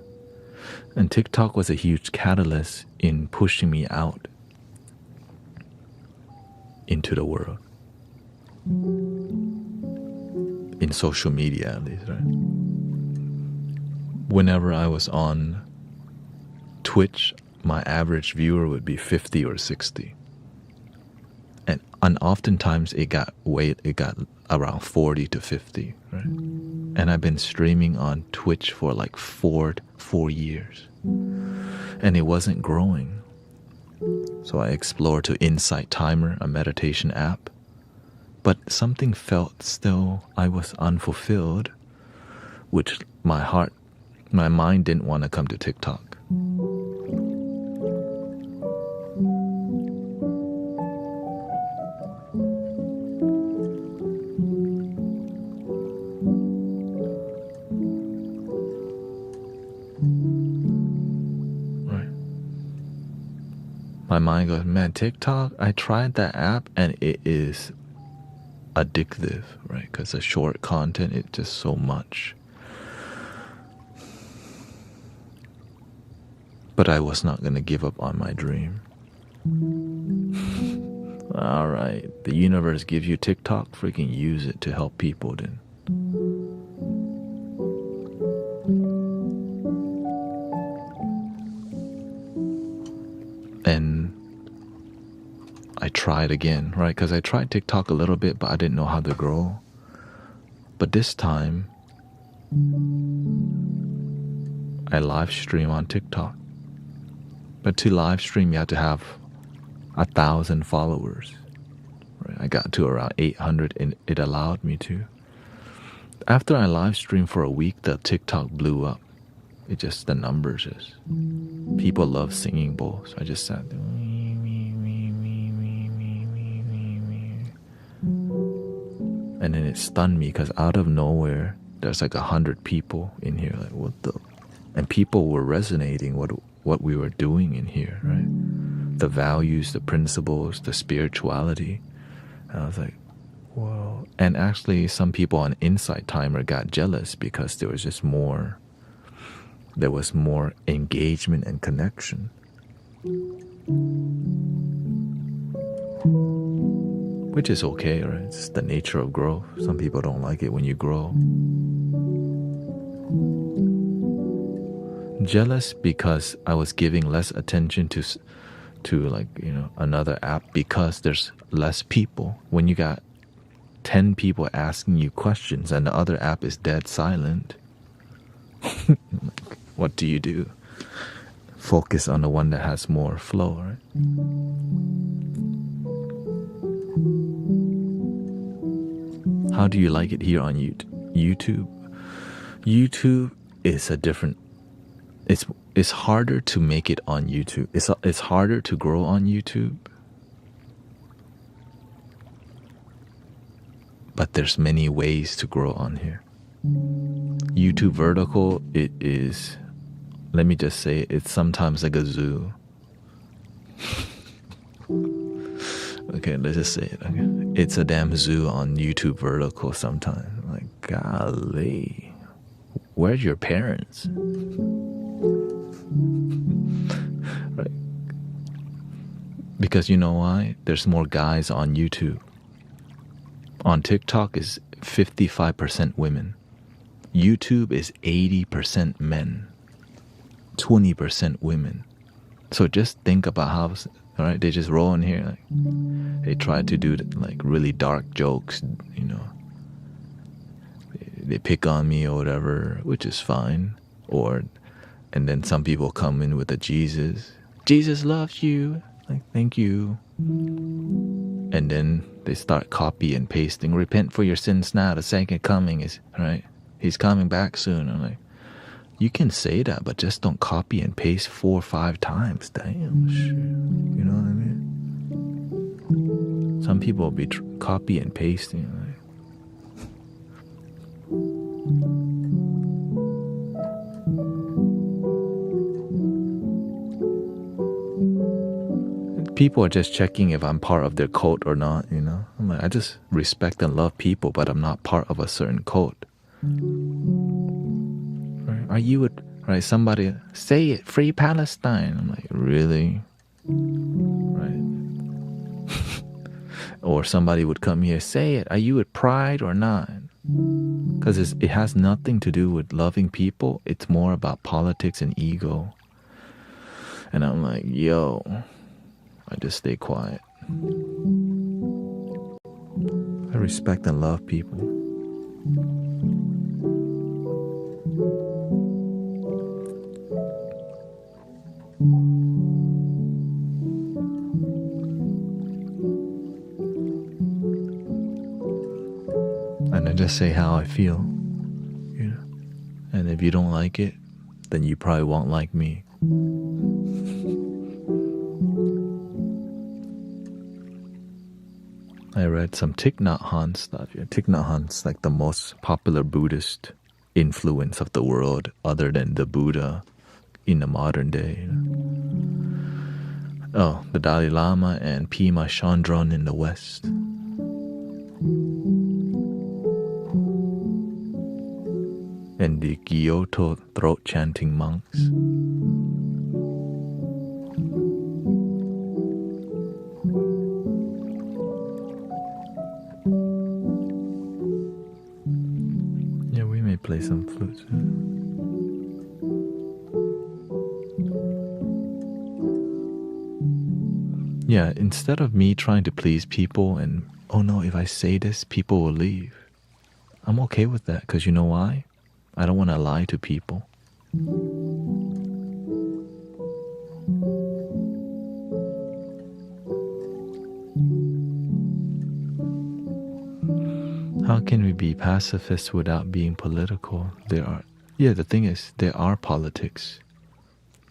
And TikTok was a huge catalyst in pushing me out into the world. In social media, at least, right? Whenever I was on Twitch, my average viewer would be 50 or 60. And oftentimes it got around 40 to 50, right? And I've been streaming on Twitch for like four years. And it wasn't growing. So I explored to Insight Timer, a meditation app. But something felt still I was unfulfilled, which my mind didn't want to come to TikTok. My mind goes, man, TikTok, I tried that app and it is addictive, right? Because the short content, it's just so much. But I was not going to give up on my dream. All right, the universe gives you TikTok, freaking use it to help people then. And I tried again, right? Because I tried TikTok a little bit, but I didn't know how to grow. But this time, I live stream on TikTok. But to live stream, you have to have 1,000 followers. Right? I got to around 800 and it allowed me to. After I live streamed for a week, the TikTok blew up. It just, the numbers just, people love singing bowls. So I just sat there. And then it stunned me because out of nowhere, there's like 100 people in here. Like, what the? And people were resonating what we were doing in here, right? The values, the principles, the spirituality. And I was like, whoa. And actually, some people on Insight Timer got jealous because there was just more, there was more engagement and connection. Which is okay, right? It's the nature of growth. Some people don't like it when you grow. Jealous because I was giving less attention to like, you know, another app because there's less people. When you got 10 people asking you questions and the other app is dead silent, what do you do? Focus on the one that has more flow, right? How do you like it here on YouTube? YouTube is a different, it's harder to make it on YouTube. It's harder to grow on YouTube. But there's many ways to grow on here. YouTube vertical, it is, let me just say, it's sometimes like a zoo. Okay, let's just say it. Okay, it's a damn zoo on YouTube vertical sometimes. Like, golly, where's your parents? Right? Because you know why? There's more guys on YouTube. On TikTok is 55% women. YouTube is 80% men, 20% women. So just think about how, all right, they just roll in here. Like, they try to do like really dark jokes, you know. They pick on me or whatever, which is fine. And then some people come in with a Jesus loves you. Like, thank you. And then they start copy and pasting. Repent for your sins now. The second coming is, right? He's coming back soon. I'm like, you can say that, but just don't copy and paste 4 or 5 times. Damn, shit. You know what I mean? Some people will be copy and pasting. Like, people are just checking if I'm part of their cult or not, you know? I'm like, I just respect and love people, but I'm not part of a certain cult. Right? Are you, right? Somebody, say it, free Palestine. I'm like, really? Right? Or somebody would come here, say it, are you with pride or not? Because it has nothing to do with loving people. It's more about politics and ego. And I'm like, yo, I just stay quiet. I respect and love people. And I just say how I feel, you know. And if you don't like it, then you probably won't like me. I read some Thich Nhat Hanh stuff. Yeah, Thich Nhat Hanh's like the most popular Buddhist influence of the world, other than the Buddha in the modern day. You know? Oh, the Dalai Lama and Pema Chandron in the West. And the Kyoto throat chanting monks. Yeah, we may play some flutes. Yeah, instead of me trying to please people and, oh no, if I say this, people will leave. I'm okay with that, because you know why? I don't want to lie to people. How can we be pacifists without being political? The thing is, there are politics,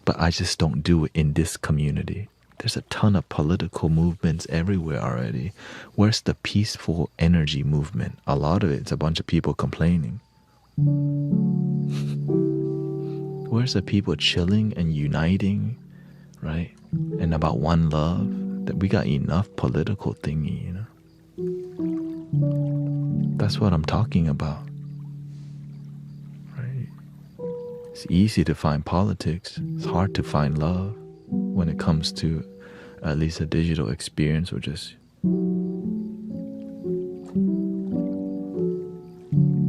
but I just don't do it in this community. There's a ton of political movements everywhere already. Where's the peaceful energy movement? A lot of it's a bunch of people complaining. Where's the people chilling and uniting, right? And about one love? That we got enough political thingy, you know? That's what I'm talking about, right? It's easy to find politics. It's hard to find love when it comes to at least a digital experience, or just,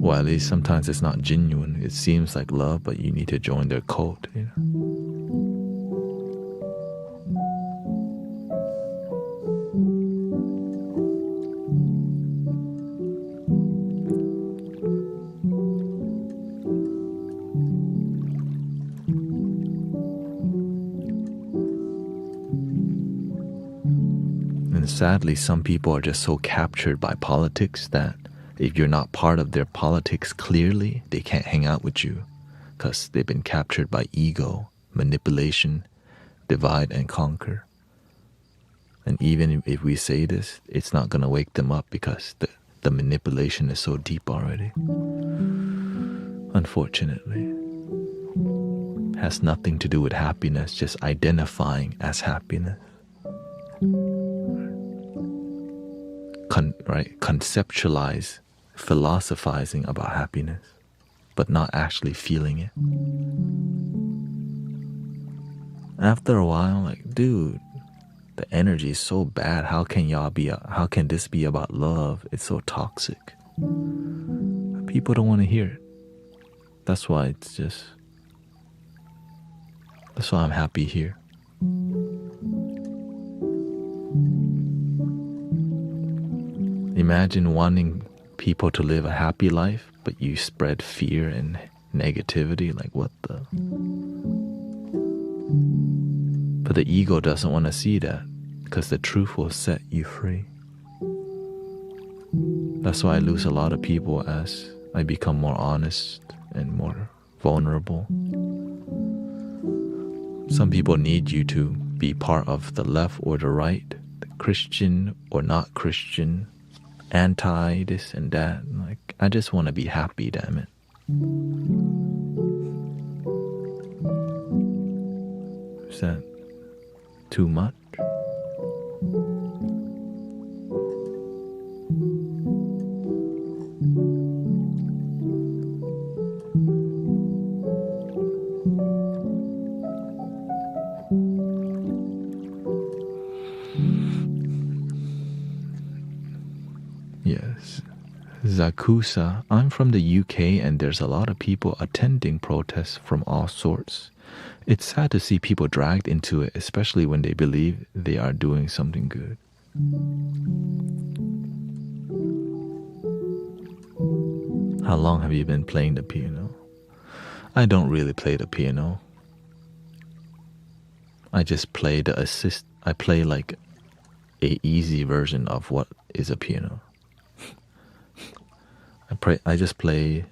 well, at least sometimes it's not genuine. It seems like love, but you need to join their cult, you know? And sadly, some people are just so captured by politics that if you're not part of their politics clearly, they can't hang out with you because they've been captured by ego, manipulation, divide and conquer. And even if we say this, it's not going to wake them up because the manipulation is so deep already. Unfortunately. Has nothing to do with happiness, just identifying as happiness. Conceptualize, philosophizing about happiness, but not actually feeling it. After a while, like, dude, the energy is so bad. How can this be about love? It's so toxic. People don't want to hear it. That's why I'm happy here. Imagine wanting people to live a happy life, but you spread fear and negativity. Like, what the? But the ego doesn't want to see that because the truth will set you free. That's why I lose a lot of people as I become more honest and more vulnerable. Some people need you to be part of the left or the right, the Christian or not Christian, anti this and that. Like, I just want to be happy, damn it. Is that too much? Yes. Zakusa, I'm from the UK and there's a lot of people attending protests from all sorts. It's sad to see people dragged into it, especially when they believe they are doing something good. How long have you been playing the piano? I don't really play the piano. I just play the assist. I play like a easy version of what is a piano. I just play.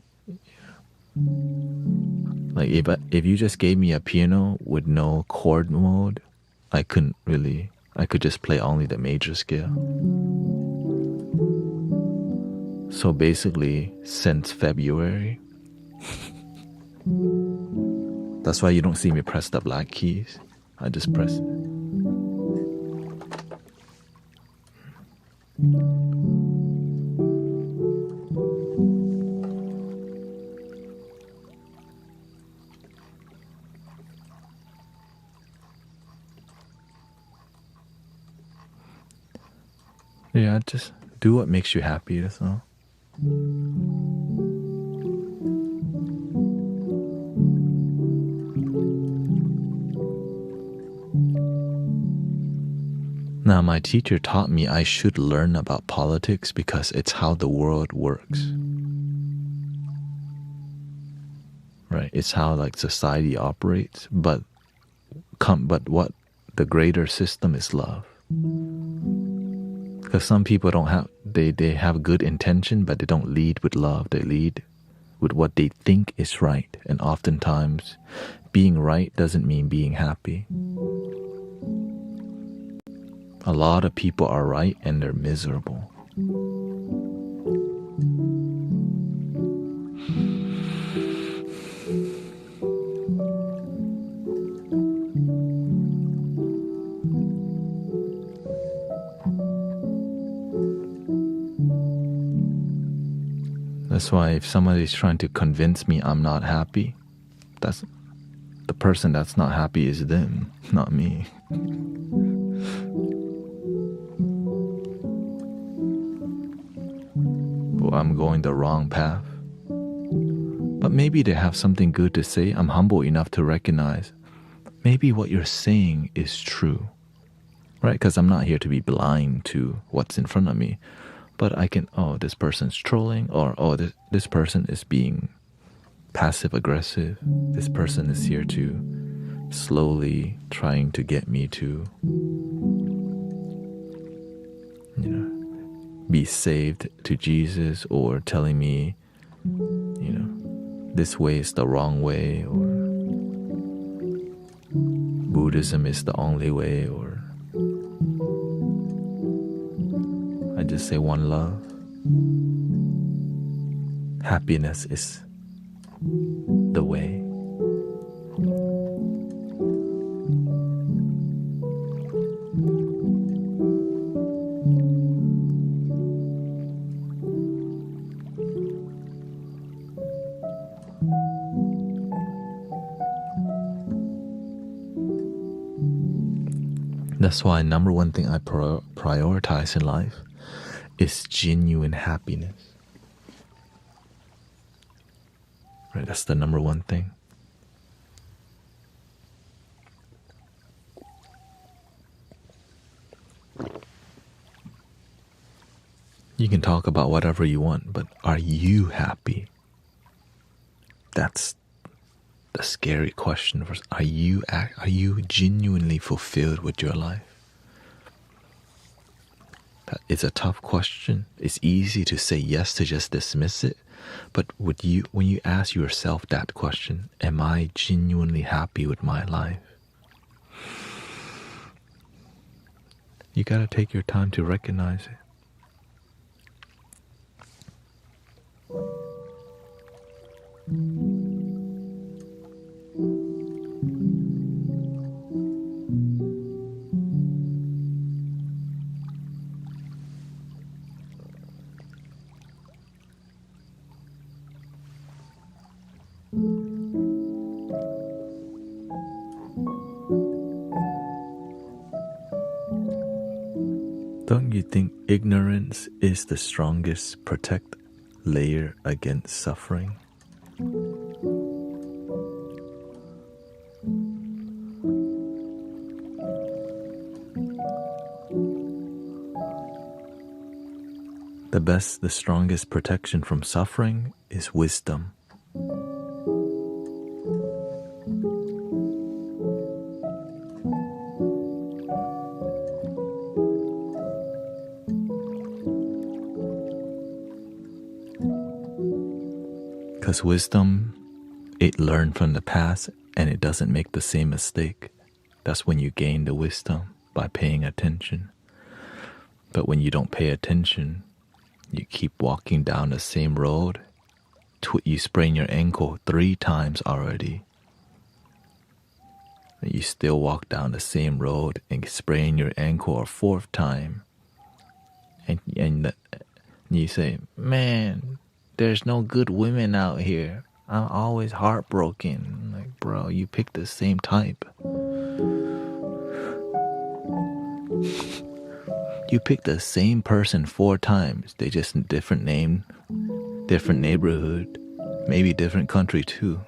Like if you just gave me a piano with no chord mode, I could just play only the major scale. So basically, since February, that's why you don't see me press the black keys. I just press it. Yeah, just do what makes you happy, that's all. Now, my teacher taught me I should learn about politics because it's how the world works. Right? It's how like society operates, but what the greater system is love. Because some people They have good intention, but they don't lead with love. They lead with what they think is right. And oftentimes, being right doesn't mean being happy. A lot of people are right and they're miserable. That's why if somebody's trying to convince me I'm not happy, that's the person that's not happy is them, not me. Well, I'm going the wrong path. But maybe they have something good to say. I'm humble enough to recognize maybe what you're saying is true, right? Because I'm not here to be blind to what's in front of me. But I can, this person's trolling, or this person is being passive aggressive. This person is here to slowly trying to get me to, be saved to Jesus, or telling me, this way is the wrong way, or Buddhism is the only way, or I just say one love. Happiness is the way. That's why number one thing I prioritize in life is genuine happiness. Right, that's the number one thing. You can talk about whatever you want, but are you happy? That's the scary question. Are you genuinely fulfilled with your life? It's a tough question. It's easy to say yes, to just dismiss it. But when you ask yourself that question, am I genuinely happy with my life? You gotta take your time to recognize it. Don't you think ignorance is the strongest protect layer against suffering? The strongest protection from suffering is wisdom. Because wisdom, it learned from the past and it doesn't make the same mistake. That's when you gain the wisdom, by paying attention. But when you don't pay attention, you keep walking down the same road. You sprain your ankle 3 times already. And you still walk down the same road and sprain your ankle a 4th time. And you say, man, there's no good women out here. I'm always heartbroken. Like, bro, you picked the same type. You picked the same person 4 times. They just different name, different neighborhood, maybe different country too.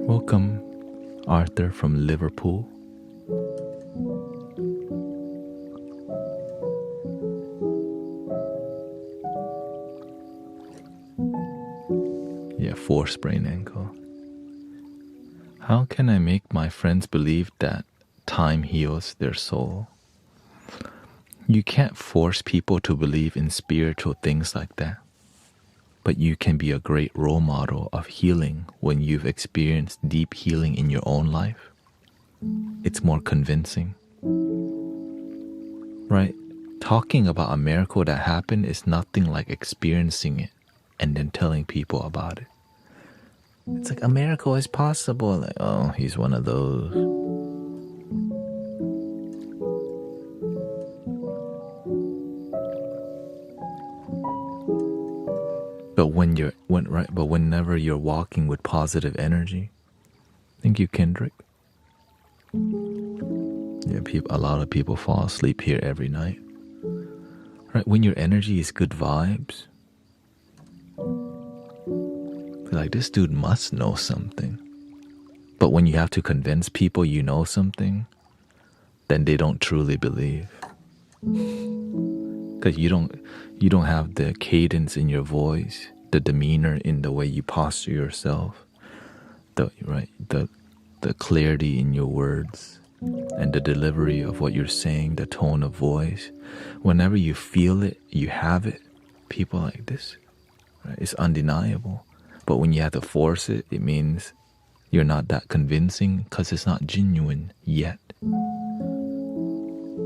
Welcome, Arthur from Liverpool. force brain ankle. How can I make my friends believe that time heals their soul? You can't force people to believe in spiritual things like that. But you can be a great role model of healing when you've experienced deep healing in your own life. It's more convincing. Right? Talking about a miracle that happened is nothing like experiencing it and then telling people about it. It's like, a miracle is possible. Like, oh, he's one of those. But whenever you're walking with positive energy, thank you, Kendrick. Yeah, a lot of people fall asleep here every night. Right? When your energy is good vibes, like, this dude must know something. But when you have to convince people you know something, then they don't truly believe. Because you don't have the cadence in your voice, the demeanor in the way you posture yourself, the clarity in your words, and the delivery of what you're saying, the tone of voice. Whenever you feel it, you have it, people like this. Right? It's undeniable. But when you have to force it, it means you're not that convincing because it's not genuine yet.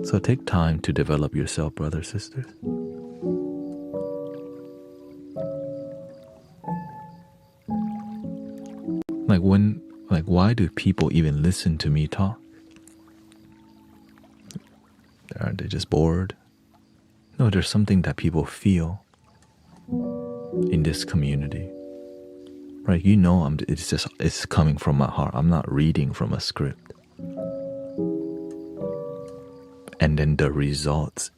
So take time to develop yourself, brothers, sisters. Why do people even listen to me talk? Aren't they just bored? No, there's something that people feel in this community. Right? It's coming from my heart. I'm not reading from a script. And then the results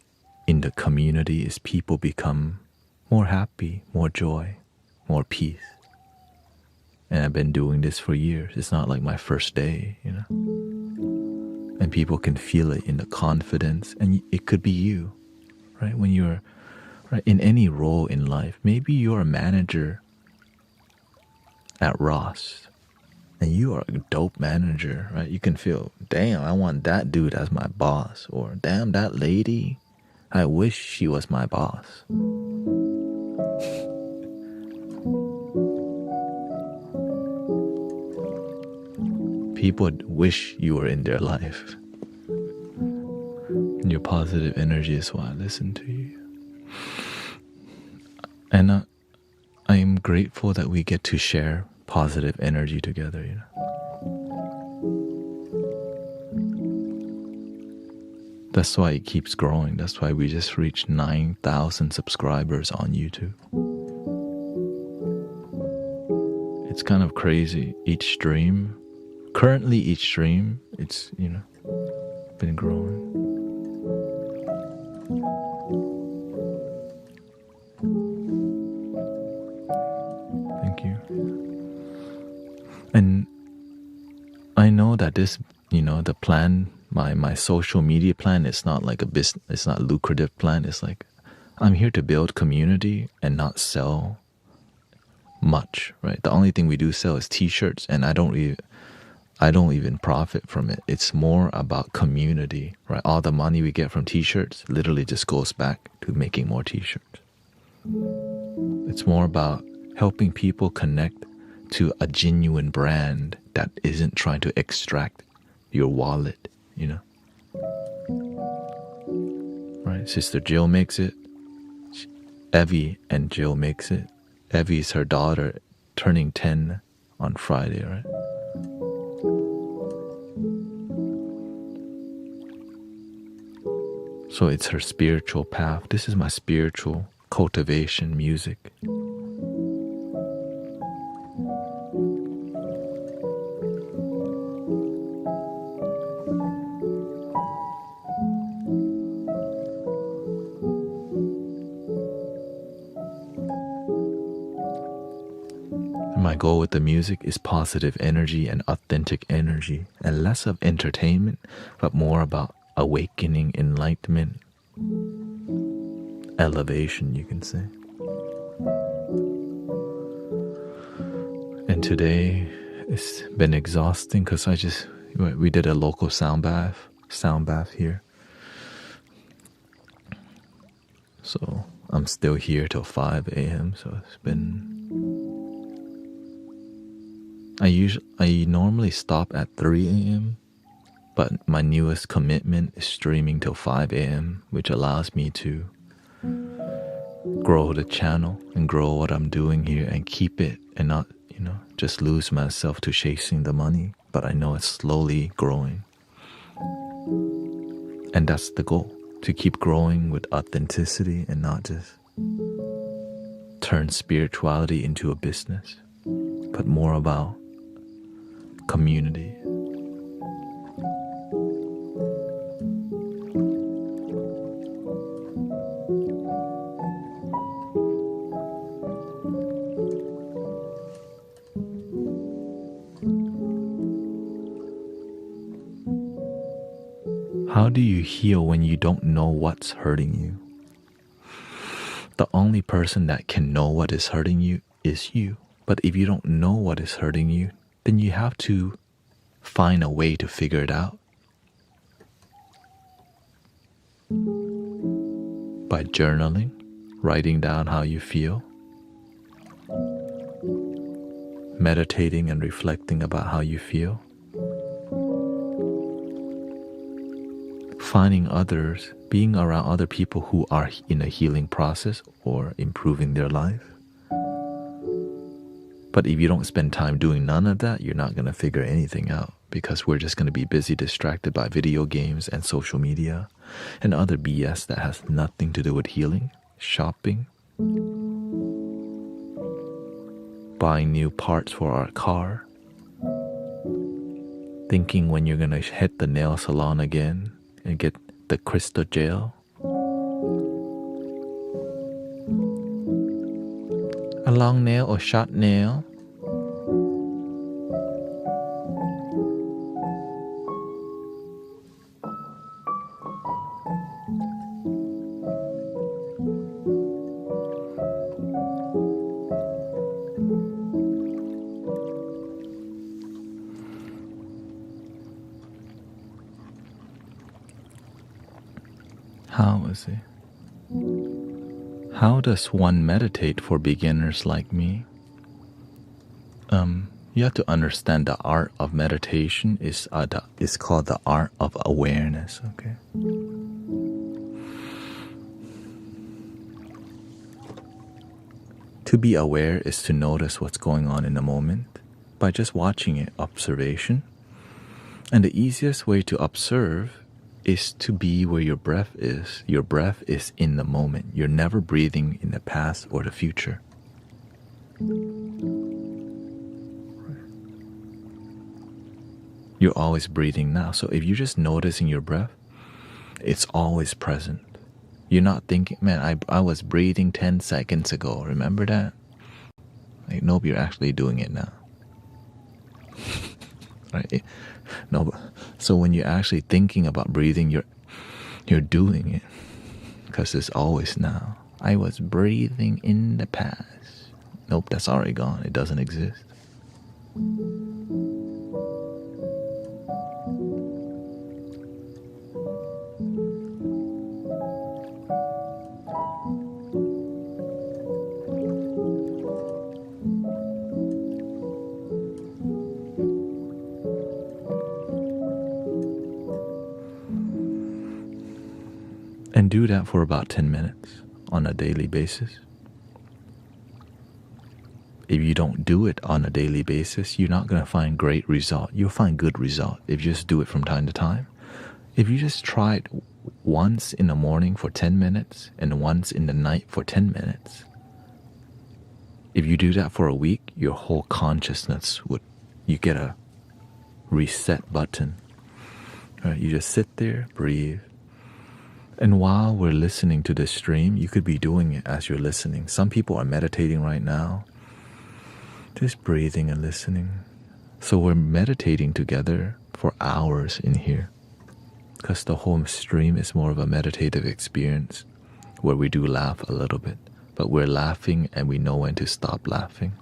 in the community is people become more happy, more joy, more peace. And I've been doing this for years. It's not like my first day, And people can feel it in the confidence. And it could be you, right? When you're in any role in life. Maybe you're a manager at Ross. And you are a dope manager, right? You can feel, damn, I want that dude as my boss. Or, damn, that lady, I wish she was my boss. People wish you were in their life. And your positive energy is why I listen to you. And I am grateful that we get to share positive energy together, That's why it keeps growing. That's why we just reached 9,000 subscribers on YouTube. It's kind of crazy. Currently each stream, it's, been growing. Thank you. And I know that this, the plan, my social media plan is not like a business, it's not a lucrative plan. It's like, I'm here to build community and not sell much, right? The only thing we do sell is t-shirts, and I don't even profit from it. It's more about community, right? All the money we get from t-shirts literally just goes back to making more t-shirts. It's more about helping people connect to a genuine brand that isn't trying to extract your wallet, Right? Sister Jill makes it. Evie and Jill makes it. Evie's her daughter turning 10 on Friday, right? So it's her spiritual path. This is my spiritual cultivation music. My goal with the music is positive energy and authentic energy, and less of entertainment, but more about awakening, enlightenment, elevation, you can say. today it's been exhausting because we did a local sound bath here. So I'm still here till 5 a.m. So it's been. I normally stop at 3 a.m. But my newest commitment is streaming till 5 a.m., which allows me to grow the channel and grow what I'm doing here and keep it and not, just lose myself to chasing the money. But I know it's slowly growing. And that's the goal, to keep growing with authenticity and not just turn spirituality into a business, but more about community. How do you heal when you don't know what's hurting you? The only person that can know what is hurting you is you. But if you don't know what is hurting you, then you have to find a way to figure it out. By journaling, writing down how you feel, meditating and reflecting about how you feel, finding others, being around other people who are in a healing process or improving their life. But if you don't spend time doing none of that, you're not going to figure anything out, because we're just going to be busy, distracted by video games and social media and other BS that has nothing to do with healing, shopping, buying new parts for our car, thinking when you're going to hit the nail salon again and get the crystal gel. A long nail or short nail? How is it? How does one meditate for beginners like me? You have to understand the art of meditation is called the art of awareness, okay? To be aware is to notice what's going on in the moment by just watching it, observation. And the easiest way to observe is to be where your breath is. Your breath is in the moment. You're never breathing in the past or the future. You're always breathing now. So if you're just noticing your breath, it's always present. You're not thinking, man, I was breathing 10 seconds ago. Remember that? Like, nope, you're actually doing it now. Right? No, but so when you're actually thinking about breathing, you're doing it, because it's always now. I was breathing in the past. Nope, that's already gone. It doesn't exist. And do that for about 10 minutes on a daily basis. If you don't do it on a daily basis, you're not going to find great result. You'll find good result if you just do it from time to time. If you just try it once in the morning for 10 minutes and once in the night for 10 minutes, if you do that for a week, your whole consciousness you get a reset button. Right? You just sit there, breathe. And while we're listening to this stream, you could be doing it as you're listening. Some people are meditating right now, just breathing and listening. So we're meditating together for hours in here, because the whole stream is more of a meditative experience where we do laugh a little bit, but we're laughing and we know when to stop laughing.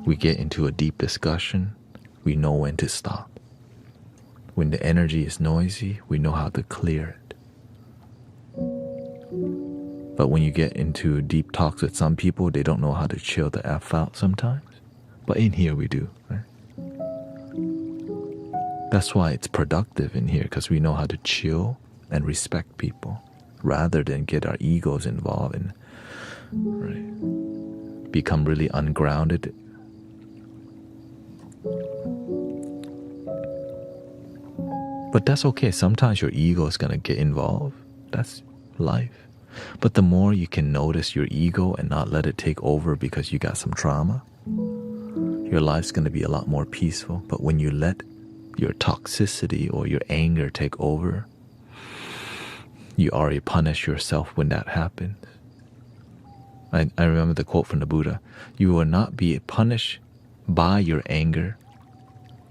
we get into a deep discussion, we know when to stop. When the energy is noisy, we know how to clear it. But when you get into deep talks with some people, they don't know how to chill the F out sometimes. But in here we do, right? That's why it's productive in here, because we know how to chill and respect people rather than get our egos involved and become really ungrounded. But that's okay. Sometimes your ego is going to get involved. That's life. But the more you can notice your ego and not let it take over because you got some trauma, your life's going to be a lot more peaceful. But when you let your toxicity or your anger take over, you already punish yourself when that happens. I remember the quote from the Buddha: you will not be punished by your anger.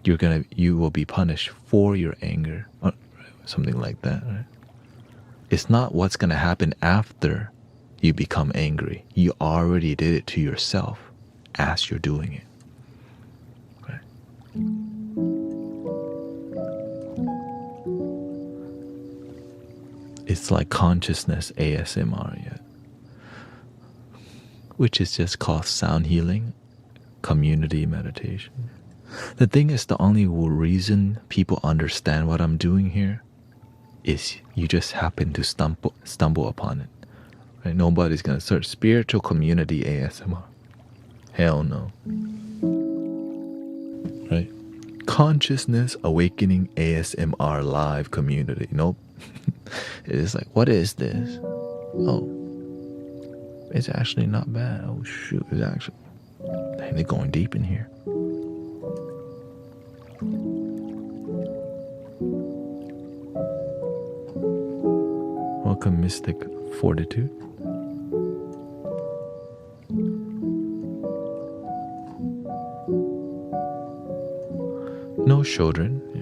You will be punished for your anger. Something like that, right? It's not what's going to happen after you become angry. You already did it to yourself as you're doing it. Right? It's like consciousness ASMR, yeah. Which is just called sound healing, community meditation. The thing is, the only reason people understand what I'm doing here is you just happen to stumble upon it. Right? Nobody's going to search spiritual community ASMR. Hell no. Right? Consciousness awakening ASMR live community. Nope. It is like, what is this? Oh, it's actually not bad. Oh shoot, it's actually, dang, they're going deep in here. Welcome, Mystic Fortitude. No children. Yeah.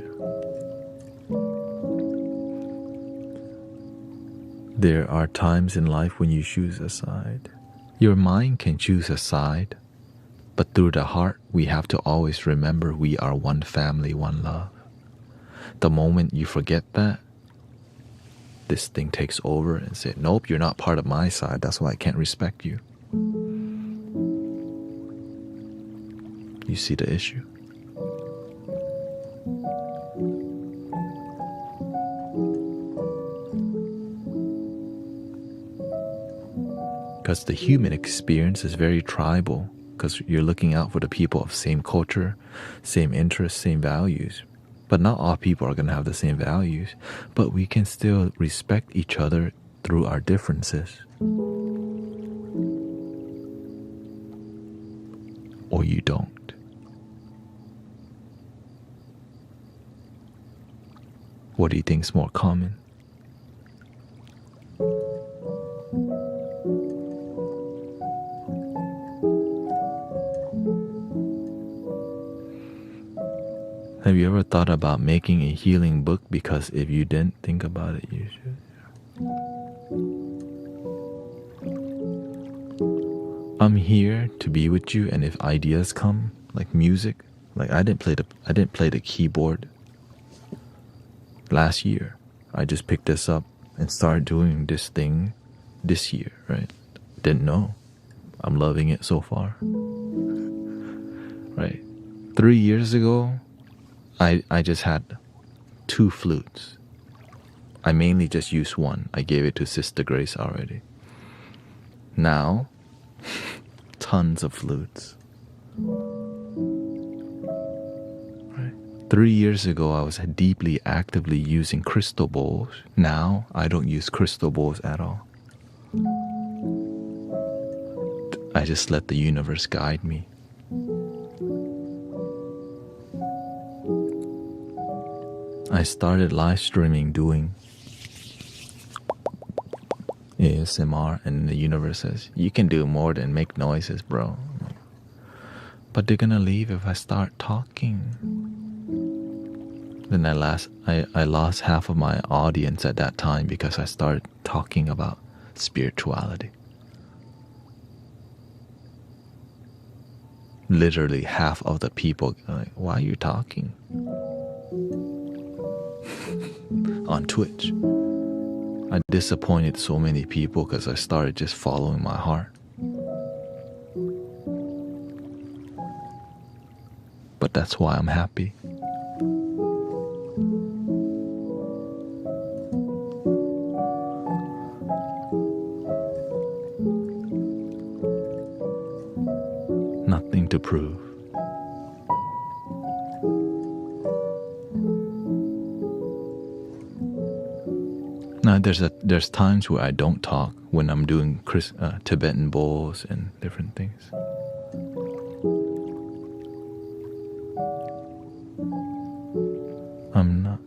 There are times in life when you choose a side. Your mind can choose a side, but through the heart, we have to always remember we are one family, one love. The moment you forget that, this thing takes over and say, nope, you're not part of my side. That's why I can't respect you. You see the issue? Because the human experience is very tribal, because you're looking out for the people of same culture, same interests, same values. But not all people are going to have the same values, but we can still respect each other through our differences. Or you don't. What do you think is more common? Have you ever thought about making a healing book? Because if you didn't think about it, you should. I'm here to be with you, and if ideas come, like music, like I didn't play the keyboard last year. I just picked this up and started doing this thing this year, right? Didn't know. I'm loving it so far. Right? 3 years ago, I just had 2 flutes. I mainly just used one. I gave it to Sister Grace already. Now, tons of flutes. Right. 3 years ago, I was deeply, actively using crystal bowls. Now, I don't use crystal bowls at all. I just let the universe guide me. I started live streaming doing ASMR, and the universe says, you can do more than make noises, bro. But they're gonna leave if I start talking. Then I lost half of my audience at that time because I started talking about spirituality. literally half of the people like, why are you talking? On Twitch. I disappointed so many people because I started just following my heart. But that's why I'm happy. Nothing to prove. Now there's times where I don't talk when I'm doing Tibetan bowls and different things. I'm not.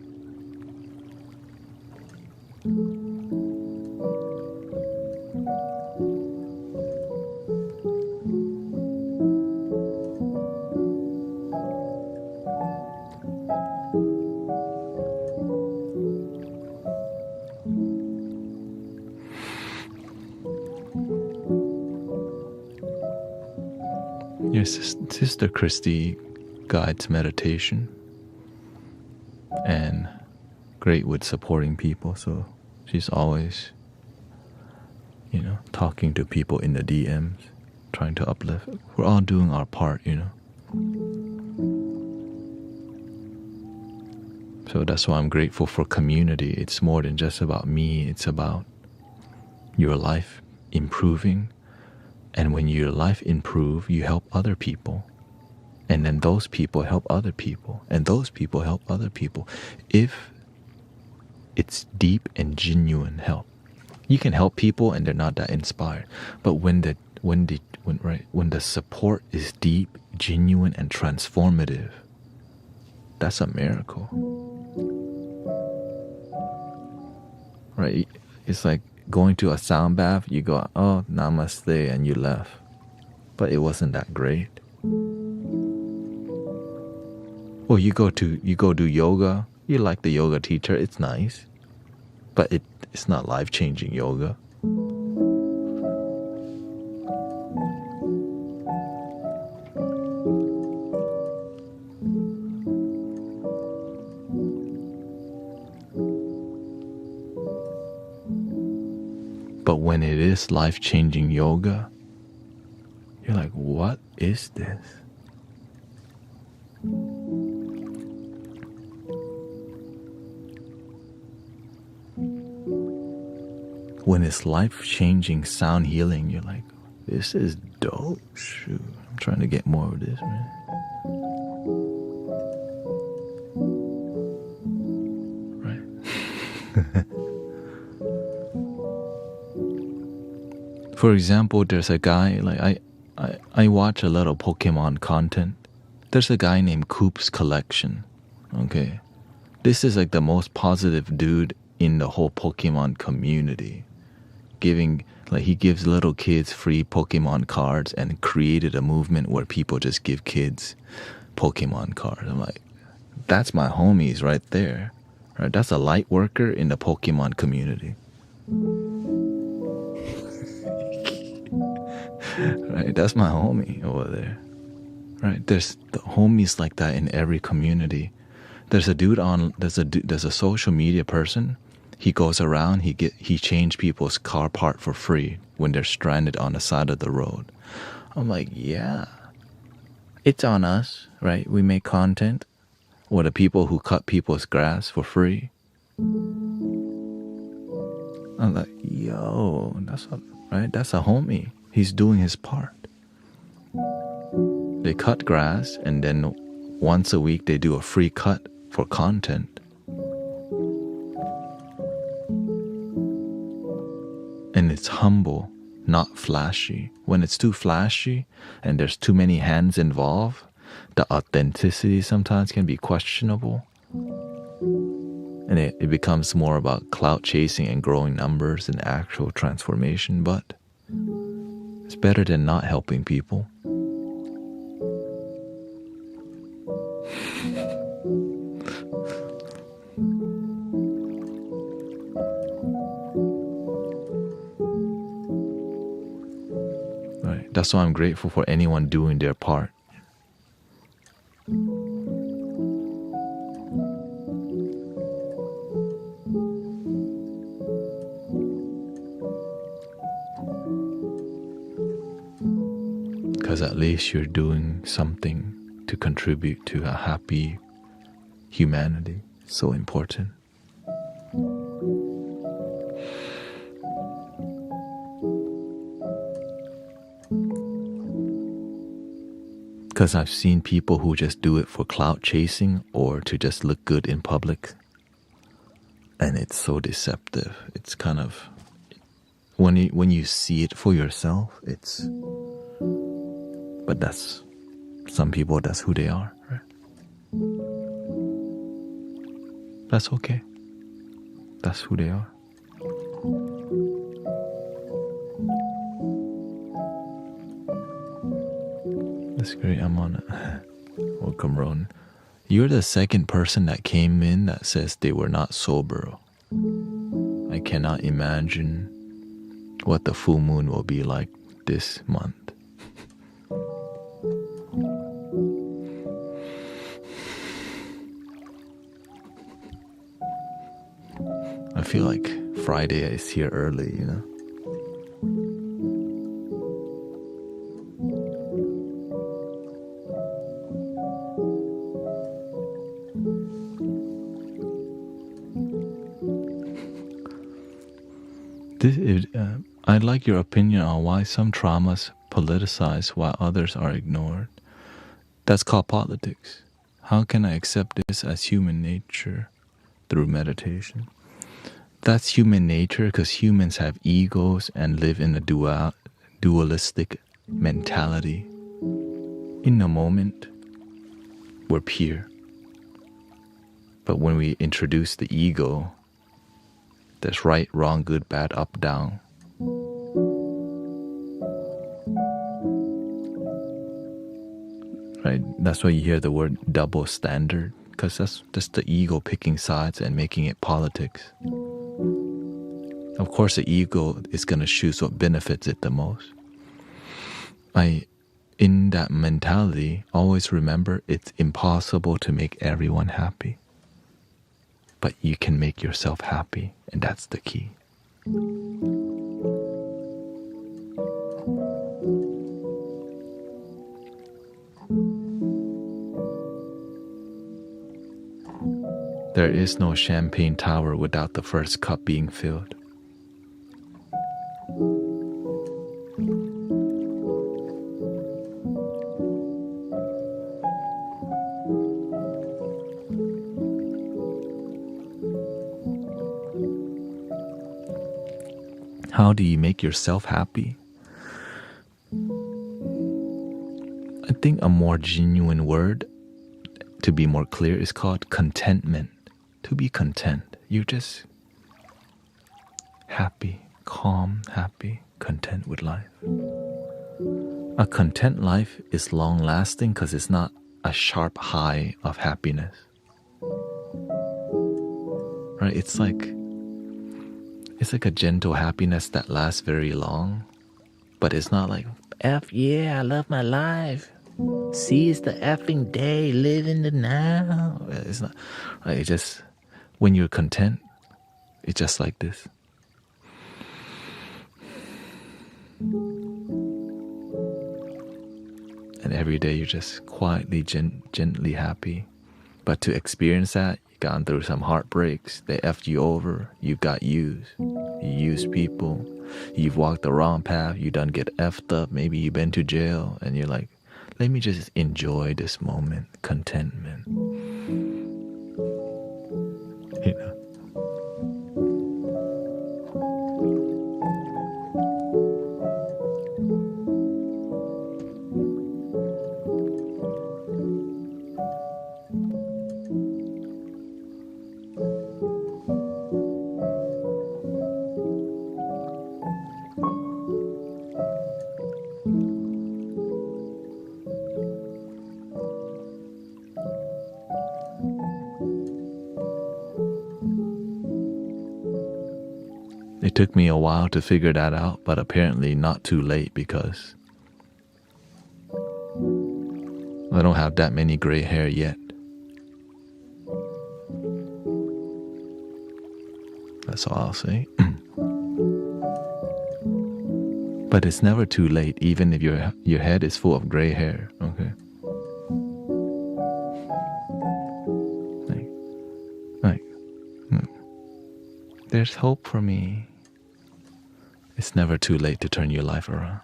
Your sister Christy guides meditation and great with supporting people, so she's always, talking to people in the DMs, trying to uplift. We're all doing our part, So that's why I'm grateful for community. It's more than just about me. It's about your life improving. And when your life improves, you help other people. And then those people help other people. And those people help other people. If it's deep and genuine help. You can help people and they're not that inspired. But when the support is deep, genuine, and transformative, that's a miracle. Right? It's like going to a sound bath, you go, oh, namaste, and you left. But it wasn't that great. Or you go do yoga, you like the yoga teacher, it's nice. But it's not life-changing yoga. But when it is life-changing yoga, you're like, what is this? When it's life-changing sound healing, you're like, this is dope. Shoot, I'm trying to get more of this, man. Right? For example, there's a guy, like I watch a lot of Pokemon content. There's a guy named Coop's Collection, okay? This is like the most positive dude in the whole Pokemon community. He gives little kids free Pokemon cards and created a movement where people just give kids Pokemon cards. I'm like, that's my homies right there. Right? That's a light worker in the Pokemon community. Right? That's my homie over there. Right? There's the homies like that in every community. There's a social media person. He goes around, he changes people's car part for free when they're stranded on the side of the road. I'm like, yeah, it's on us, right? We make content. Or the people who cut people's grass for free. I'm like, yo, that's a homie. He's doing his part. They cut grass and then once a week they do a free cut for content. And it's humble, not flashy. When it's too flashy and there's too many hands involved, the authenticity sometimes can be questionable. And it becomes more about clout chasing and growing numbers than actual transformation. But it's better than not helping people. Right. That's why I'm grateful for anyone doing their part. because at least you're doing something to contribute to a happy humanity. So important. Because I've seen people who just do it for clout chasing or to just look good in public. And it's so deceptive. It's kind of, when you see it for yourself, but that's, some people, that's who they are, right? That's okay. That's who they are. That's great. I'm on it. Welcome, Ron. You're the second person that came in that says they were not sober. I cannot imagine what the full moon will be like this month. I feel like Friday is here early, you know? I'd like your opinion on why some traumas politicize while others are ignored. That's called politics. How can I accept this as human nature through meditation? That's human nature because humans have egos and live in a dualistic mentality. In the moment, we're pure. But when we introduce the ego, there's right, wrong, good, bad, up, down. Right? That's why you hear the word double standard, because that's just the ego picking sides and making it politics. Of course, the ego is going to choose what benefits it the most. In that mentality, always remember it's impossible to make everyone happy. But you can make yourself happy, and that's the key. There is no champagne tower without the first cup being filled. How do you make yourself happy? I think a more genuine word, to be more clear, is called contentment. To be content. You're just happy, calm, happy, content with life. A content life is long-lasting because it's not a sharp high of happiness. Right? It's like a gentle happiness that lasts very long, but it's not like, F yeah, I love my life. Seize the effing day, live in the now. It's not, right? It just, when you're content, it's just like this. And every day you're just quietly, gently happy. But to experience that, you've gone through some heartbreaks. They effed you over. You got used. You used people. You've walked the wrong path. You done get effed up. Maybe you've been to jail. And you're like, let me just enjoy this moment. Contentment. You know? It took me a while to figure that out, but apparently not too late because I don't have that many gray hair yet. That's all I'll say. But it's never too late, even if your head is full of gray hair, okay? Like, there's hope for me. It's never too late to turn your life around.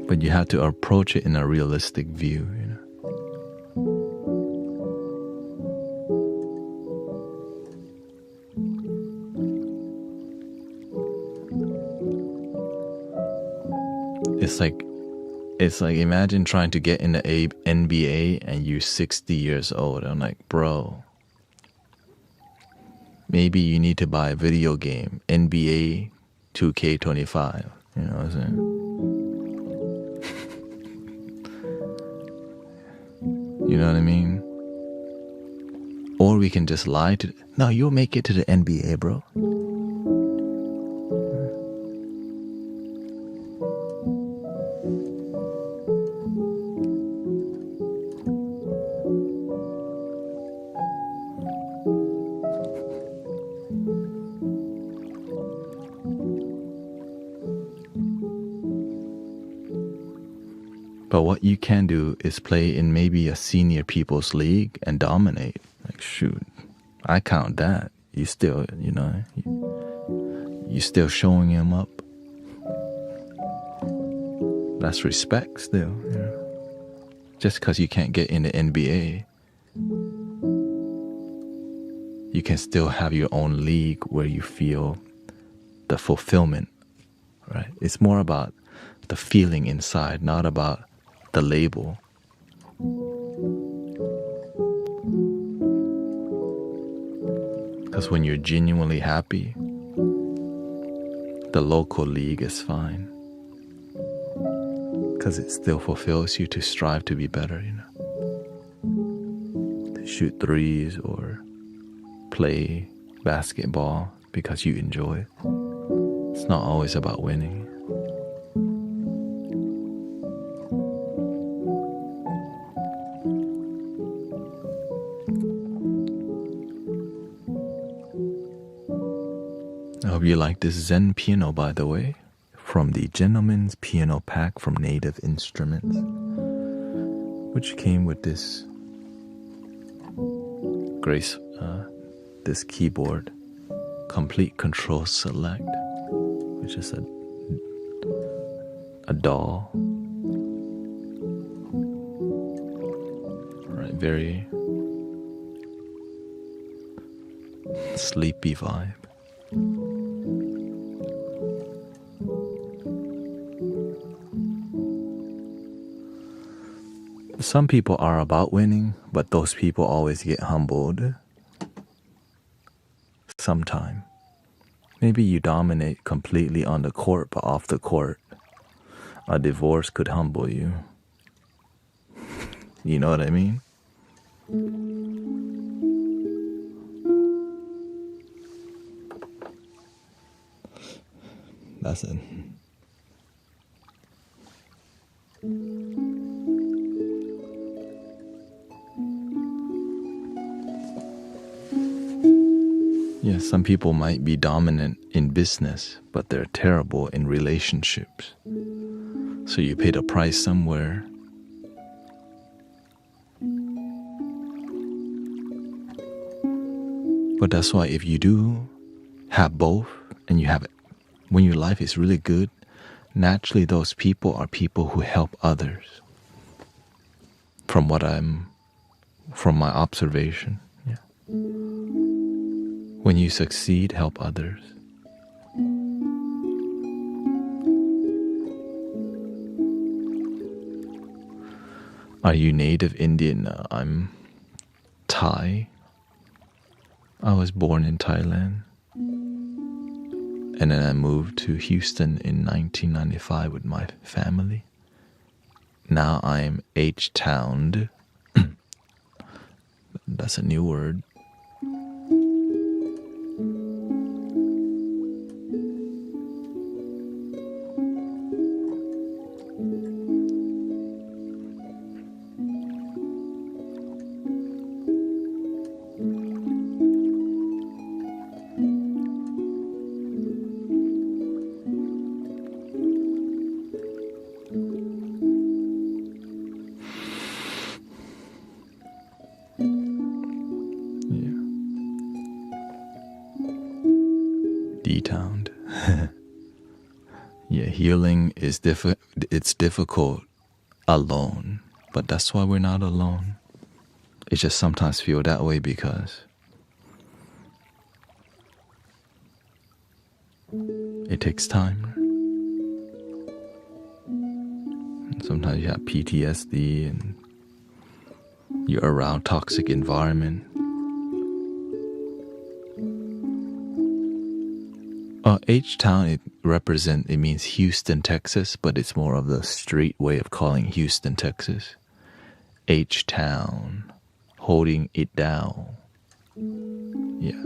But you have to approach it in a realistic view, you know. It's like imagine trying to get in the NBA and you're 60 years old. I'm like, bro, maybe you need to buy a video game, NBA 2K25. You know what I'm saying? You know what I mean? Or we can just lie to... No, you'll make it to the NBA, bro. But what you can do is play in maybe a senior people's league and dominate. Like, shoot, I count that. You still, you know, you still showing him up. That's respect still, you know. Just because you can't get in the NBA, you can still have your own league where you feel the fulfillment, right? It's more about the feeling inside, not about the label. Because when you're genuinely happy, the local league is fine. Because it still fulfills you to strive to be better, you know. To shoot threes or play basketball because you enjoy it. It's not always about winning. I hope you like this Zen piano, by the way, from the Gentleman's Piano Pack from Native Instruments, which came with this this keyboard, Complete Control Select, which is a doll. Right, very sleepy vibe. Some people are about winning, but those people always get humbled. Sometime. Maybe you dominate completely on the court, but off the court, a divorce could humble you. You know what I mean? That's it. Yeah, some people might be dominant in business, but they're terrible in relationships. So you pay the price somewhere. But that's why if you do have both, and you have it, when your life is really good, naturally those people are people who help others. From my observation, yeah. When you succeed, help others. Are you native Indian? I'm Thai. I was born in Thailand. And then I moved to Houston in 1995 with my family. Now I'm H-towned. That's a new word. D-towned. Yeah, healing is it's difficult alone, but that's why we're not alone. It just sometimes feel that way because it takes time. And sometimes you have PTSD and you're around toxic environment. H-Town, it means Houston, Texas, but it's more of the street way of calling Houston, Texas. H-Town, holding it down. Yeah.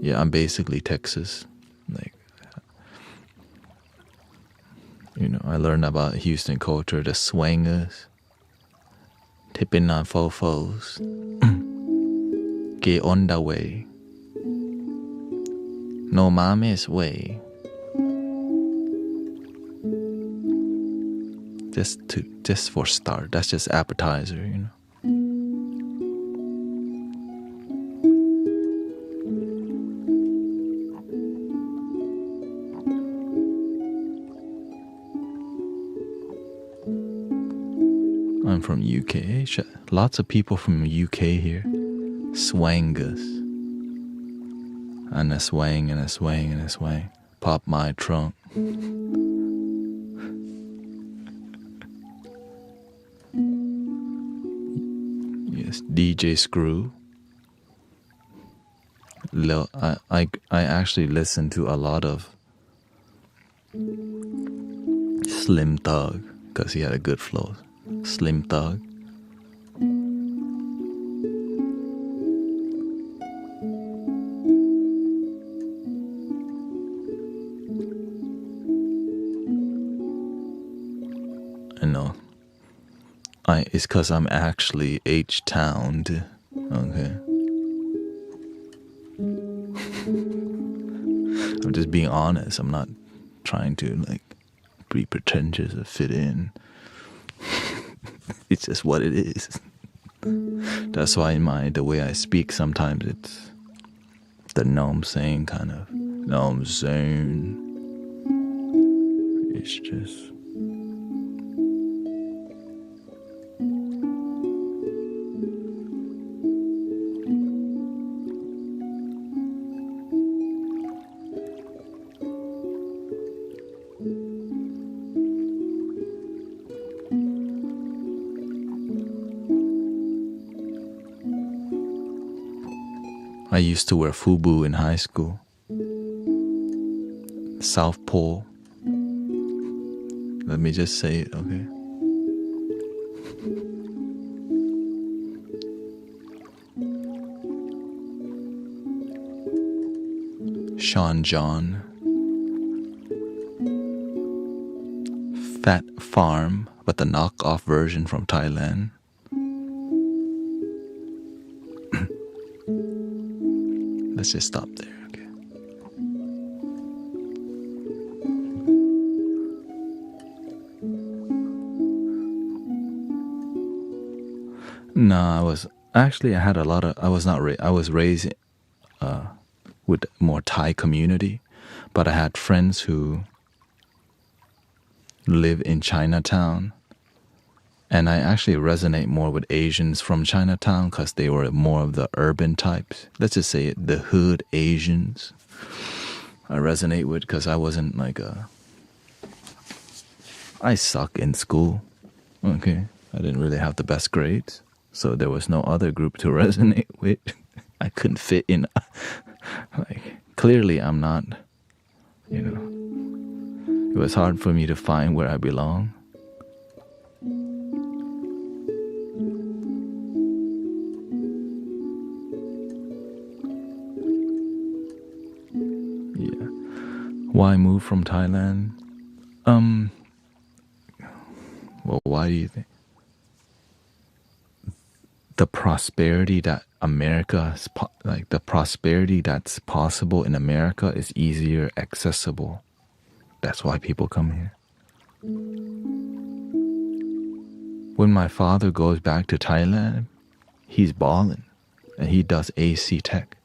Yeah, I'm basically Texas. Like, I learned about Houston culture, the swangers, tipping on fofos, get on the way. No mama's way. Just for start. That's just appetizer, I'm from UK. Lots of people from UK here. Swangers. And a swang and a swang and a swang. Pop my trunk. Yes, DJ Screw. I actually listen to a lot of Slim Thug because he had a good flow. Slim Thug. I know. It's because I'm actually H-towned. Okay. I'm just being honest. I'm not trying to be pretentious or fit in. It's just what it is. That's why the way I speak sometimes it's the know I'm saying kind of. Know I'm saying. It's just. I used to wear FUBU in high school. South Pole. Let me just say it, okay? Sean John. Fat Farm, but the knockoff version from Thailand. Let's just stop there, okay? No, I was raised with more Thai community, but I had friends who live in Chinatown, and I actually resonate more with Asians from Chinatown because they were more of the urban types. Let's just say it, the hood Asians. I resonate with because I wasn't I suck in school. Okay, I didn't really have the best grades, so there was no other group to resonate with. I couldn't fit in. Clearly I'm not, It was hard for me to find where I belong. Yeah. Why move from Thailand? Well, why do you think? The prosperity that the prosperity that's possible in America is easier accessible. That's why people come here. When my father goes back to Thailand, he's balling, and he does AC Tech.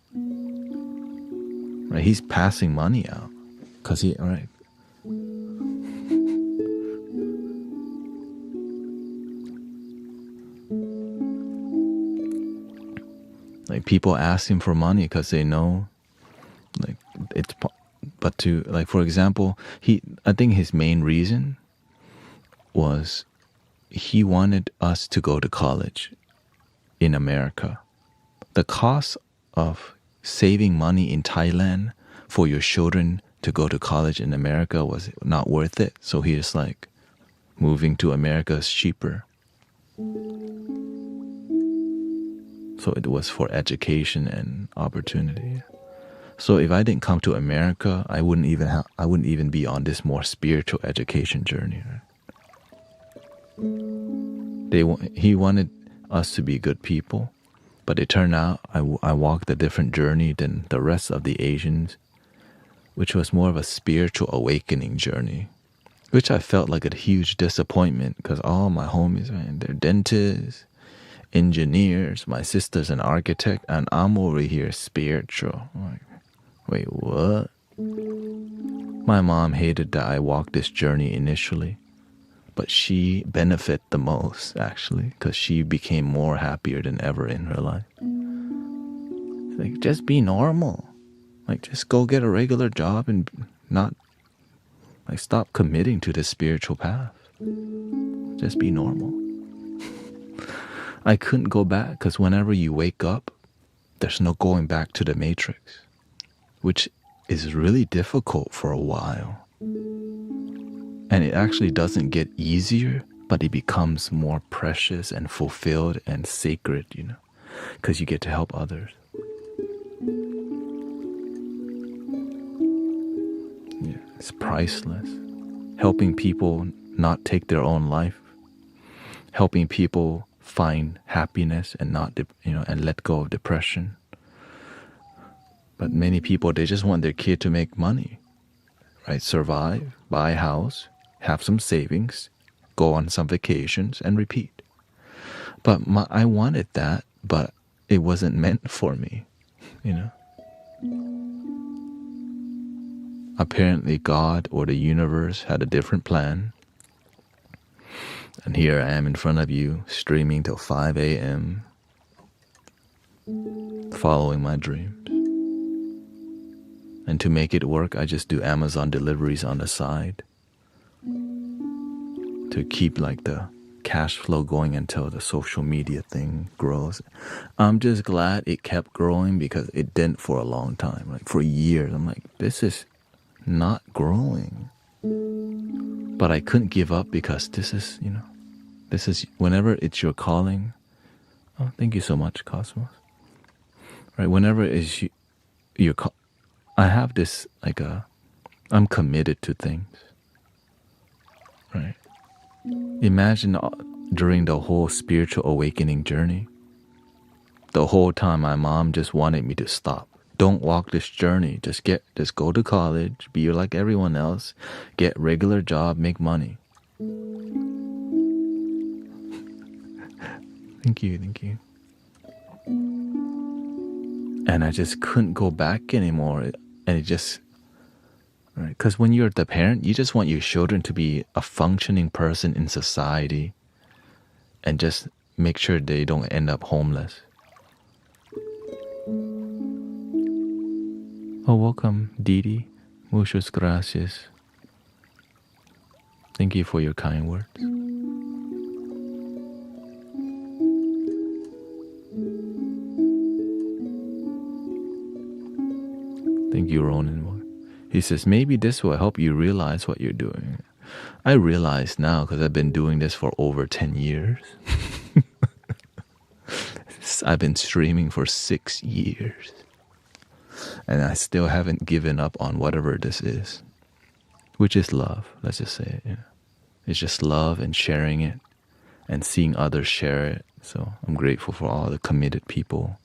Right? He's passing money out because right? Like people ask him for money because they know, like it's. But to like, for example, I think his main reason was he wanted us to go to college in America. The cost of saving money in Thailand for your children to go to college in America was not worth it. So he was like, moving to America is cheaper. So it was for education and opportunity. So if I didn't come to America, I wouldn't even be on this more spiritual education journey. Right? He wanted us to be good people, but it turned out I walked a different journey than the rest of the Asians, which was more of a spiritual awakening journey, which I felt like a huge disappointment because all my homies, man, they're dentists, engineers, my sister's an architect, and I'm over here spiritual. I'm like, wait, what? My mom hated that I walked this journey initially, but she benefited the most, actually, because she became more happier than ever in her life. Like, just be normal. Like, just go get a regular job and not, like, stop committing to this spiritual path. Just be normal. I couldn't go back because whenever you wake up, there's no going back to the matrix, which is really difficult for a while. And it actually doesn't get easier, but it becomes more precious and fulfilled and sacred, because you get to help others. Yeah, it's priceless. Helping people not take their own life, helping people find happiness and not, and let go of depression. But many people, they just want their kid to make money, right? Survive, buy a house, have some savings, go on some vacations, and repeat. But I wanted that, but it wasn't meant for me, Apparently God or the universe had a different plan. And here I am in front of you, streaming till 5 a.m., following my dreams. And to make it work, I just do Amazon deliveries on the side to keep like the cash flow going until the social media thing grows. I'm just glad it kept growing because it didn't for a long time, like for years. I'm like, this is not growing. But I couldn't give up because this is whenever it's your calling. Oh, thank you so much, Cosmos. Right, whenever it's your call, I have this I'm committed to things. Right. Imagine during the whole spiritual awakening journey, the whole time my mom just wanted me to stop. Don't walk this journey. Just go to college, be like everyone else, get regular job, make money. Thank you. And I just couldn't go back anymore. And it just, right? Because when you're the parent, you just want your children to be a functioning person in society and just make sure they don't end up homeless. Oh, welcome, Didi. Muchas gracias. Thank you for your kind words. Thank you, Ronan. He says, maybe this will help you realize what you're doing. I realize now because I've been doing this for over 10 years. I've been streaming for 6 years. And I still haven't given up on whatever this is, which is love. Let's just say it. It's just love and sharing it and seeing others share it. So I'm grateful for all the committed people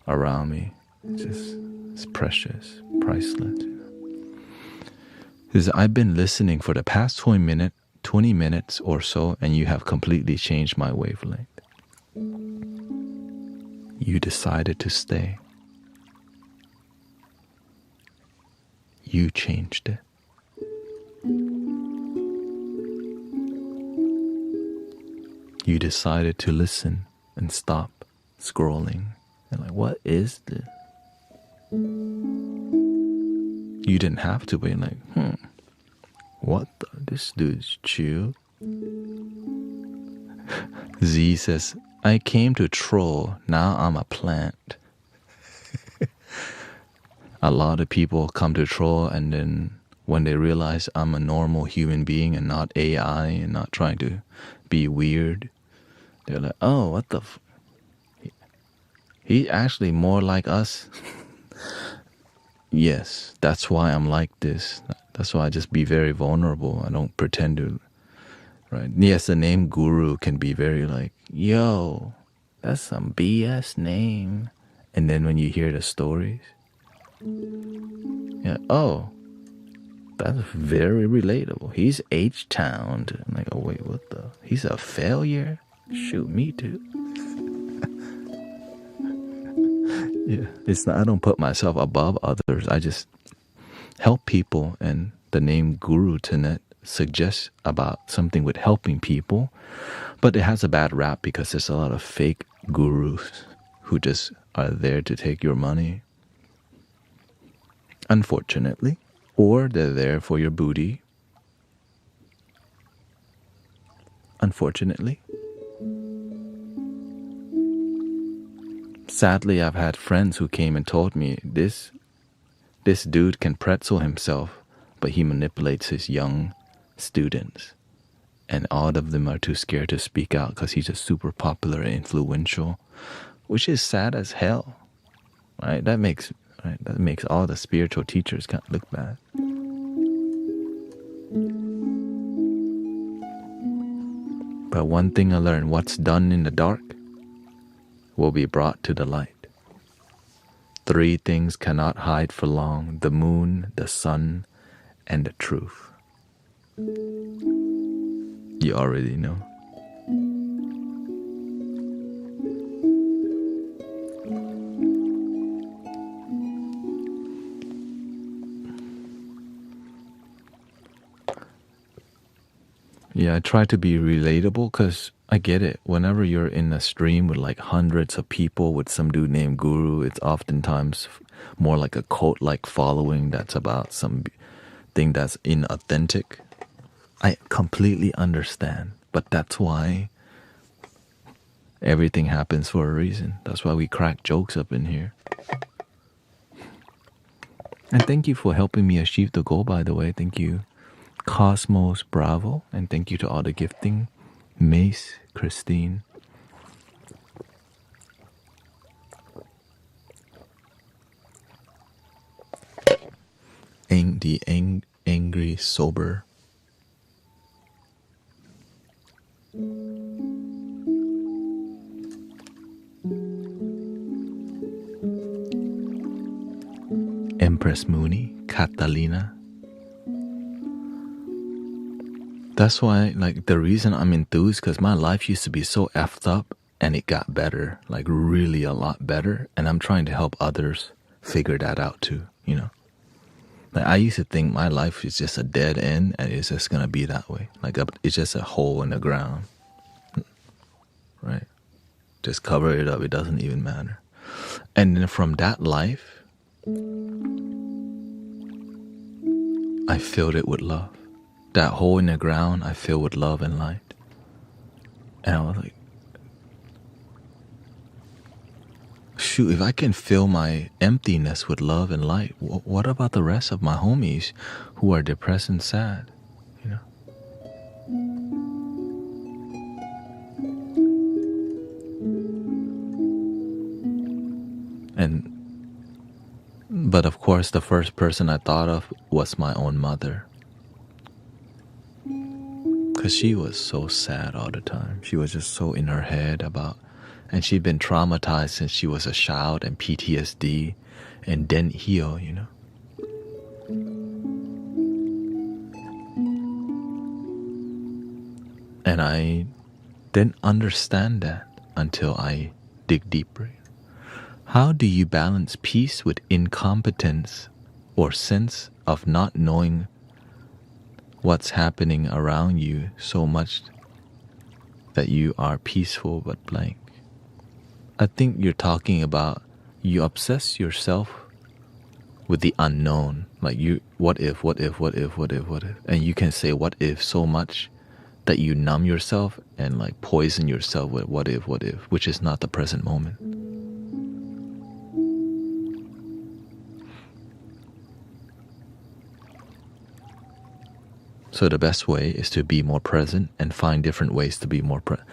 around me. It's precious, priceless. Because I've been listening for the past 20 minutes or so, and you have completely changed my wavelength. You decided to stay. you changed it. You decided to listen and stop scrolling. And like, what is this? You didn't have to be like, what the? This dude's chill. Z says, I came to troll, now I'm a plant. A lot of people come to troll, and then when they realize I'm a normal human being and not AI and not trying to be weird, they're like, oh, what the he's actually more like us. Yes, that's why I'm like this. That's why I just be very vulnerable. I don't pretend to, right? Yes, the name Guru can be very like, yo, that's some BS name. And then when you hear the stories, yeah, oh, that's very relatable. He's H-Towned. I'm like, oh, wait, what the? He's a failure? Shoot, me too. Yeah, it's not, I don't put myself above others. I just help people, and the name Guru Tanet suggests about something with helping people, but it has a bad rap because there's a lot of fake gurus who just are there to take your money, unfortunately, or they're there for your booty, unfortunately. Sadly, I've had friends who came and told me this dude can pretzel himself, but he manipulates his young students. And all of them are too scared to speak out because he's just super popular and influential, which is sad as hell, right? That makes all the spiritual teachers kind of look bad. But one thing I learned, what's done in the dark will be brought to the light. 3 things cannot hide for long: the moon, the sun, and the truth. You already know. Yeah, I try to be relatable because I get it. Whenever you're in a stream with like hundreds of people with some dude named Guru, it's oftentimes more like a cult-like following that's about some thing that's inauthentic. I completely understand, but that's why everything happens for a reason. That's why we crack jokes up in here. And thank you for helping me achieve the goal, by the way. Thank you, Cosmos Bravo, and thank you to all the gifting. Mace, Christine. Angry Sober. Empress Mooney, Catalina. That's why, like, the reason I'm enthused, because my life used to be so effed up and it got better, like really a lot better. And I'm trying to help others figure that out too, you know. Like, I used to think my life is just a dead end and it's just going to be that way. Like, it's just a hole in the ground, right? Just cover it up. It doesn't even matter. And then from that life, I filled it with love. That hole in the ground, I filled with love and light. And I was like, shoot, if I can fill my emptiness with love and light, what about the rest of my homies who are depressed and sad, you know? But of course, the first person I thought of was my own mother. Because she was so sad all the time. She was just so in her head about, and she'd been traumatized since she was a child, and PTSD, and didn't heal, you know. And I didn't understand that until I dig deeper. How do you balance peace with incompetence or sense of not knowing what's happening around you so much that you are peaceful but blank. I think you're talking about you obsess yourself with the unknown. Like you, what if, and you can say what if so much that you numb yourself and like poison yourself with what if, which is not the present moment. So the best way is to be more present and find different ways to be more present.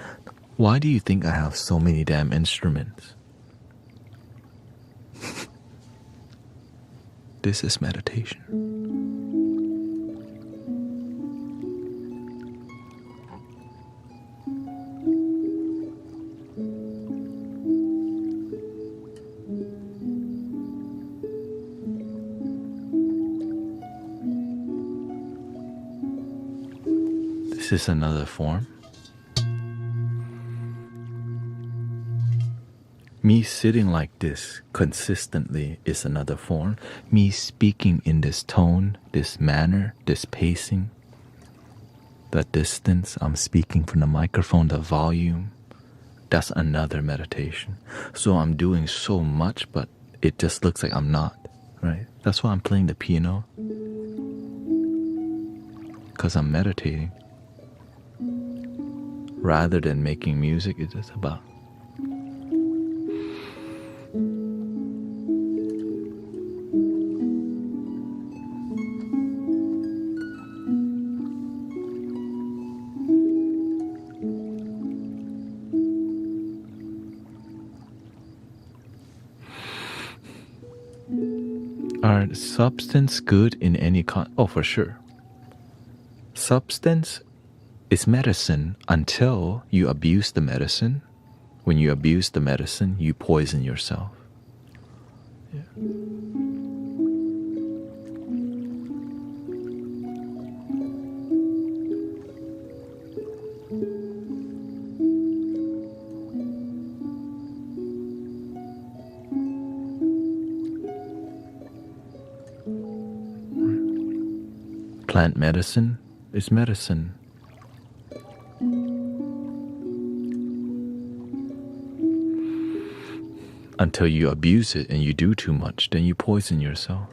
Why do you think I have so many damn instruments? This is meditation. This is another form. Me sitting like this consistently is another form. Me speaking in this tone, this manner, this pacing, the distance I'm speaking from the microphone, the volume, that's another meditation. So I'm doing so much, but it just looks like I'm not, right? That's why I'm playing the piano, because I'm meditating. Rather than making music, it's just about are substance good in any oh, for sure. Substance is medicine until you abuse the medicine. When you abuse the medicine, you poison yourself. Yeah. Plant medicine is medicine. Until you abuse it and you do too much, then you poison yourself.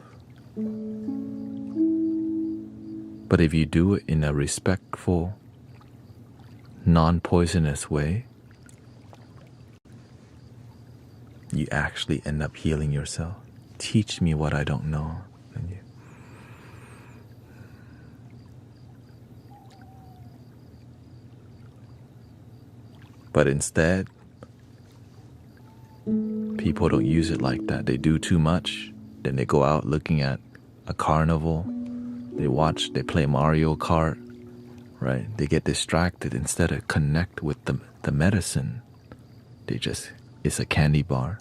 But if you do it in a respectful, non-poisonous way, you actually end up healing yourself. Teach me what I don't know. And you But instead, people don't use it like that. They do too much. Then they go out looking at a carnival. They play Mario Kart, right? They get distracted instead of connect with the medicine. It's a candy bar.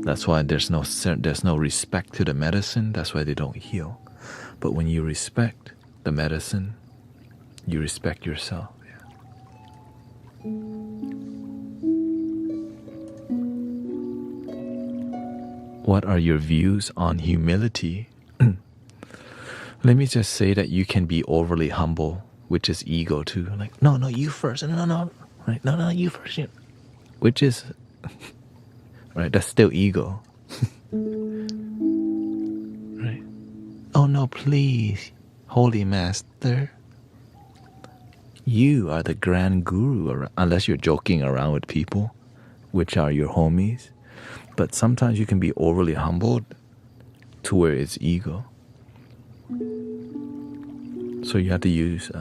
That's why there's no respect to the medicine. That's why they don't heal. But when you respect the medicine, you respect yourself. What are your views on humility? Let me just say that you can be overly humble, which is ego too. Like, no, you first. No, right? No, you first. Which is, right? That's still ego. Right? Oh no, please, Holy Master. You are the grand guru, unless you're joking around with people, which are your homies. But sometimes you can be overly humbled to where it's ego. So you have to use,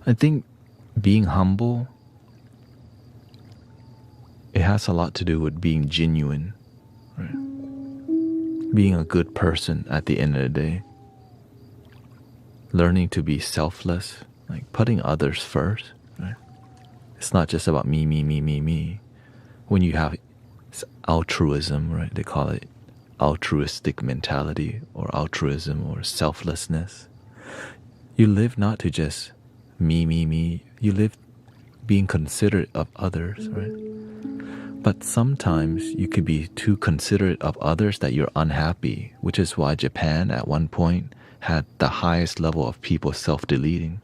I think being humble, it has a lot to do with being genuine, right? Being a good person at the end of the day. Learning to be selfless, like putting others first, right? It's not just about me. When you have altruism, right? They call it altruistic mentality or altruism or selflessness. You live not to just me. You live being considerate of others, right? But sometimes you could be too considerate of others that you're unhappy, which is why Japan at one point had the highest level of people self-deleting.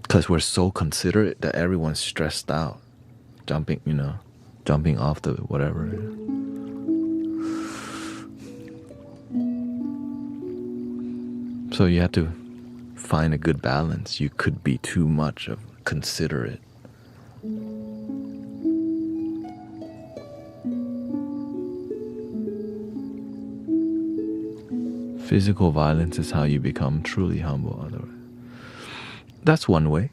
Because we're so considerate that everyone's stressed out, jumping off the whatever. So you have to find a good balance. You could be too much of considerate. Physical violence is how you become truly humble. Otherwise, that's one way.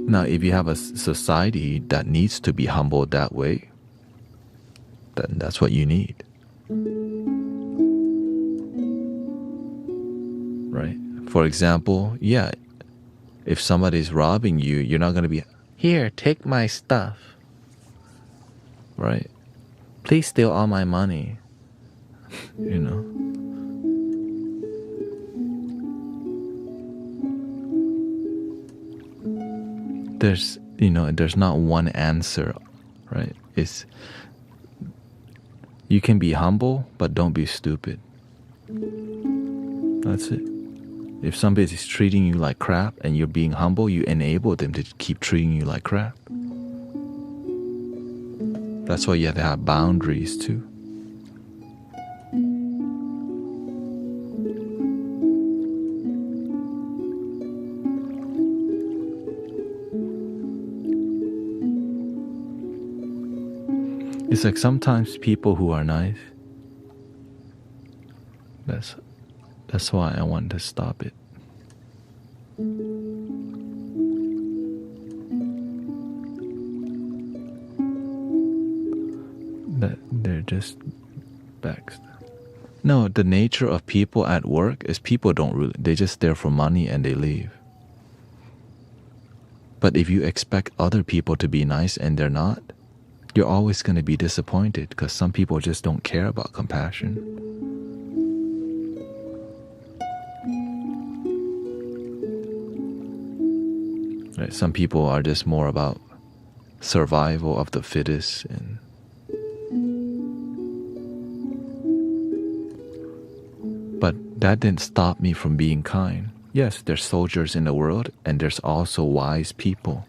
Now, if you have a society that needs to be humbled that way, then that's what you need. Right? For example, if somebody's robbing you, you're not going to be, here, take my stuff. Right? Please steal all my money. There's not one answer, right? You can be humble, but don't be stupid. That's it. If somebody's treating you like crap and you're being humble, you enable them to keep treating you like crap. That's why you have to have boundaries too. It's like sometimes people who are nice, that's why I want to stop it. That they're just backstab. No, the nature of people at work is people they're just there for money and they leave. But if you expect other people to be nice and they're not, you're always going to be disappointed because some people just don't care about compassion. Right? Some people are just more about survival of the fittest and but that didn't stop me from being kind. Yes, there's soldiers in the world and there's also wise people.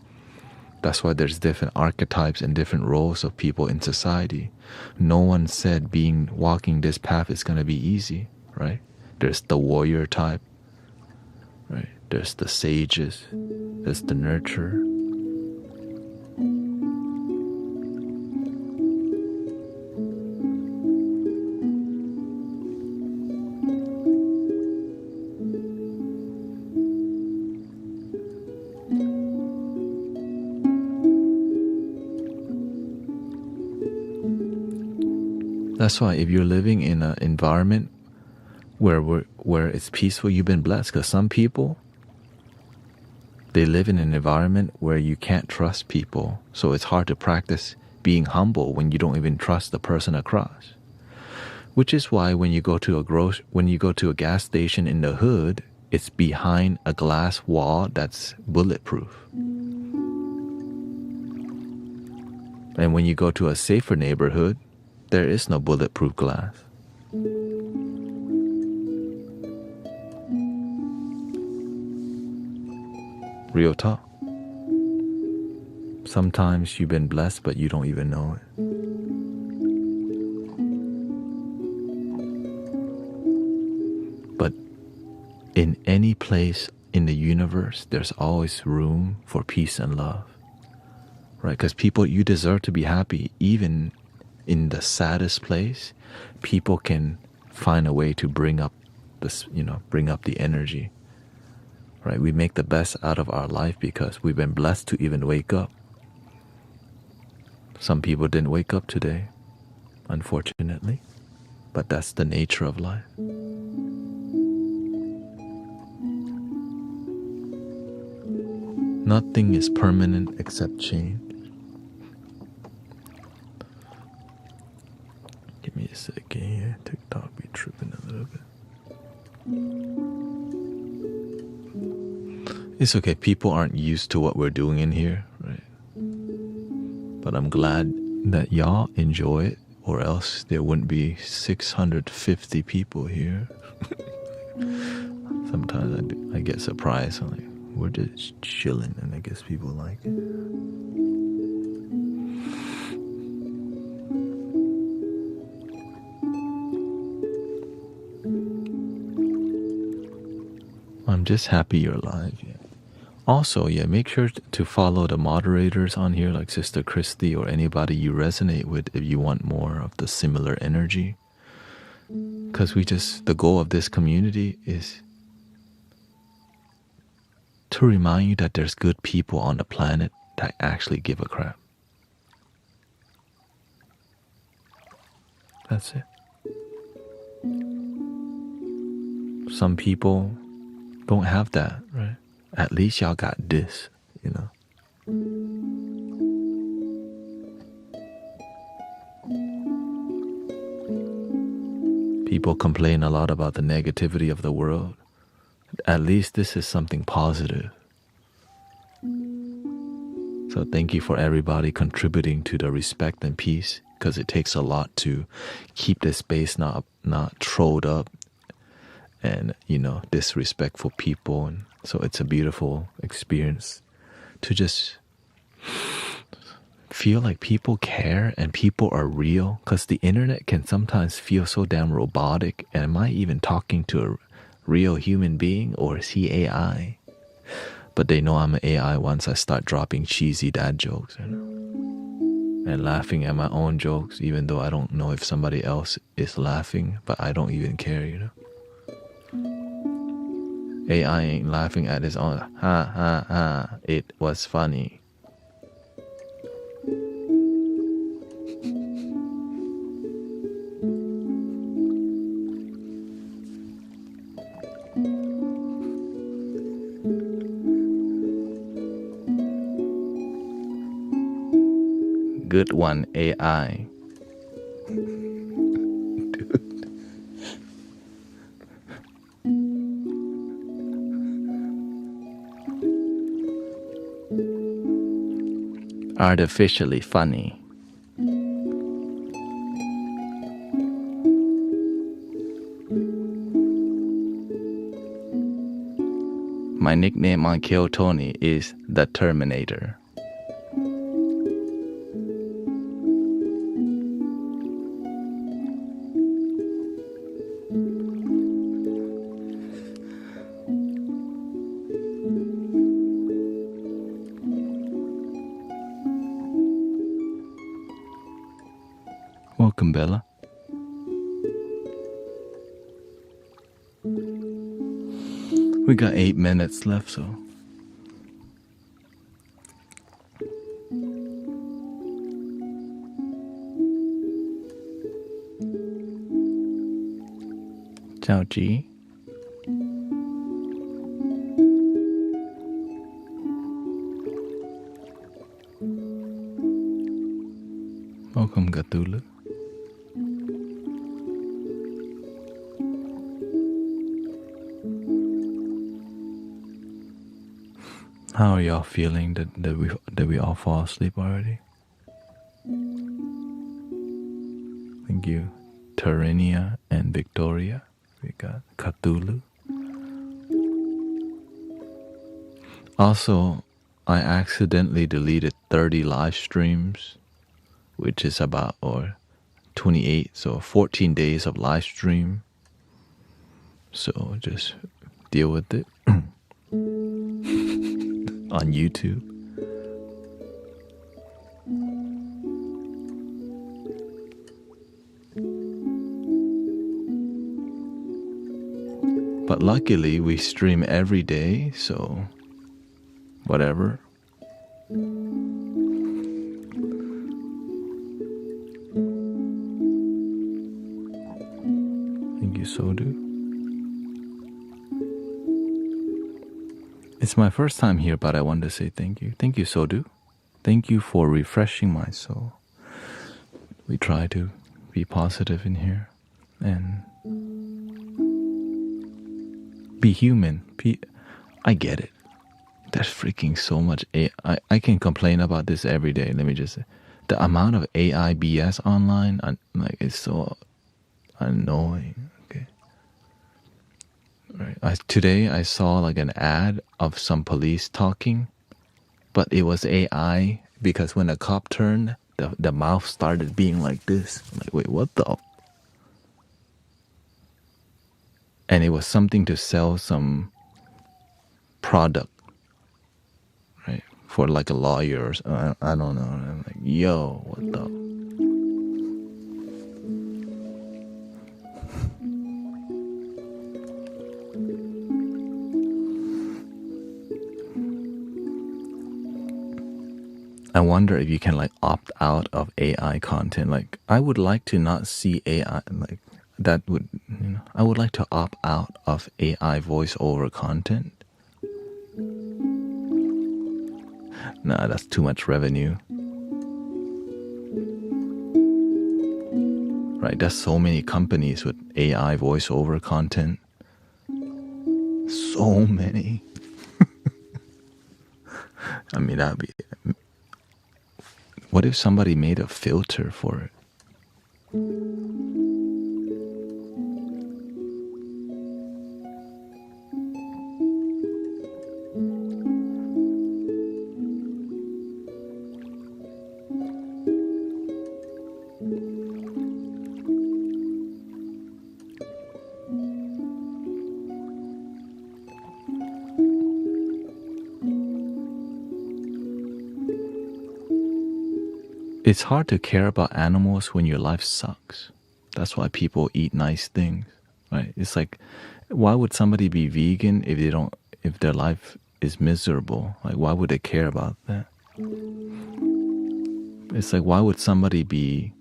That's why there's different archetypes and different roles of people in society. No one said walking this path is going to be easy, right? There's the warrior type, right? There's the sages, there's the nurturer. That's why if you're living in an environment where it's peaceful, you've been blessed. Because some people, they live in an environment where you can't trust people. So it's hard to practice being humble when you don't even trust the person across. Which is why when you go to a gas station in the hood, it's behind a glass wall that's bulletproof. And when you go to a safer neighborhood, there is no bulletproof glass. Real talk. Sometimes you've been blessed, but you don't even know it. But in any place in the universe, there's always room for peace and love. Right? Because people, you deserve to be happy. Even in the saddest place, people can find a way to bring up the energy. Right? We make the best out of our life because we've been blessed to even wake up. Some people didn't wake up today, unfortunately, but that's the nature of life. Nothing is permanent except change. Give me a second here. TikTok be tripping a little bit. It's okay. People aren't used to what we're doing in here, right? But I'm glad that y'all enjoy it, or else there wouldn't be 650 people here. Sometimes I get surprised. I'm like, we're just chilling, and I guess people like it. I'm just happy you're alive. Yeah. Also, yeah, make sure to follow the moderators on here, like Sister Christy or anybody you resonate with if you want more of the similar energy. Because the goal of this community is to remind you that there's good people on the planet that actually give a crap. That's it. Some people don't have that, right? At least y'all got this, you know. People complain a lot about the negativity of the world. At least this is something positive. So thank you for everybody contributing to the respect and peace, because it takes a lot to keep this space not trolled up and, you know, disrespectful people. And so it's a beautiful experience to just feel like people care and people are real, because the internet can sometimes feel so damn robotic. And am I even talking to a real human being, or is he AI? But they know I'm an AI once I start dropping cheesy dad jokes, you know, and laughing at my own jokes, even though I don't know if somebody else is laughing, but I don't even care, you know. AI ain't laughing at his own. Ha ha ha, it was funny. Good one, AI. Dude. Artificially funny. My nickname on Kill Tony is the Terminator. Welcome, Bella. We got 8 minutes left, so. Ciao, G. Welcome, Gatulu. How are y'all feeling? Did we all fall asleep already? Thank you, Tarinia and Victoria. We got Cthulhu. Also, I accidentally deleted 30 live streams, which is about, or 28, so 14 days of live stream. So just deal with it. On YouTube. But luckily we stream every day, so whatever. Thank you, Sodu. It's my first time here, but I wanted to say thank you. Thank you, Sodu. Thank you for refreshing my soul. We try to be positive in here and be human. I get it. There's freaking so much AI. I can complain about this every day. Let me just say, the amount of AI BS online, like, it's so annoying. Okay, right. Today I saw like an ad of some police talking, but it was AI because when the cop turned, the mouth started being like this. I'm like, wait, what the? And it was something to sell some product, right? For like a lawyer or I don't know. And I'm like, yo, what the? I wonder if you can like opt out of AI content. Like, I would like to not see AI. Like, that would, I would like to opt out of AI voiceover content. Nah, that's too much revenue. Right? There's so many companies with AI voiceover content. So many. I mean, that'd be. What if somebody made a filter for it? It's hard to care about animals when your life sucks. That's why people eat nice things, right? It's like, why would somebody be vegan if their life is miserable? Like, why would they care about that? It's like, why would somebody be,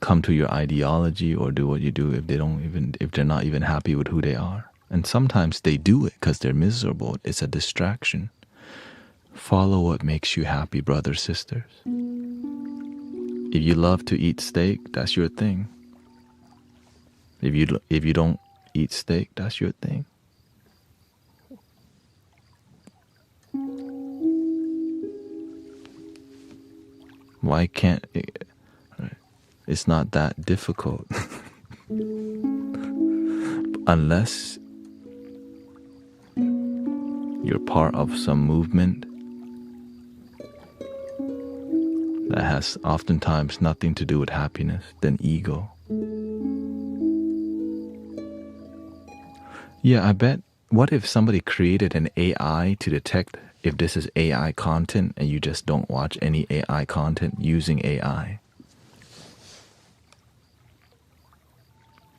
come to your ideology or do what you do if they're not even happy with who they are? And sometimes they do it because they're miserable. It's a distraction. Follow what makes you happy, brothers, sisters. If you love to eat steak, that's your thing. If you don't eat steak, that's your thing. Why can't it? It's not that difficult. Unless you're part of some movement that has oftentimes nothing to do with happiness than ego. Yeah, I bet. What if somebody created an AI to detect if this is AI content and you just don't watch any AI content using AI?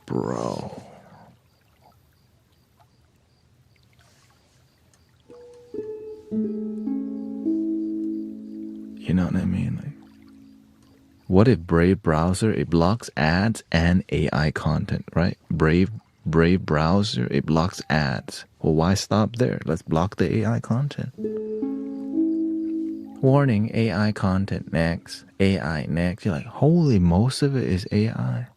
Bro. You know what I mean? Like, what if Brave browser, it blocks ads and AI content, right? Brave browser, it blocks ads. Well, why stop there? Let's block the AI content. Warning, AI content next. AI next. You're like, holy, most of it is AI.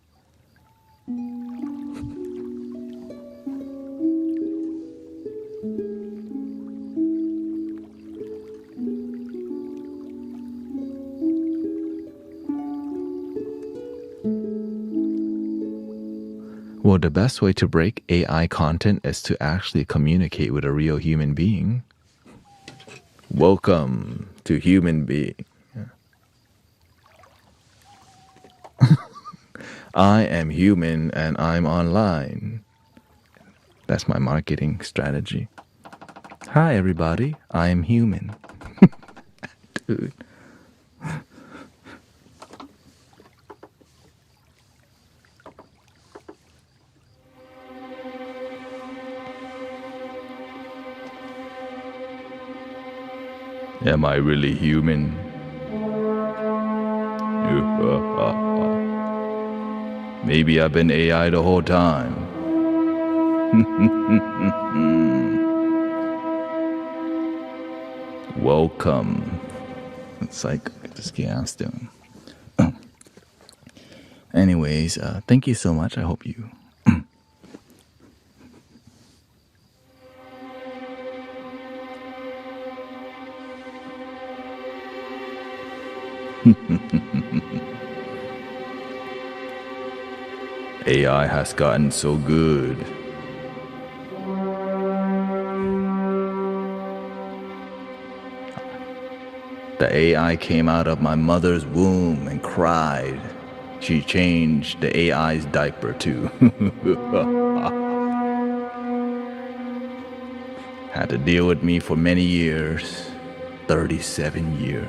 Well, the best way to break AI content is to actually communicate with a real human being. Welcome to human being. I am human and I'm online. That's my marketing strategy. Hi, everybody. I am human. Dude. Am I really human? Maybe I've been AI the whole time. Welcome. It's like, just get asked him. Anyways, thank you so much. I hope you AI has gotten so good. The AI came out of my mother's womb and cried. She changed the AI's diaper too. Had to deal with me for many years. 37 years.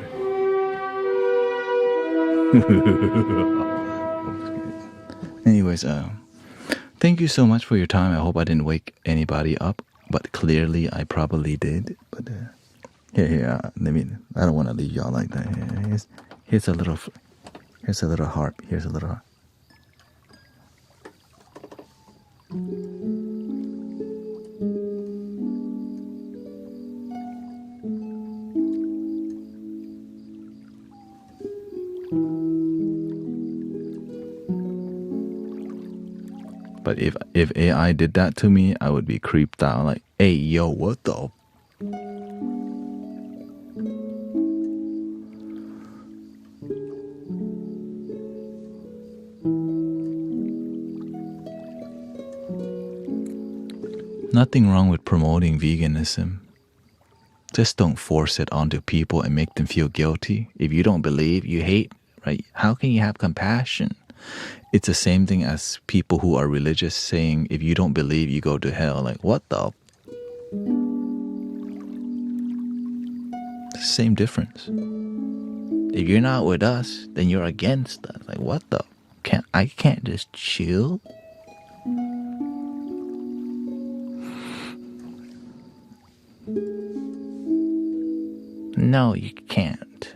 Anyways, thank you so much for your time. I hope I didn't wake anybody up, but clearly I probably did. But here, I don't want to leave y'all like that. Here's a little harp. Here's a little harp. But if AI did that to me, I would be creeped out. Like, hey, yo, what the? Nothing wrong with promoting veganism. Just don't force it onto people and make them feel guilty. If you don't believe, you hate, right? How can you have compassion? It's the same thing as people who are religious saying, if you don't believe, you go to hell. Like, what the? Same difference. If you're not with us, then you're against us. Like, what the? I can't just chill? No, you can't.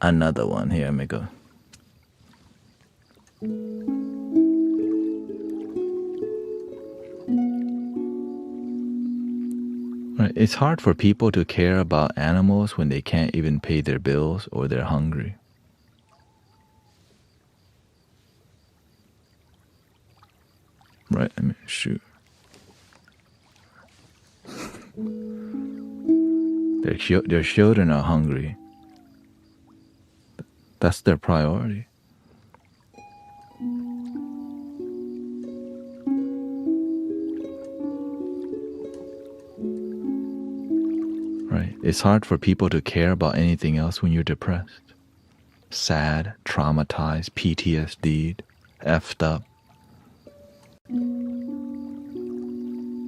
Another one. Here, let me go. Right. It's hard for people to care about animals when they can't even pay their bills or they're hungry. Right? I mean, shoot. Their children are hungry. That's their priority. Right. It's hard for people to care about anything else when you're depressed. Sad, traumatized, PTSD'd, effed up.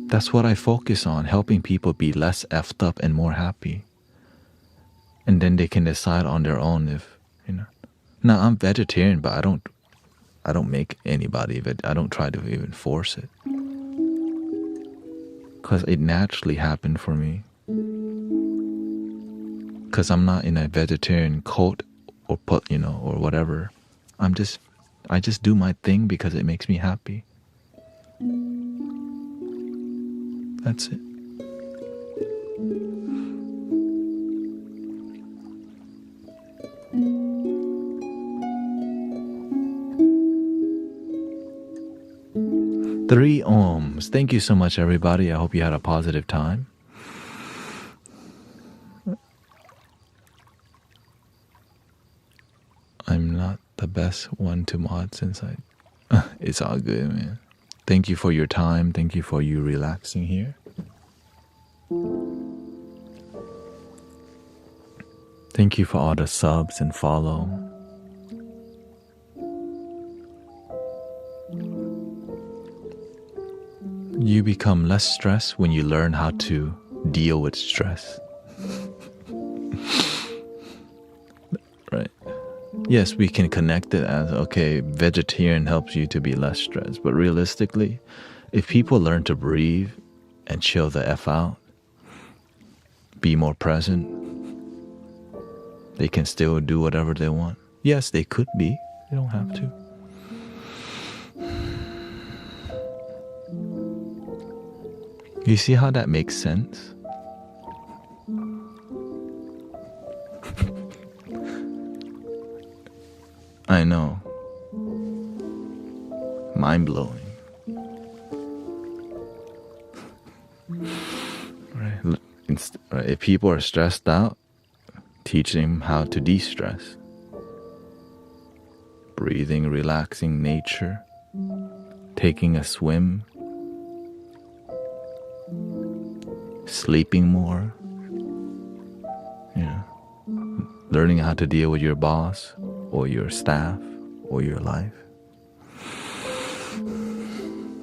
That's what I focus on, helping people be less effed up and more happy. And then they can decide on their own if, Now, I'm vegetarian, but I don't make anybody, I don't try to even force it. Because it naturally happened for me. Because I'm not in a vegetarian cult or whatever. I just do my thing because it makes me happy. That's it. Three ohms. Thank you so much, everybody. I hope you had a positive time. I'm not the best one to mod since it's all good, man. Thank you for your time. Thank you for you relaxing here. Thank you for all the subs and follow. You become less stressed when you learn how to deal with stress. Right. Yes, we can connect it as, okay, vegetarian helps you to be less stressed. But realistically, if people learn to breathe and chill the F out, be more present, they can still do whatever they want. Yes, they could be. They don't have to. You see how that makes sense? I know. Mind-blowing. Right. If people are stressed out, teaching him how to de-stress. Breathing, relaxing nature, taking a swim, sleeping more, learning how to deal with your boss or your staff or your life.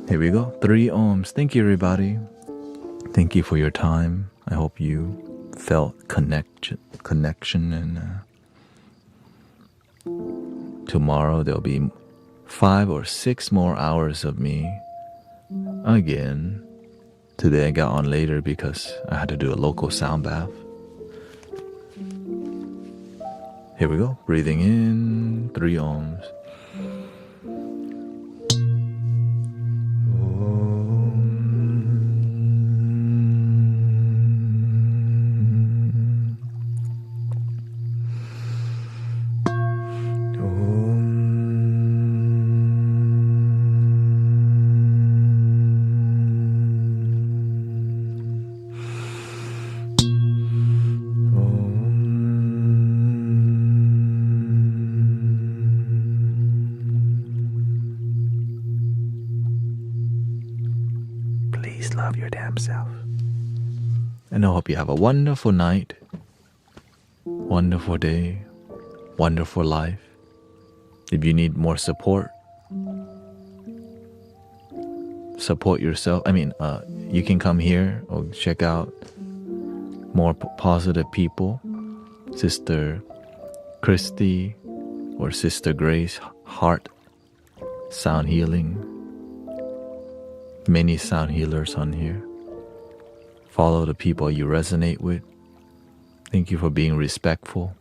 Here we go. 3 ohms. Thank you, everybody. Thank you for your time. I hope you felt connection, and tomorrow there'll be 5 or 6 more hours of me again. Today I got on later because I had to do a local sound bath. Here we go. Breathing in, 3 ohms. Love your damn self. And I hope you have a wonderful night, wonderful day, wonderful life. If you need more support yourself. You can come here or check out more positive people. Sister Christy or Sister Grace, Heart Sound Healing. Many sound healers on here. Follow the people you resonate with. Thank you for being respectful,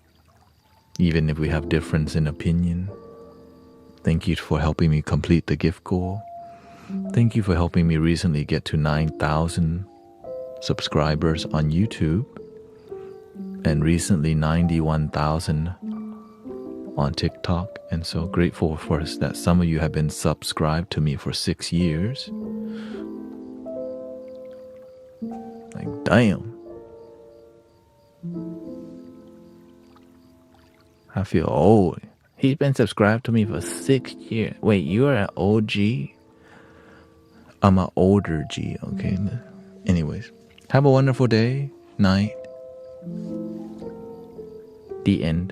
even if we have difference in opinion. Thank you for helping me complete the gift goal. Thank you for helping me recently get to 9,000 subscribers on YouTube, and recently 91,000 on TikTok. And so grateful for that some of you have been subscribed to me for 6 years. Like, damn. I feel old. He's been subscribed to me for 6 years. Wait, you're an OG? I'm an older G, okay? Anyways, have a wonderful day, night. The end.